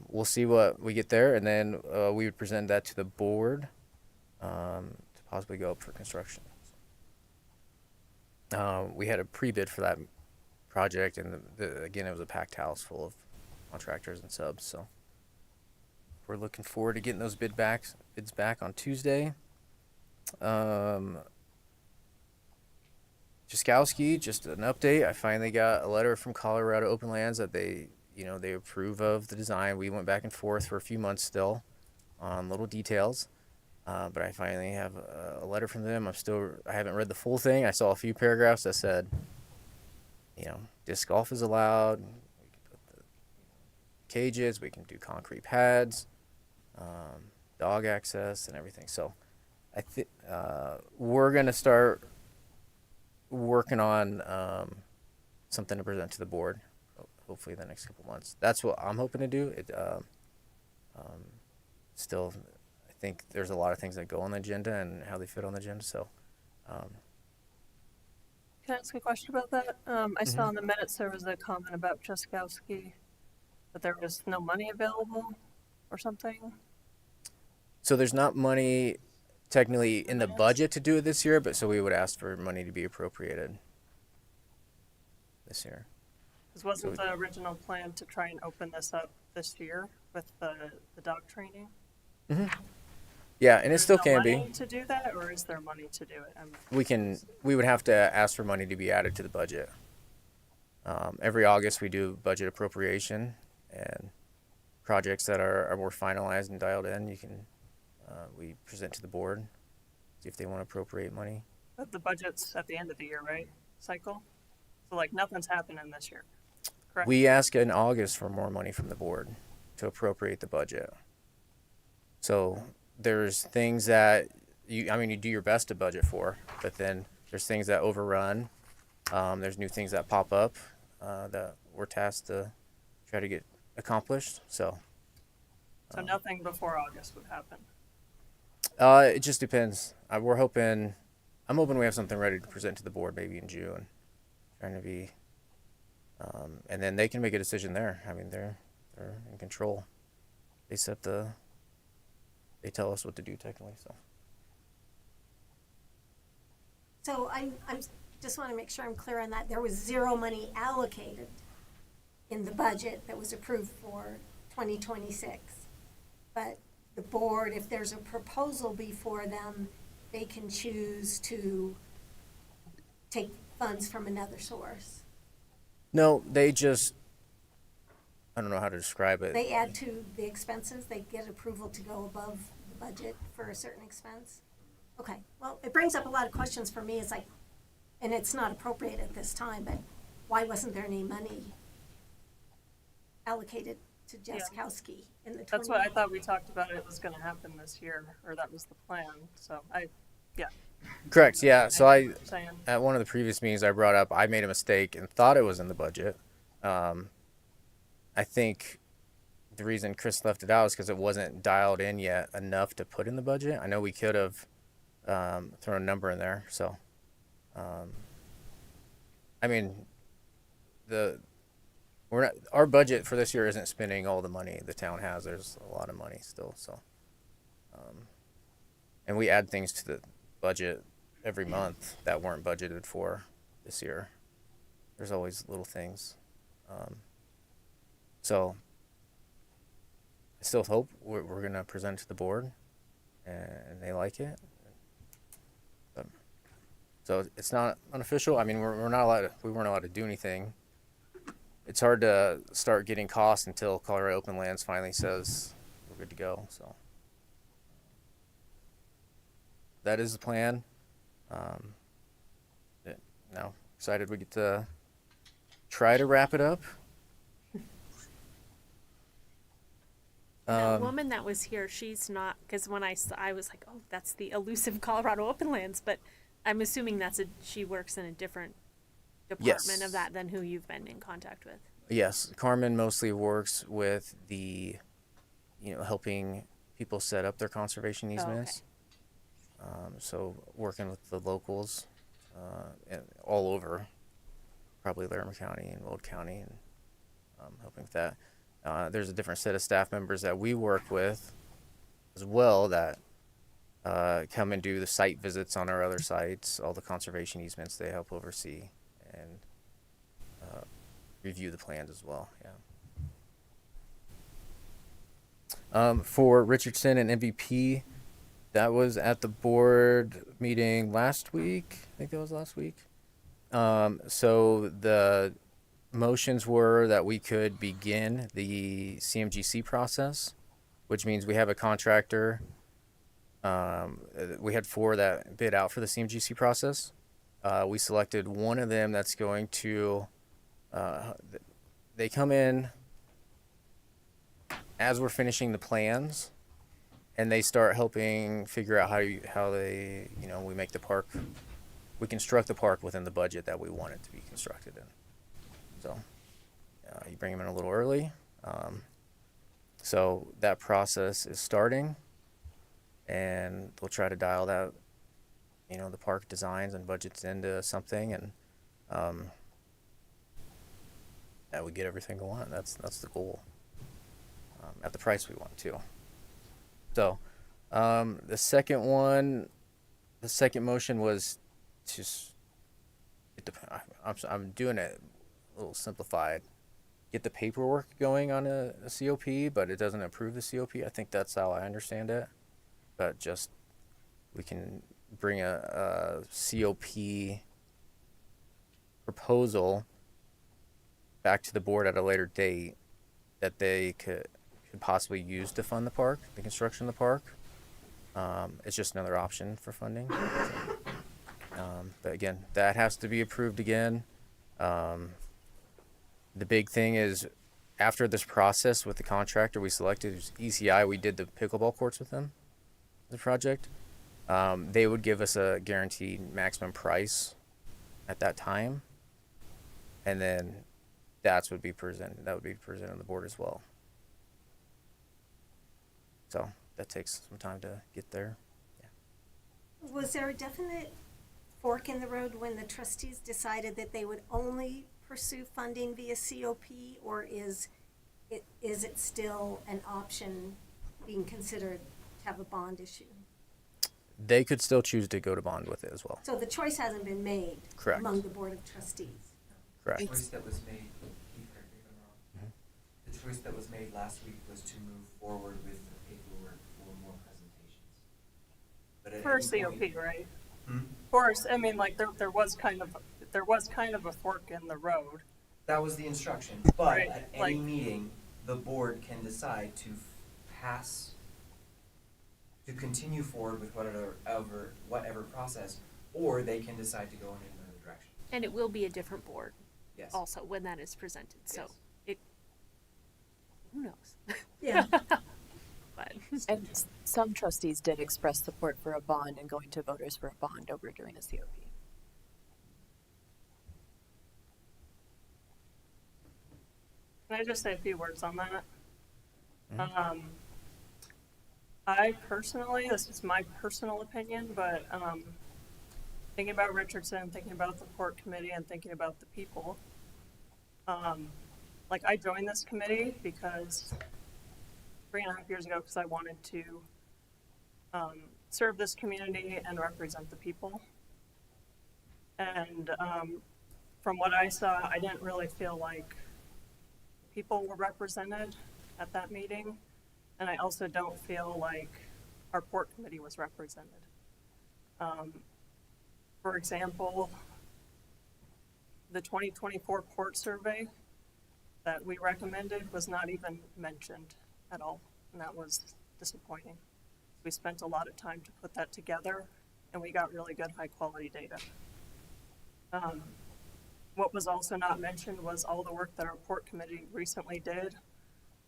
we'll see what we get there. And then we would present that to the board to possibly go up for construction. We had a pre-bid for that project, and again, it was a packed house full of contractors and subs. So we're looking forward to getting those bids back on Tuesday. Jaskowski, just an update. I finally got a letter from Colorado Open Lands that they approve of the design. We went back and forth for a few months still on little details. But I finally have a letter from them. I haven't read the full thing. I saw a few paragraphs that said, disc golf is allowed. We can put the cages. We can do concrete pads, dog access, and everything. So I think we're gonna start working on something to present to the board. Hopefully, the next couple months. That's what I'm hoping to do. Still, I think there's a lot of things that go on the agenda and how they fit on the agenda. So. Can I ask a question about that? I saw in the minutes there was a comment about Jaskowski, that there was no money available or something. So there's not money technically in the budget to do it this year, but so we would ask for money to be appropriated this year. Because wasn't the original plan to try and open this up this year with the dog training? Yeah, and it There's still no can be. money to do that, or is there money to do it? We would have to ask for money to be added to the budget. Every August we do budget appropriation, and projects that are more finalized and dialed in, we present to the board, see if they want to appropriate money. But the budget's at the end of the year, right? Cycle? So like nothing's happening this year, correct? We ask in August for more money from the board to appropriate the budget. So there's things that you do your best to budget for, but then there's things that overrun. There's new things that pop up that we're tasked to try to get accomplished. So Nothing before August would happen. it just depends. I'm hoping we have something ready to present to the board maybe in June. Trying to be, and then they can make a decision there. I mean, they're in control. They tell us what to do technically. So I'm just want to make sure I'm clear on that. There was zero money allocated in the budget that was approved for 2026. But the board, if there's a proposal before them, they can choose to take funds from another source. No, they just, I don't know how to describe it. They add to the expenses, they get approval to go above the budget for a certain expense? Okay, well, it brings up a lot of questions for me. It's like, and it's not appropriate at this time, but why wasn't there any money allocated to Jaskowski in the 20? That's what I thought we talked about. It was going to happen this year, or that was the plan. So Correct, yeah. So saying. at one of the previous meetings I brought up, I made a mistake and thought it was in the budget. I think the reason Chris left it out is because it wasn't dialed in yet enough to put in the budget. I know we could have thrown a number in there. So, our budget for this year isn't spending all the money the town has. There's a lot of money still. So, and we add things to the budget every month that weren't budgeted for this year. There's always little things. So I still hope we're going to present to the board and they like it. So it's not unofficial. I mean, we weren't allowed to do anything. It's hard to start getting costs until Colorado Open Lands finally says we're good to go. So that is the plan. Now excited we get to try to wrap it up. The woman that was here, she's not, because when I was like, oh, that's the elusive Colorado Open Lands, but I'm assuming she works in a different department Yes. of that than who you've been in contact with. Yes, Carmen mostly works with helping people set up their conservation easements. So working with the locals all over, probably Larimer County and Weld County, and helping with that. There's a different set of staff members that we work with as well that come and do the site visits on our other sites, all the conservation easements they help oversee and review the plans as well. Yeah. For Richardson and MVP, that was at the board meeting last week. I think that was last week. So the motions were that we could begin the CMGC process, which means we have a contractor. We had 4 that bid out for the CMGC process. We selected one of them that's going to, they come in as we're finishing the plans, and they start helping figure out how they we make the park, we construct the park within the budget that we want it to be constructed in. So you bring them in a little early. So that process is starting, and we'll try to dial that, the park designs and budgets into something, and that we get everything we want. That's the goal, at the price we want to. So The second one, the second motion was just, I'm doing it a little simplified. Get the paperwork going on a COP, but it doesn't approve the COP. I think that's how I understand it. But just, we can bring a COP proposal back to the board at a later date that they could possibly use to fund the park, the construction of the park. It's just another option for funding. But again, that has to be approved again. The big thing is, after this process with the contractor we selected, who's ECI, we did the pickleball courts with them, the project. They would give us a guaranteed maximum price at that time. And then that would be presented to the board as well. So that takes some time to get there. Was there a definite fork in the road when the trustees decided that they would only pursue funding via COP, or is it still an option being considered to have a bond issue? They could still choose to go to bond with it as well. So the choice hasn't been made Correct. among the board of trustees. Correct. The choice that was made, Keith, correct me if I'm wrong. The choice that was made last week was to move forward with the paperwork for more presentations. But at For any point- COP, right? Hmm? Of course, I mean, like, there was kind of a fork in the road. That was the instruction, but Right, at any like- meeting, the board can decide to to continue forward with whatever process, or they can decide to go in another direction. And it will be a different board Yes. also when that is presented. So Yes. who knows? Yeah. But And some trustees did express support for a bond and going to voters for a bond over doing a COP. Can I just say a few words on that? I personally, this is my personal opinion, but thinking about Richardson, thinking about the port committee, and thinking about the people, like, I joined this committee because 3.5 years ago, because I wanted to serve this community and represent the people. And from what I saw, I didn't really feel like people were represented at that meeting, and I also don't feel like our port committee was represented. For example, the 2024 port survey that we recommended was not even mentioned at all, and that was disappointing. We spent a lot of time to put that together, and we got really good high-quality data. What was also not mentioned was all the work that our port committee recently did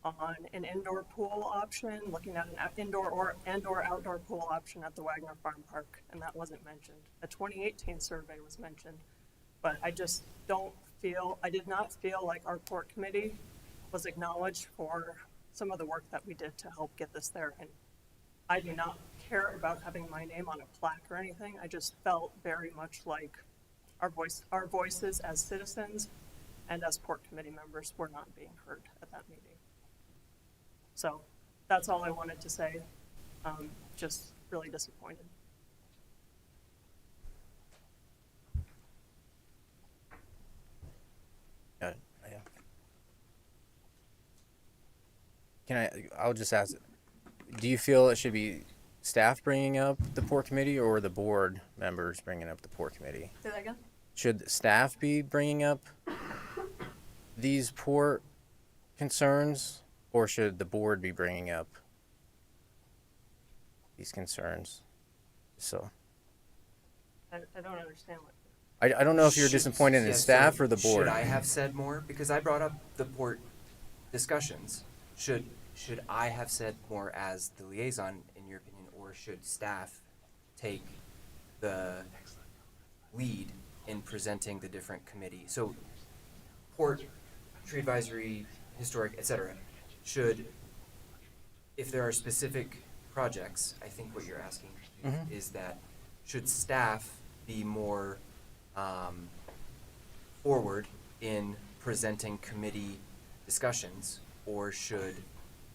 on an indoor pool option, looking at an indoor and/or outdoor pool option at the Wagner Farm Park, and that wasn't mentioned. The 2018 survey was mentioned, but I did not feel like our port committee was acknowledged for some of the work that we did to help get this there. And I do not care about having my name on a plaque or anything. I just felt very much like our voices as citizens and as port committee members were not being heard at that meeting. So that's all I wanted to say. Just really disappointed. Yeah. I'll just ask, do you feel it should be staff bringing up the port committee or the board members bringing up the port committee? Say that again? Should staff be bringing up these port concerns, or should the board be bringing up these concerns? So I don't understand what. I don't know if you're Should- disappointed in yeah, staff so or the board. Should I have said more? Because I brought up the port discussions. Should I have said more as the liaison, in your opinion, or should staff take the lead in presenting the different committee? So, port, tree advisory, historic, etc. Should, if there are specific projects, I think what you're asking is that should staff be more forward in presenting committee discussions, or should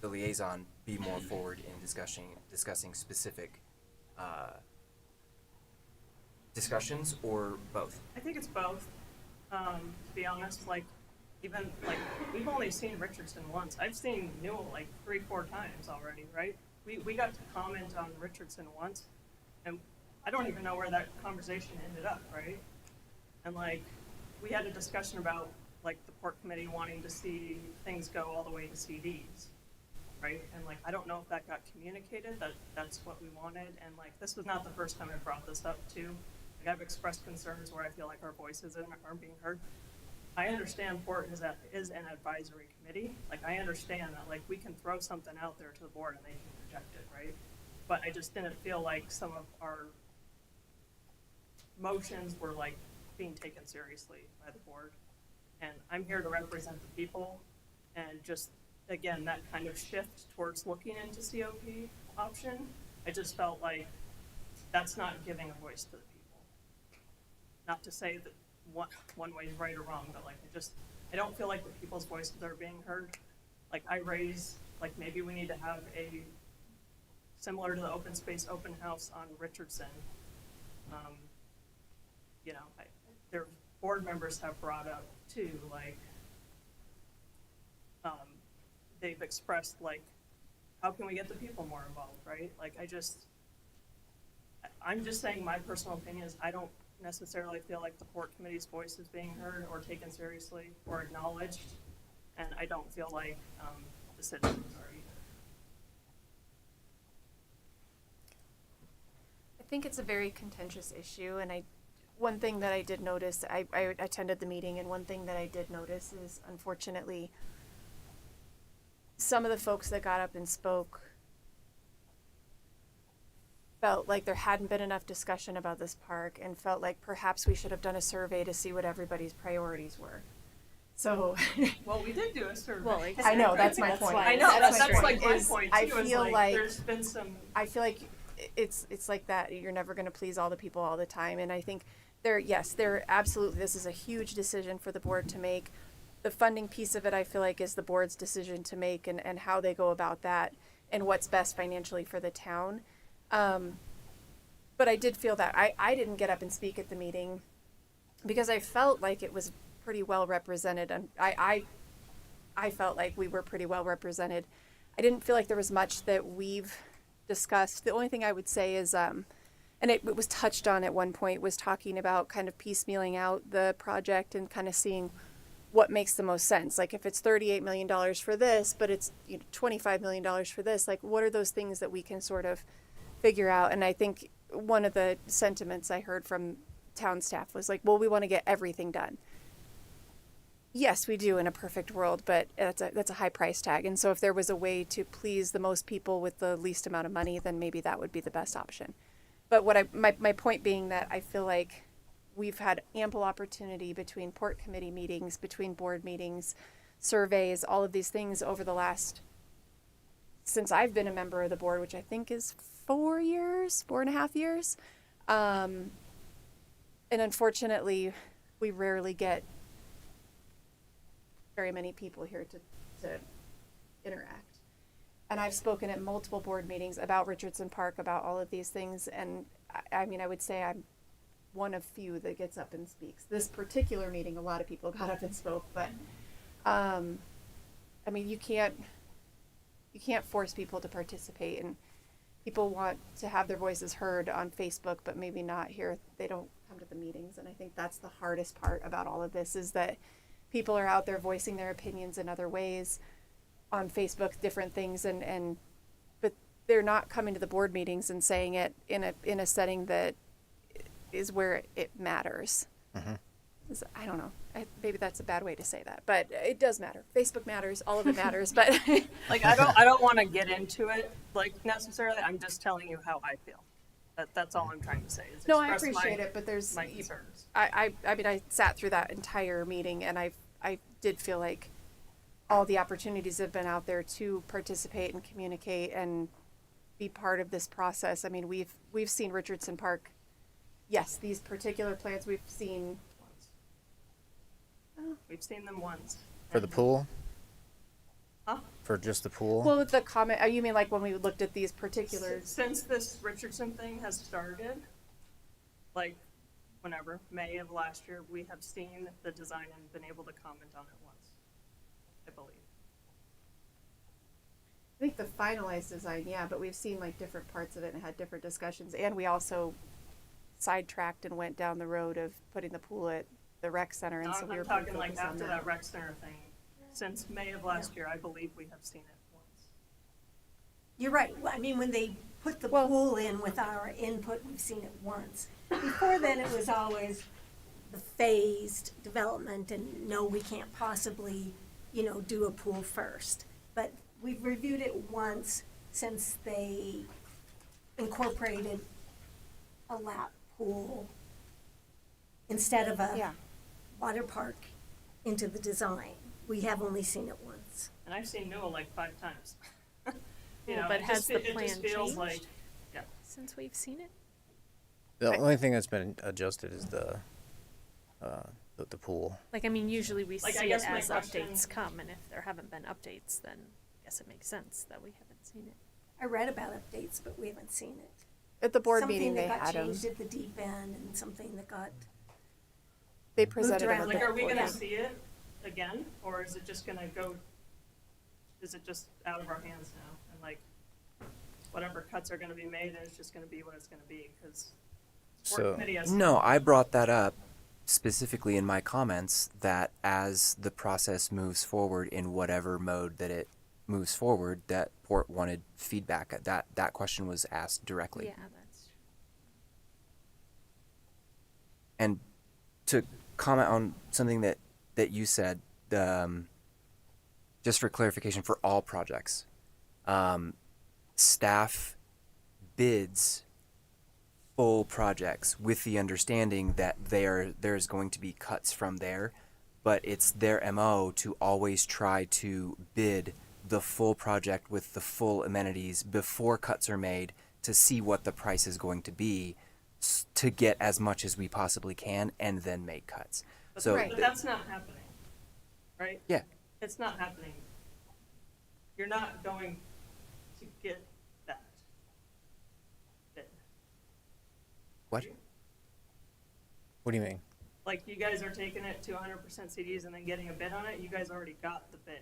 the liaison be more forward in discussing specific discussions, or both? I think it's both. To be honest, like, even, like, we've only seen Richardson once. I've seen Newell like 3-4 times already, right? We got to comment on Richardson once, and I don't even know where that conversation ended up, right? And like, we had a discussion about like the port committee wanting to see things go all the way to CDs, right? And like, I don't know if that got communicated, that that's what we wanted. And like, this was not the first time I brought this up too. Like, I've expressed concerns where I feel like our voices aren't being heard. I understand Port is an advisory committee. Like, I understand that, like, we can throw something out there to the board and they can reject it, right? But I just didn't feel like some of our motions were, like, being taken seriously by the board. And I'm here to represent the people, and just, again, that kind of shift towards looking into COP option, I just felt like that's not giving a voice to the people. Not to say that one way is right or wrong, but like, I don't feel like the people's voices are being heard. Like, I raise, like, maybe we need to have a, similar to the open space open house on Richardson. You know, their board members have brought up too, like, they've expressed like, how can we get the people more involved, right? Like, I'm just saying my personal opinion is I don't necessarily feel like the port committee's voice is being heard or taken seriously or acknowledged, and I don't feel like the citizens are either. I think it's a very contentious issue, and one thing that I did notice, I attended the meeting, and one thing that I did notice is, unfortunately, some of the folks that got up and spoke felt like there hadn't been enough discussion about this park, and felt like perhaps we should have done a survey to see what everybody's priorities were. So, Well, we did do a survey. Well, I know, that's my point. I know, that's my like my is point I too, is feel like there's been some. I feel like it's like that. You're never going to please all the people all the time. And I think there absolutely, this is a huge decision for the board to make. The funding piece of it, I feel like, is the board's decision to make, and how they go about that and what's best financially for the town. But I did feel that I didn't get up and speak at the meeting because I felt like it was pretty well represented. And I felt like we were pretty well represented. I didn't feel like there was much that we've discussed. The only thing I would say is, and it was touched on at one point, was talking about kind of piecemealing out the project and kind of seeing what makes the most sense. Like, if it's $38 million for this, but it's $25 million for this, like, what are those things that we can sort of figure out? And I think one of the sentiments I heard from town staff was like, well, we want to get everything done. Yes, we do in a perfect world, but that's a high price tag. And so if there was a way to please the most people with the least amount of money, then maybe that would be the best option. But my point being that I feel like we've had ample opportunity between port committee meetings, between board meetings, surveys, all of these things over the last, since I've been a member of the board, which I think is 4.5 years. And unfortunately, we rarely get very many people here to interact. And I've spoken at multiple board meetings about Richardson Park, about all of these things. And I mean, I would say I'm one of few that gets up and speaks. This particular meeting, a lot of people got up and spoke, but I mean, you can't force people to participate, and people want to have their voices heard on Facebook, but maybe not here. They don't come to the meetings. And I think that's the hardest part about all of this, is that people are out there voicing their opinions in other ways on Facebook, different things, but they're not coming to the board meetings and saying it in a setting that is where it matters. Mm-hmm. I don't know. Maybe that's a bad way to say that, but it does matter. Facebook matters. All of it matters. But Like, I don't want to get into it, like, necessarily. I'm just telling you how I feel. That's all I'm trying to say. Is no, I express appreciate it, but there's my concerns. I mean, I sat through that entire meeting, and I did feel like all the opportunities have been out there to participate and communicate and be part of this process. I mean, we've seen Richardson Park. Yes, these particular plans we've seen. We've seen them once. For the pool? Huh? for just the pool. Well, with the comment, you mean like when we looked at these particulars? Since this Richardson thing has started, like whenever, May of last year, we have seen the design and been able to comment on it once, I believe. I think the finalized design, yeah, but we've seen like different parts of it and had different discussions. And we also sidetracked and went down the road of putting the pool at the rec center. And so we were I'm pretty talking like focused on after that rec center thing. Since May of last year, I believe we have seen it once. You're right. Well, I mean, when they put the Well- pool in with our input, we've seen it once. Before then, it was always the phased development and no, we can't possibly, do a pool first. But we've reviewed it once since they incorporated a lap pool instead of a Yeah. water park into the design. We have only seen it once. And I've seen Newell like 5 times. But has the it plan just feels changed? like, yeah. Since we've seen it? The only thing that's been adjusted is the pool. Like, I mean, usually we Like, I see it guess my as question- updates come, and if there haven't been updates, then I guess it makes sense that we haven't seen it. I read about updates, but we haven't seen it. At the board meeting, Something they that got had them. changed at the deep end and something that got, They presented them around. at Like, the are we board. gonna see it again, or is it just gonna go, is it just out of our hands now? And like, whatever cuts are gonna be made, and it's just gonna be what it's gonna be, because sport So- committee has. No, I brought that up specifically in my comments that as the process moves forward in whatever mode that it moves forward, that Port wanted feedback. That question was asked directly. Yeah, that's true. And to comment on something that you said, just for clarification for all projects, staff bids full projects with the understanding that there's going to be cuts from there, but it's their MO to always try to bid the full project with the full amenities before cuts are made to see what the price is going to be to get as much as we possibly can and then make cuts. But, So but that's not happening, right? Yeah. It's not happening. You're not going to get that bid. What? What do you mean? Like, you guys are taking it to 100% CDs and then getting a bid on it, you guys already got the bid.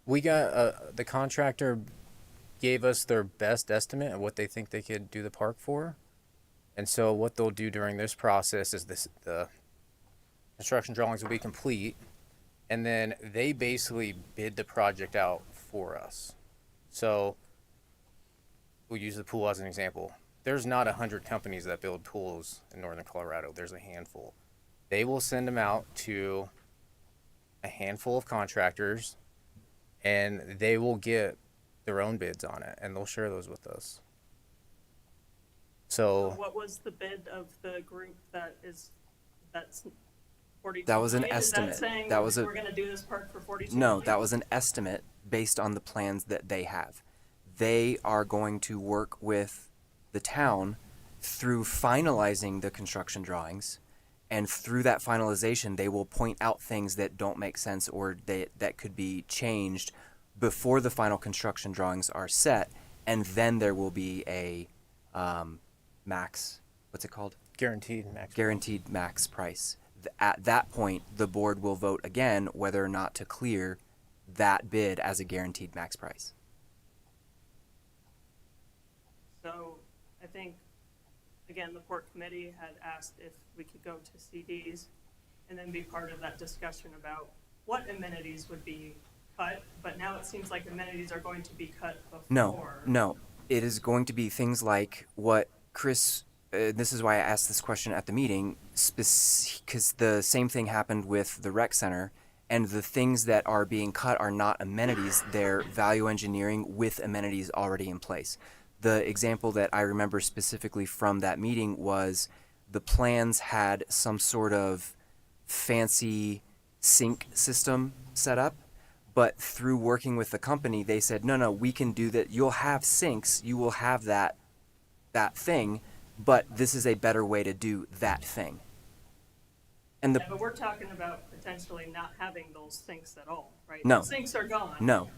We got the contractor gave us their best estimate of what they think they could do the park for, and so what they'll do during this process is the construction drawings will be complete, and then they basically bid the project out for us. So we'll use the pool as an example. There's not 100 companies that build pools in northern Colorado. There's a handful. They will send them out to a handful of contractors, and they will get their own bids on it, and they'll share those with us. So What was the bid of the group that's 42 That was an million? Is estimate. that saying That was we're gonna do this park for 42 No, million? that was an estimate based on the plans that they have. They are going to work with the town through finalizing the construction drawings, and through that finalization, they will point out things that don't make sense or that could be changed before the final construction drawings are set, and then there will be a max. What's it called? guaranteed max. Guaranteed max price. At that point, the board will vote again whether or not to clear that bid as a guaranteed max price. So I think, again, the port committee had asked if we could go to CDs and then be part of that discussion about what amenities would be cut, but now it seems like amenities are going to be cut before. No. It is going to be things like what Chris, this is why I asked this question at the meeting, because the same thing happened with the rec center, and the things that are being cut are not amenities, they're value engineering with amenities already in place. The example that I remember specifically from that meeting was the plans had some sort of fancy sink system set up, but through working with the company, they said, no, we can do that. You'll have sinks, you will have that thing, but this is a better way to do that thing. And Yeah, but we're talking about potentially not having those sinks at all, right? No. The sinks are gone. no,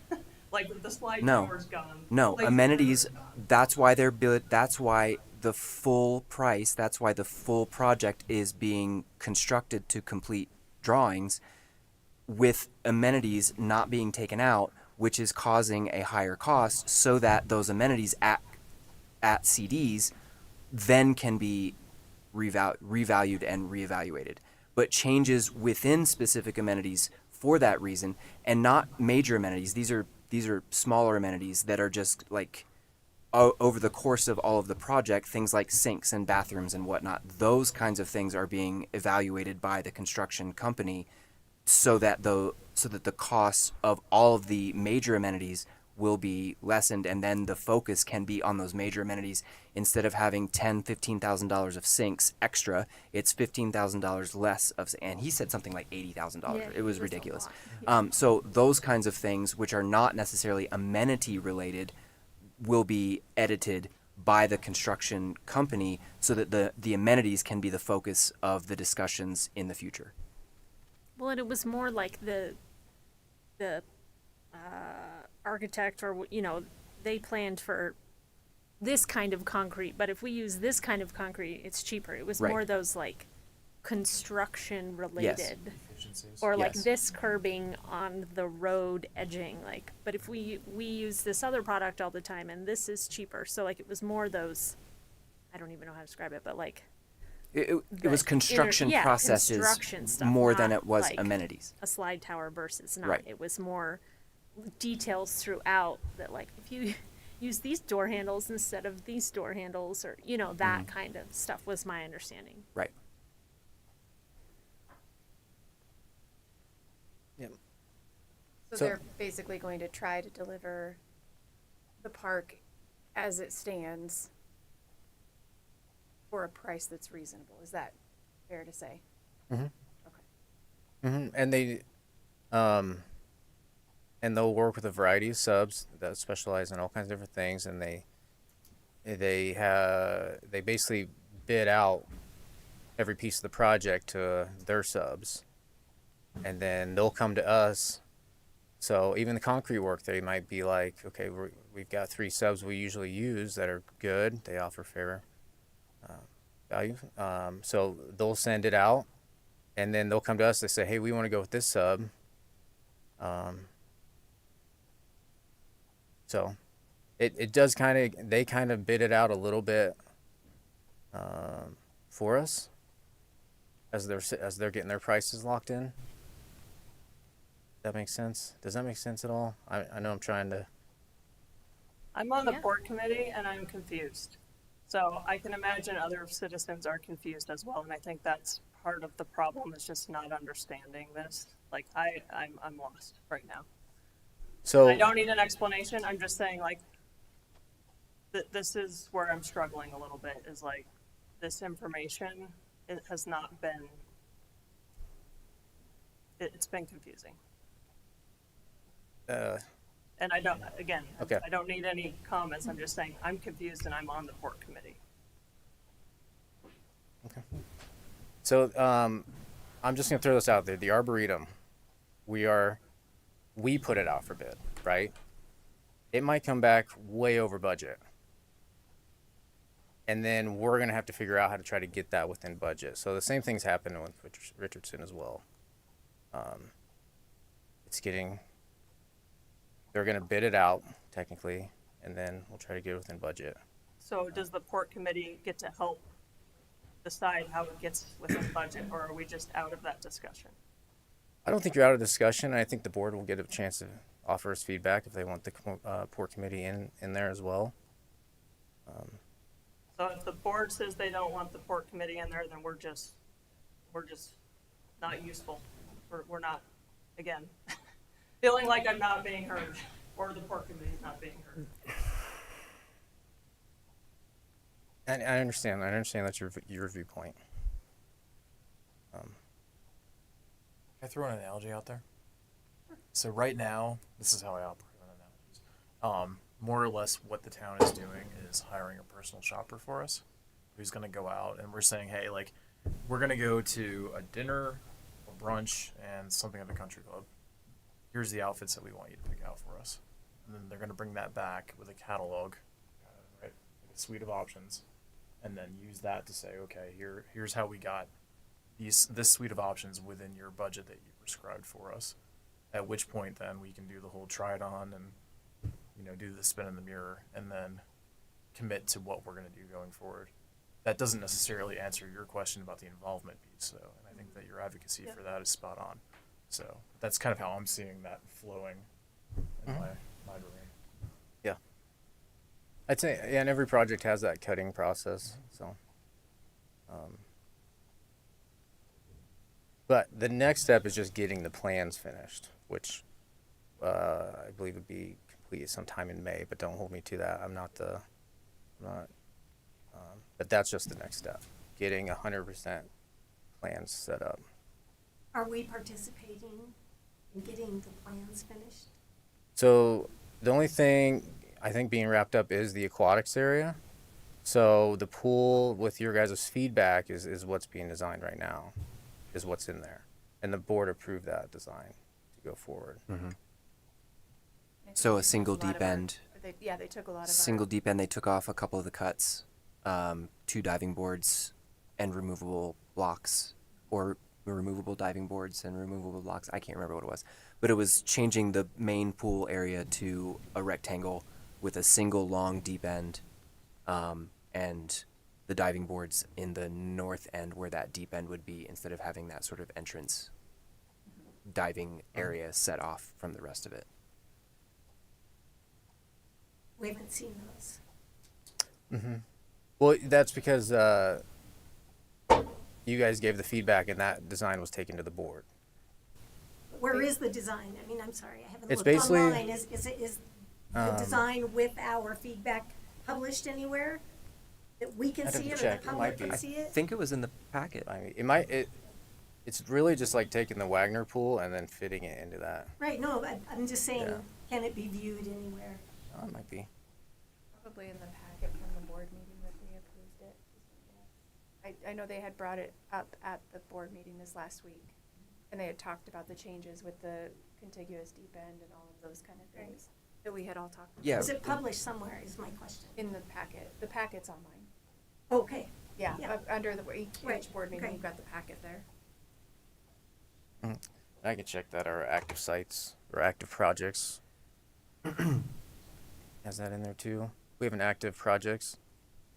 Like with the slide No. tower's gone. No, Like, amenities, that's why they're built, that's why the full price, that's why the full project is being constructed to complete drawings with amenities not being taken out, which is causing a higher cost so that those amenities at CDs then can be revalued and reevaluated. But changes within specific amenities for that reason, and not major amenities. These are smaller amenities that are just like over the course of all of the project, things like sinks and bathrooms and whatnot. Those kinds of things are being evaluated by the construction company so that the costs of all of the major amenities will be lessened, and then the focus can be on those major amenities. Instead of having $10,000-$15,000 of sinks extra, it's $15,000 less of, and he said something like $80,000. Yeah, It was a ridiculous. lot. So those kinds of things, which are not necessarily amenity related, will be edited by the construction company so that the amenities can be the focus of the discussions in the future. Well, and it was more like the architect, or they planned for this kind of concrete, but if we use this kind of concrete, it's cheaper. It was Right. more those like construction related, Efficiencies. or like Yes. this curbing on the road edging. Like, but if we use this other product all the time, and this is cheaper, so like it was more those. I don't even know how to describe it, but like It the was construction yeah, processes construction stuff, more than not it was like amenities. a slide tower versus not. Right. It was more details throughout that, like if you use these door handles instead of these door handles, or that kind of stuff was my understanding. Right. So So- they're basically going to try to deliver the park as it stands for a price that's reasonable. Is that fair to say? And they'll work with a variety of subs that specialize in all kinds of different things, and they basically bid out every piece of the project to their subs, and then they'll come to us. So even the concrete work, they might be like, okay, we've got 3 subs we usually use that are good. They offer fair value. So they'll send it out, and then they'll come to us. They say, hey, we want to go with this sub. So it does they kind of bid it out a little bit for us as they're getting their prices locked in. That makes sense? Does that make sense at all? I know I'm trying to. I'm on the Yeah. port committee and I'm confused. So I can imagine other citizens are confused as well, and I think that's part of the problem, is just not understanding this. Like I'm lost right now. So I don't need an explanation. I'm just saying, like, this is where I'm struggling a little bit, is like this information, it has not been, it's been confusing. And I don't, again, Okay. I don't need any comments. I'm just saying I'm confused and I'm on the port committee. So I'm just gonna throw this out there. The Arboretum, we put it out for bid, right? It might come back way over budget. And then we're gonna have to figure out how to try to get that within budget. So the same thing's happening with Richardson as well. They're gonna bid it out technically, and then we'll try to get it within budget. So does the port committee get to help decide how it gets within budget, or are we just out of that discussion? I don't think you're out of discussion. I think the board will get a chance to offer us feedback if they want the port committee in there as well. So if the board says they don't want the port committee in there, then we're just not useful. We're not, again, feeling like I'm not being heard, or the port committee's not being heard. And I understand. That's your viewpoint. Can I throw an analogy out there? So right now, this is how I operate on analogies. More or less what the town is doing is hiring a personal shopper for us who's going to go out, and we're saying, hey, like, we're going to go to a dinner, a brunch, and something at the country club. Here's the outfits that we want you to pick out for us. and then they're going to bring that back with a catalog, right, like a suite of options, and then use that to say, okay, here's how we got this suite of options within your budget that you prescribed for us. At which point, then we can do the whole try it on and do the spin in the mirror, and then commit to what we're going to do going forward. That doesn't necessarily answer your question about the involvement piece, though, and I think that your advocacy for that is spot on. So that's kind of how I'm seeing that flowing in my brain. Yeah. I'd say, yeah, and every project has that cutting process. So, but the next step is just getting the plans finished, which I believe would be complete sometime in May. But don't hold me to that. But that's just the next step, getting 100% plans set up. Are we participating in getting the plans finished? So the only thing I think being wrapped up is the aquatics area. So the pool, with your guys' feedback, is what's being designed right now, is what's in there. And the board approved that design to go forward. Mm-hmm. I So think a single lot deep of our- end. they took a lot of Single deep end. They took off a couple of the cuts, 2 diving boards, and removable blocks, or removable diving boards and removable blocks. I can't remember what it was, but it was changing the main pool area to a rectangle with a single long deep end, and the diving boards in the north end where that deep end would be, instead of having that sort of entrance diving area set off from the rest of it. We haven't seen those. Mm-hmm. Well, that's because you guys gave the feedback and that design was taken to the board. Where is the design? I mean, I'm sorry, I haven't It's looked basically, online. Is the design with our feedback published anywhere? That we can I'd have see to it or check. the It public might be. can I see it? think it was in the packet. I mean, it's really just like taking the Wagner pool and then fitting it into that. Right, no, I'm just saying, Yeah. can it be viewed anywhere? Oh, it might be. probably in the packet from the board meeting that we approved it. I know they had brought it up at the board meeting this last week, and they had talked about the changes with the contiguous deep end and all of those kind of things that we had all talked about. Yeah. Is it published somewhere is my question. In the packet. The packet's online. Okay, Yeah, Yeah. under each Right, board meeting, okay. you've got the packet there. I can check that, our active sites or active projects. Has that in there too? We have an active projects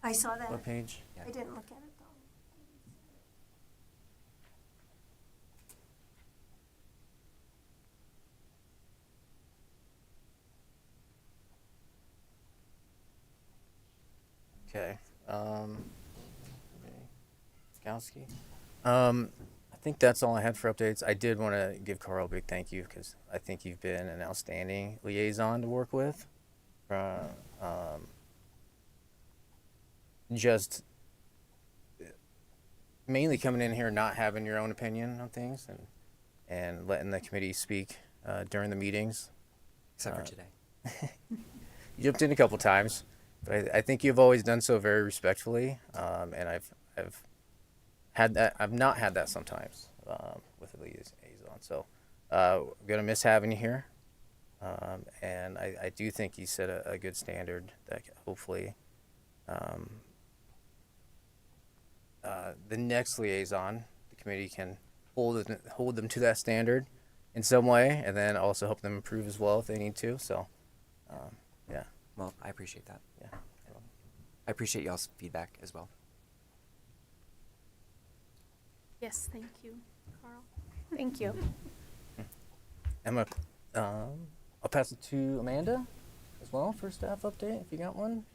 I saw that. webpage. I didn't look at it though. Okay. Skowski. I think that's all I had for updates. I did want to give Carl a big thank you because I think you've been an outstanding liaison to work with. Just mainly coming in here, not having your own opinion on things, and letting the committee speak during the meetings. Except for today. You jumped in a couple times, but I think you've always done so very respectfully, and I've had that. I've not had that sometimes with a liaison. So I'm gonna miss having you here, and I do think you set a good standard that hopefully the next liaison, the committee can hold them to that standard in some way, and then also help them improve as well if they need to. So, yeah. Well, I appreciate that. Yeah. I appreciate y'all's feedback as well. Yes, thank you, Carl. Thank you. Emma, I'll pass it to Amanda as well for staff update if you got one.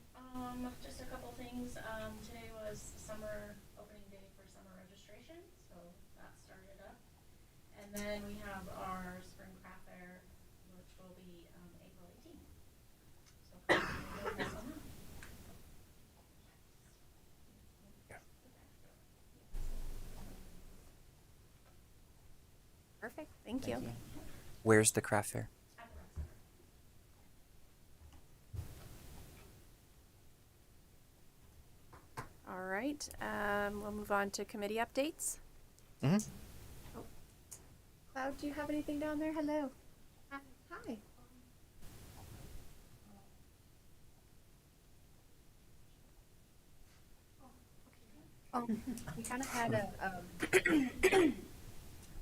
Just a couple things. Today was summer opening day for summer registration, so that started up. And then we have our spring craft fair, which will be April 18th. So come and join us on that. Perfect. Thank you. Where's the craft fair? At the rec center. All right, we'll move on to committee updates. Mm-hmm. Cloud, do you have anything down there? Hello. Hi. We kind of had a,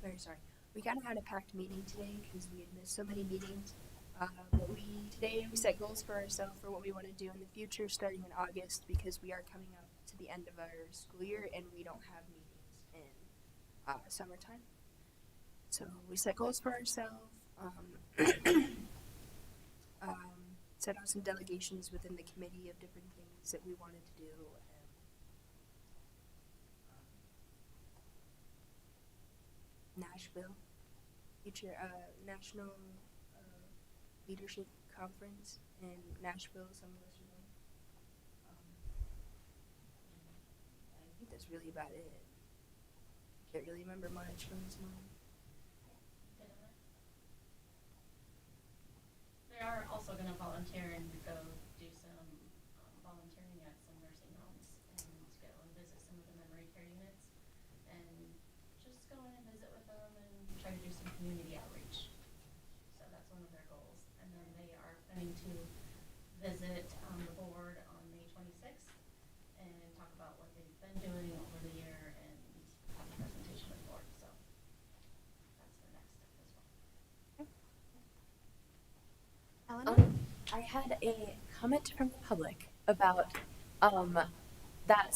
very sorry. We kind of had a packed meeting today because we had missed so many meetings. But today we set goals for ourselves for what we want to do in the future starting in August because we are coming up to the end of our school year and we don't have meetings in summertime. So we set goals for ourselves, set out some delegations within the committee of different things that we wanted to do. Nashville, future national leadership conference in Nashville. Some of us are going. I think that's really about it. Can't really remember much from this month. They are also going to volunteer and go do some volunteering at some nursing homes and go and visit some of the memory care units and just go in and visit with them and try to do some community outreach. So that's one of their goals. And then they are planning to visit the board on May 26th and talk about what they've been doing over the year and have a presentation with the board. So that's the next step as well. Eleanor? I had a comment from the public about that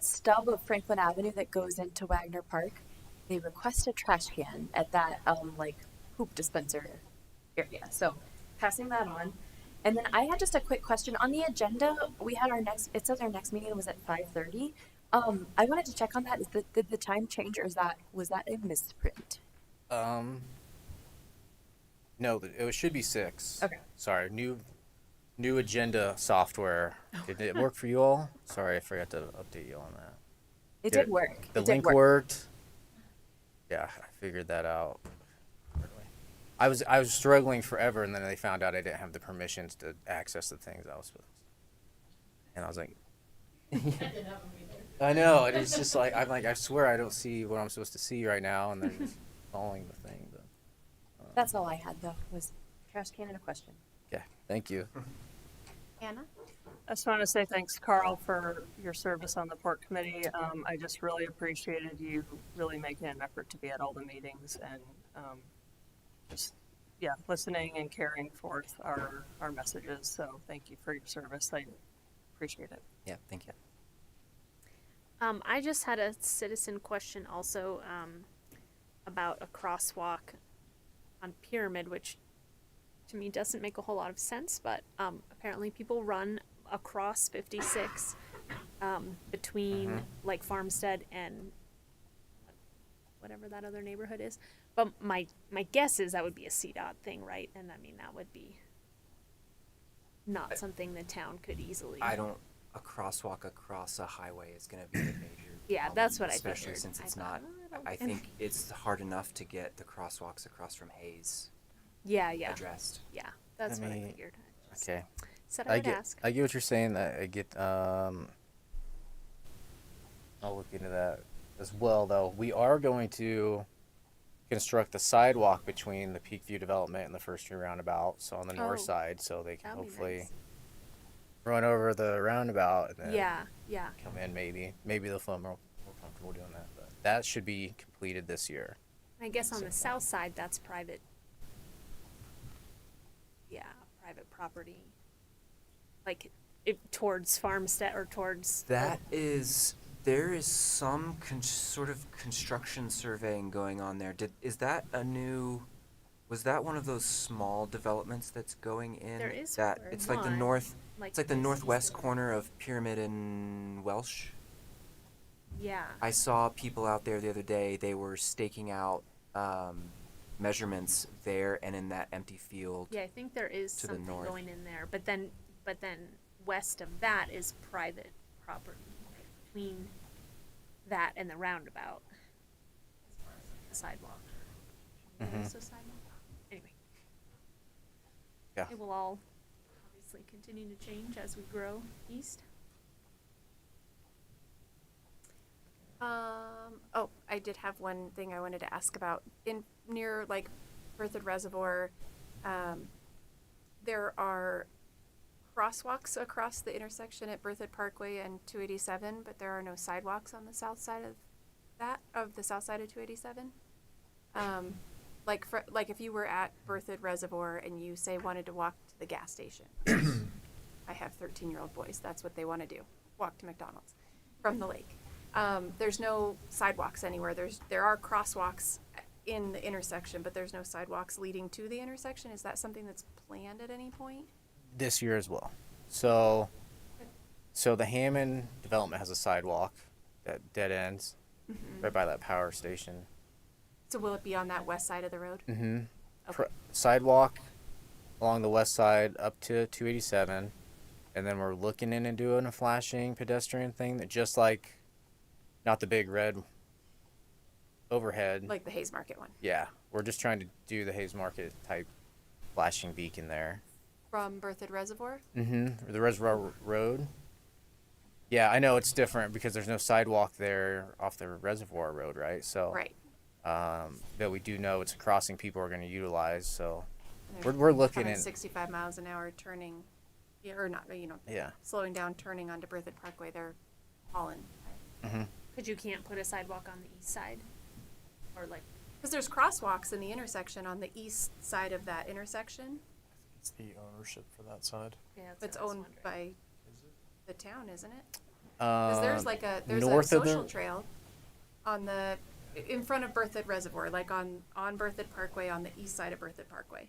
stub of Franklin Avenue that goes into Wagner Park. They request a trash can at that hoop dispenser area. So passing that on. And then I had just a quick question on the agenda. We had it says our next meeting was at 5:30. I wanted to check on that. Did the time change or was that a misprint? No, it should be 6. Okay. Sorry, new agenda software. Did it work for you all? Sorry, I forgot to update you on that. It did work. The It did link work. worked. Yeah, I figured that out. I was struggling forever, and then they found out I didn't have the permissions to access the things I was supposed to. And I was like, I know. It's just like I swear I don't see what I'm supposed to see right now, and they're just following the thing. But That's all I had though, was trash can and a question. yeah, thank you. Anna? I just want to say thanks, Carl, for your service on the port committee. I just really appreciated you really making an effort to be at all the meetings and listening and carrying forth our messages. So thank you for your service. I appreciate it. Yeah, thank you. I just had a citizen question also about a crosswalk on Pyramid, which to me doesn't make a whole lot of sense, but apparently people run across 56 between like Farmstead and whatever that other neighborhood is. But my guess is that would be a CDOT thing, right? And I mean, that would be not something the town could easily. A crosswalk across a highway is going to be a major Yeah, problem, that's what I especially figured. since it's I not. thought, I think it's hard enough to get the crosswalks across from Hayes Yeah. addressed. Yeah, that's what I mean, figured. Okay. Said I would ask. I get what you're saying. I get. I'll look into that as well, though. We are going to construct the sidewalk between the Peakview development and the First Street roundabout, so on the north Oh, side, so they can that'd be hopefully nice. run over the roundabout and then Yeah. come in. Maybe they'll feel more comfortable doing that. But that should be completed this year. I guess on the south side, that's private. Yeah, private property. Like, towards Farmstead or towards. There is some sort of construction surveying going on there. Was that one of those small developments that's going in? There is It's like the one, it's like the northwest corner of Pyramid and Welsh. Yeah. I saw people out there the other day. They were staking out measurements there and in that empty field. Yeah, I think there is to the something north. going in there, but then west of that is private property between that and the roundabout. As far as the sidewalk. Mhm. Is there a sidewalk? Anyway. Yeah. It will all obviously continue to change as we grow east. I did have one thing I wanted to ask about. Near like Berthoud Reservoir, there are crosswalks across the intersection at Berthoud Parkway and 287, but there are no sidewalks on the south side of the south side of 287. Like if you were at Berthoud Reservoir and you say wanted to walk to the gas station. I have 13-year-old boys. That's what they want to do. Walk to McDonald's from the lake. There's no sidewalks anywhere. There are crosswalks in the intersection, but there's no sidewalks leading to the intersection. Is that something that's planned at any point? This year as well. So the Hammond development has a sidewalk that dead ends right by that power station. So will it be on that west side of the road? Mm-hmm. Okay. Sidewalk along the west side up to 287, and then we're looking in and doing a flashing pedestrian thing that just like, not the big red overhead. Like the Hayes Market one. Yeah, we're just trying to do the Hayes Market type flashing beacon there. From Berthoud Reservoir? Mm-hmm. Or the Reservoir Road. Yeah, I know it's different because there's no sidewalk there off the Reservoir Road, right? So. Right. But we do know it's a crossing people are going to utilize. So They're we're looking coming at 65 miles an hour turning, yeah, or not, yeah. slowing down, turning onto Berthoud Parkway. They're hauling. Mm-hmm. Because you can't put a sidewalk on the east side, or like. Because there's crosswalks in the intersection on the east side of that intersection. It's the ownership for that side. Yeah, that's It's what I was owned wondering. by the town, isn't it? Because there's like a north of social the trail in front of Berthoud Reservoir, like on Berthoud Parkway on the east side of Berthoud Parkway.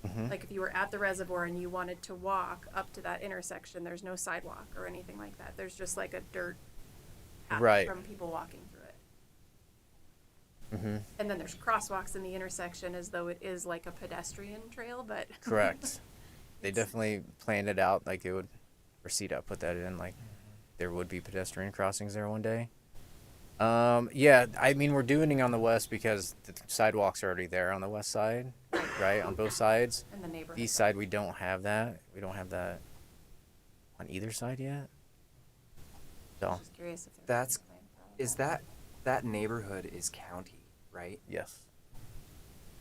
Mhm. Like if you were at the reservoir and you wanted to walk up to that intersection, there's no sidewalk or anything like that. There's just like a dirt path Right. from people walking through it. Mm-hmm. And then there's crosswalks in the intersection as though it is like a pedestrian trail, but Correct. They definitely planned it out like it would, or CDOT put that in, like there would be pedestrian crossings there one day. Yeah, I mean, we're doing it on the west because the sidewalks are already there on the west side, right? On both sides. in the neighborhood. East side, we don't have that. We don't have that on either side yet. I was So, just curious if there was That's- any plan for all of Is that neighborhood is county, right? yes.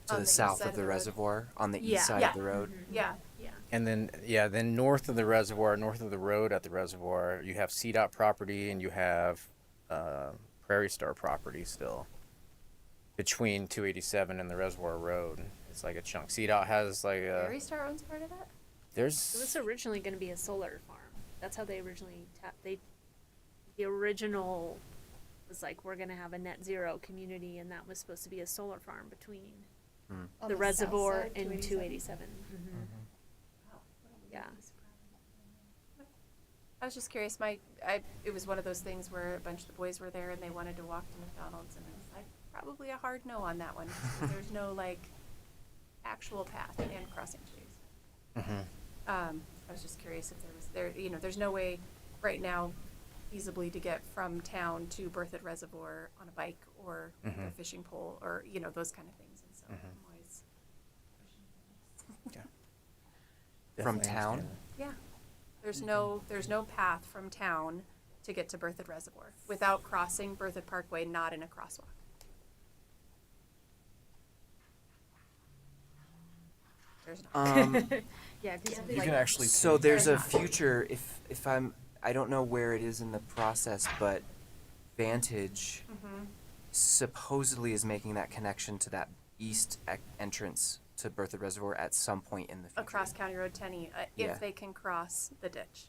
To On the the east south side of of the the road? reservoir, on the Yeah. east side Yeah. of the road. Yeah. Yeah. And then, yeah, then north of the reservoir, north of the road at the reservoir, you have CDOT property and you have Prairie Star property still. Between 287 and the Reservoir Road. It's like a chunk. CDOT has like a. Prairie Star owns part of that? It was There's. originally going to be a solar farm. That's how they originally the original was like, we're going to have a net zero community, and that was supposed to be a solar farm between On the south reservoir side, and 287? 287. Yeah. I was just curious. It was one of those things where a bunch of the boys were there and they wanted to walk to McDonald's, and I was like, probably a hard no on that one. There's no like actual path and crossing trees. Mm-hmm. I was just curious if there's no way right now feasibly to get from town to Berthoud Reservoir on a bike or with a fishing pole or those kind of things, and so I'm always From Definitely town? understand yeah. There's no path from town to get to Berthoud Reservoir without crossing Berthoud Parkway, not in a crosswalk. There's not. Yeah, because You can actually. So take- there's a future, if I don't know where it is in the process, but Vantage supposedly is making that connection to that east entrance to Berthoud Reservoir at some point in the future. Across County Road 10, Yeah. if they can cross the ditch.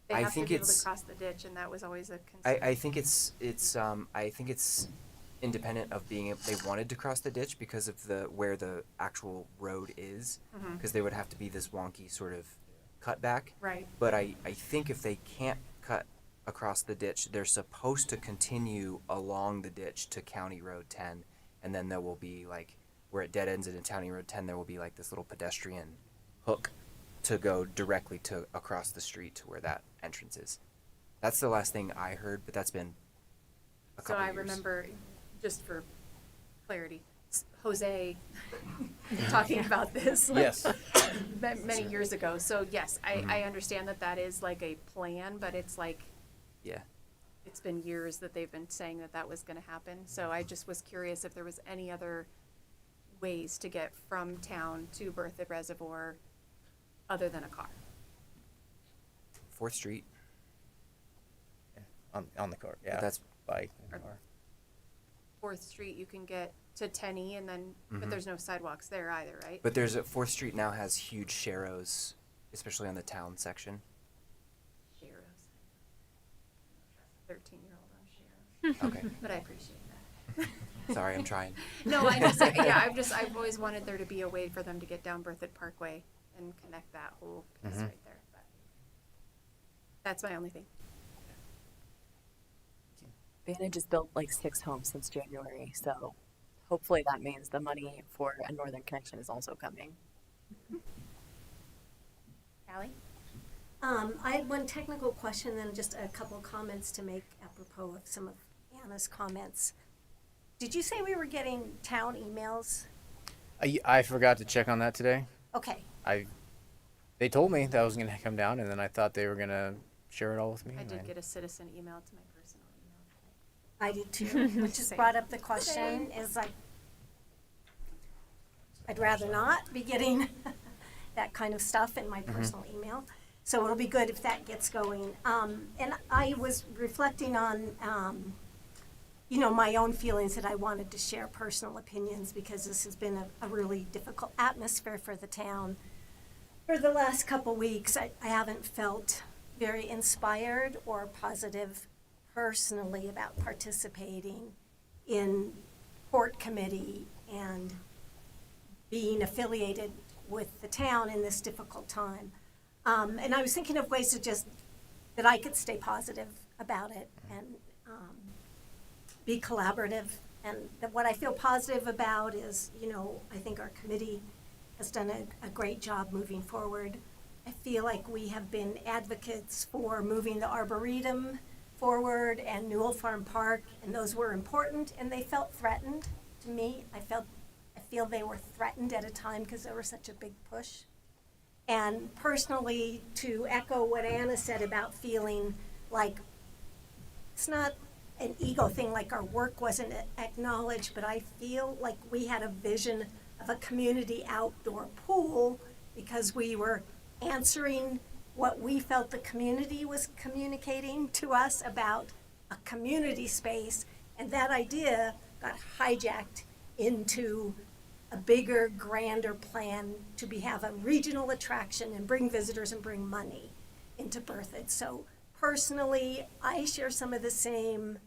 They I have think to be able it's- to cross the ditch, and that was always a concern. I think it's independent of being able, they wanted to cross the ditch because of where the actual road is, because they would have to be this wonky sort of cutback. Right. But I think if they can't cut across the ditch, they're supposed to continue along the ditch to County Road 10, and then there will be like, where it dead ends at County Road 10, there will be like this little pedestrian hook to go directly to across the street to where that entrance is. That's the last thing I heard, but that's been a So couple I years. remember, just for clarity, Jose talking about this Yes. many years ago. So yes, I understand that is like a plan, but it's like Yeah. it's been years that they've been saying that was going to happen. So I just was curious if there was any other ways to get from town to Berthoud Reservoir other than a car. 4th Street. On the car. Yeah, That's bike. Or- Car. 4th Street, you can get to Tenney and then, but Mhm. there's no sidewalks there either, right? But there's a 4th Street now has huge sharrows, especially on the town section. Sharrows. 13-year-old on Sharrows. Okay. But I appreciate that. Sorry, I'm trying. No, I just, yeah, I've always wanted there to be a way for them to get down Berthoud Parkway and connect that whole piece Mhm. right there. But that's my only thing. Vantage has built like 6 homes since January, so hopefully that means the money for a Northern Connection is also coming. Allie? I had one technical question, then just a couple comments to make apropos of some of Anna's comments. Did you say we were getting town emails? I forgot to check on that today. Okay, They told me that I was going to come down, and then I thought they were going to share it all with me. I and did get a citizen email to my personal email. I did too, which has Same. brought up the question, is like, I'd rather not be getting that kind of stuff in my personal email. So it'll be good if that gets going. And I was reflecting on, my own feelings that I wanted to share personal opinions because this has been a really difficult atmosphere for the town. For the last couple weeks, I haven't felt very inspired or positive personally about participating in port committee and being affiliated with the town in this difficult time. And I was thinking of ways that I could stay positive about it and be collaborative. And what I feel positive about is, I think our committee has done a great job moving forward. I feel like we have been advocates for moving the Arboretum forward and Newell Farm Park, and those were important, and they felt threatened to me. I feel they were threatened at a time because there was such a big push. And personally, to echo what Anna said about feeling like it's not an ego thing, like our work wasn't acknowledged, but I feel like we had a vision of a community outdoor pool because we were answering what we felt the community was communicating to us about a community space, and that idea got hijacked into a bigger, grander plan to have a regional attraction and bring visitors and bring money into Berthoud. So personally, I share some of the same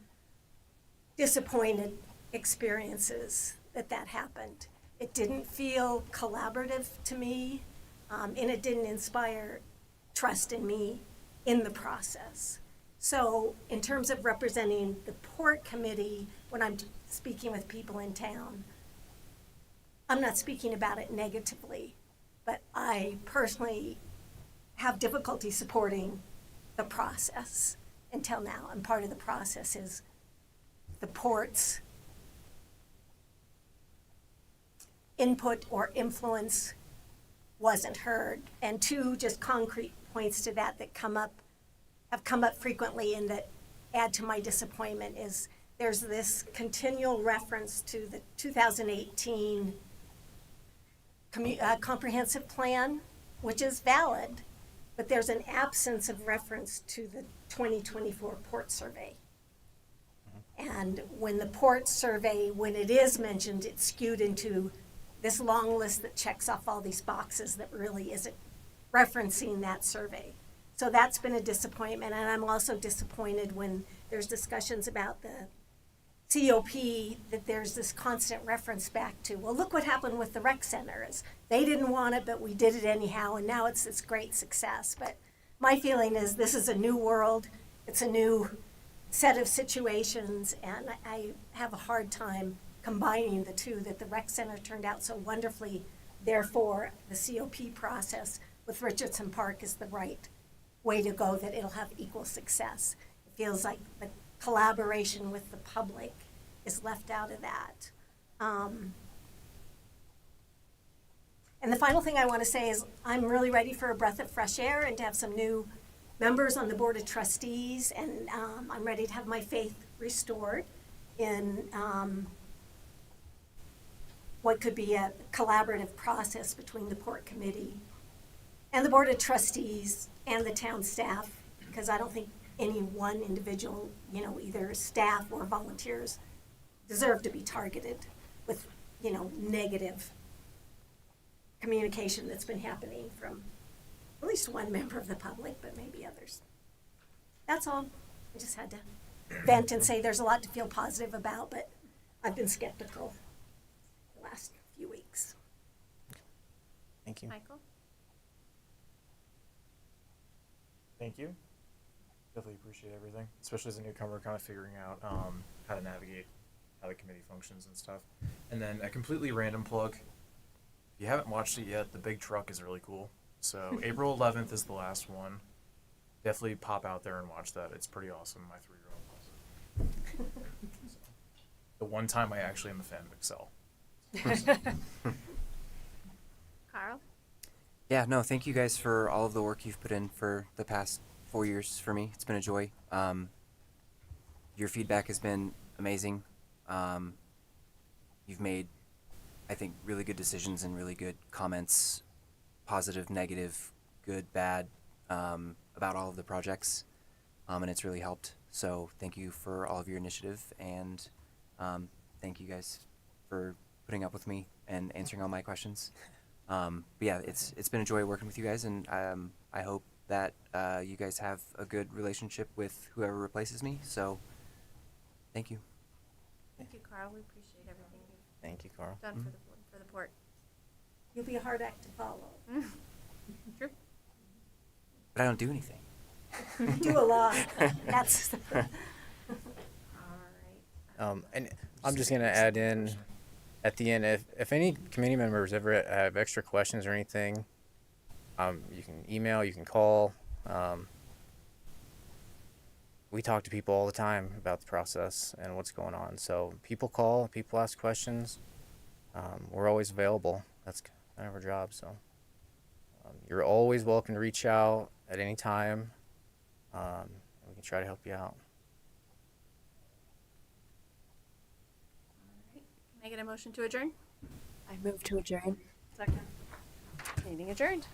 disappointed experiences that happened. It didn't feel collaborative to me, and it didn't inspire trust in me in the process. So in terms of representing the port committee, when I'm speaking with people in town, I'm not speaking about it negatively, but I personally have difficulty supporting the process until now. And part of the process is the port's input or influence wasn't heard. And 2 just concrete points to that have come up frequently and that add to my disappointment is there's this continual reference to the 2018 comprehensive plan, which is valid, but there's an absence of reference to the 2024 port survey. And when the port survey, when it is mentioned, it's skewed into this long list that checks off all these boxes that really isn't referencing that survey. So that's been a disappointment, and I'm also disappointed when there's discussions about the COP that there's this constant reference back to, well, look what happened with the rec centers. They didn't want it, but we did it anyhow, and now it's this great success. But my feeling is this is a new world. It's a new set of situations, and I have a hard time combining the two, that the rec center turned out so wonderfully. Therefore, the COP process with Richardson Park is the right way to go, that it'll have equal success. It feels like the collaboration with the public is left out of that. And the final thing I want to say is I'm really ready for a breath of fresh air and to have some new members on the Board of Trustees, and I'm ready to have my faith restored in what could be a collaborative process between the Port Committee and the board of trustees and the town staff, because I don't think any one individual, you know, either staff or volunteers deserve to be targeted with, you know, negative communication that's been happening from at least one member of the public, but maybe others. That's all. I just had to vent and say there's a lot to feel positive about, but I've been skeptical the last few weeks. Thank you. Michael? Thank you. Definitely appreciate everything, especially as a newcomer, kind of figuring out how to navigate how the committee functions and stuff. And then a completely random plug. If you haven't watched it yet, The Big Truck is really cool. So April 11th is the last one. Definitely pop out there and watch that. It's pretty awesome. My 3-year-old loves it. So, the one time I actually am a fan of Excel. Carl? Yeah, no, thank you guys for all of the work you've put in for the past 4 years for me. It's been a joy. Your feedback has been amazing. You've made, I think, really good decisions and really good comments, positive, negative, good, bad, about all of the projects. And it's really helped. So thank you for all of your initiative, and thank you guys for putting up with me and answering all my questions. But yeah, it's been a joy working with you guys, and I hope that you guys have a good relationship with whoever replaces me. So thank you. Thank you, Carl. We appreciate everything you've Thank you, Carl. done for the port. You'll be a hard act to follow. True. But I don't do anything. You do a lot. That's All right. And I'm just gonna add in at the end, if any committee members ever have extra questions or anything, you can email, you can call. We talk to people all the time about the process and what's going on. So people call, people ask questions. We're always available. That's kind of our job. So you're always welcome to reach out at any time. We can try to help you out. Can I get a motion to adjourn? I move to adjourn. Second. Meeting adjourned.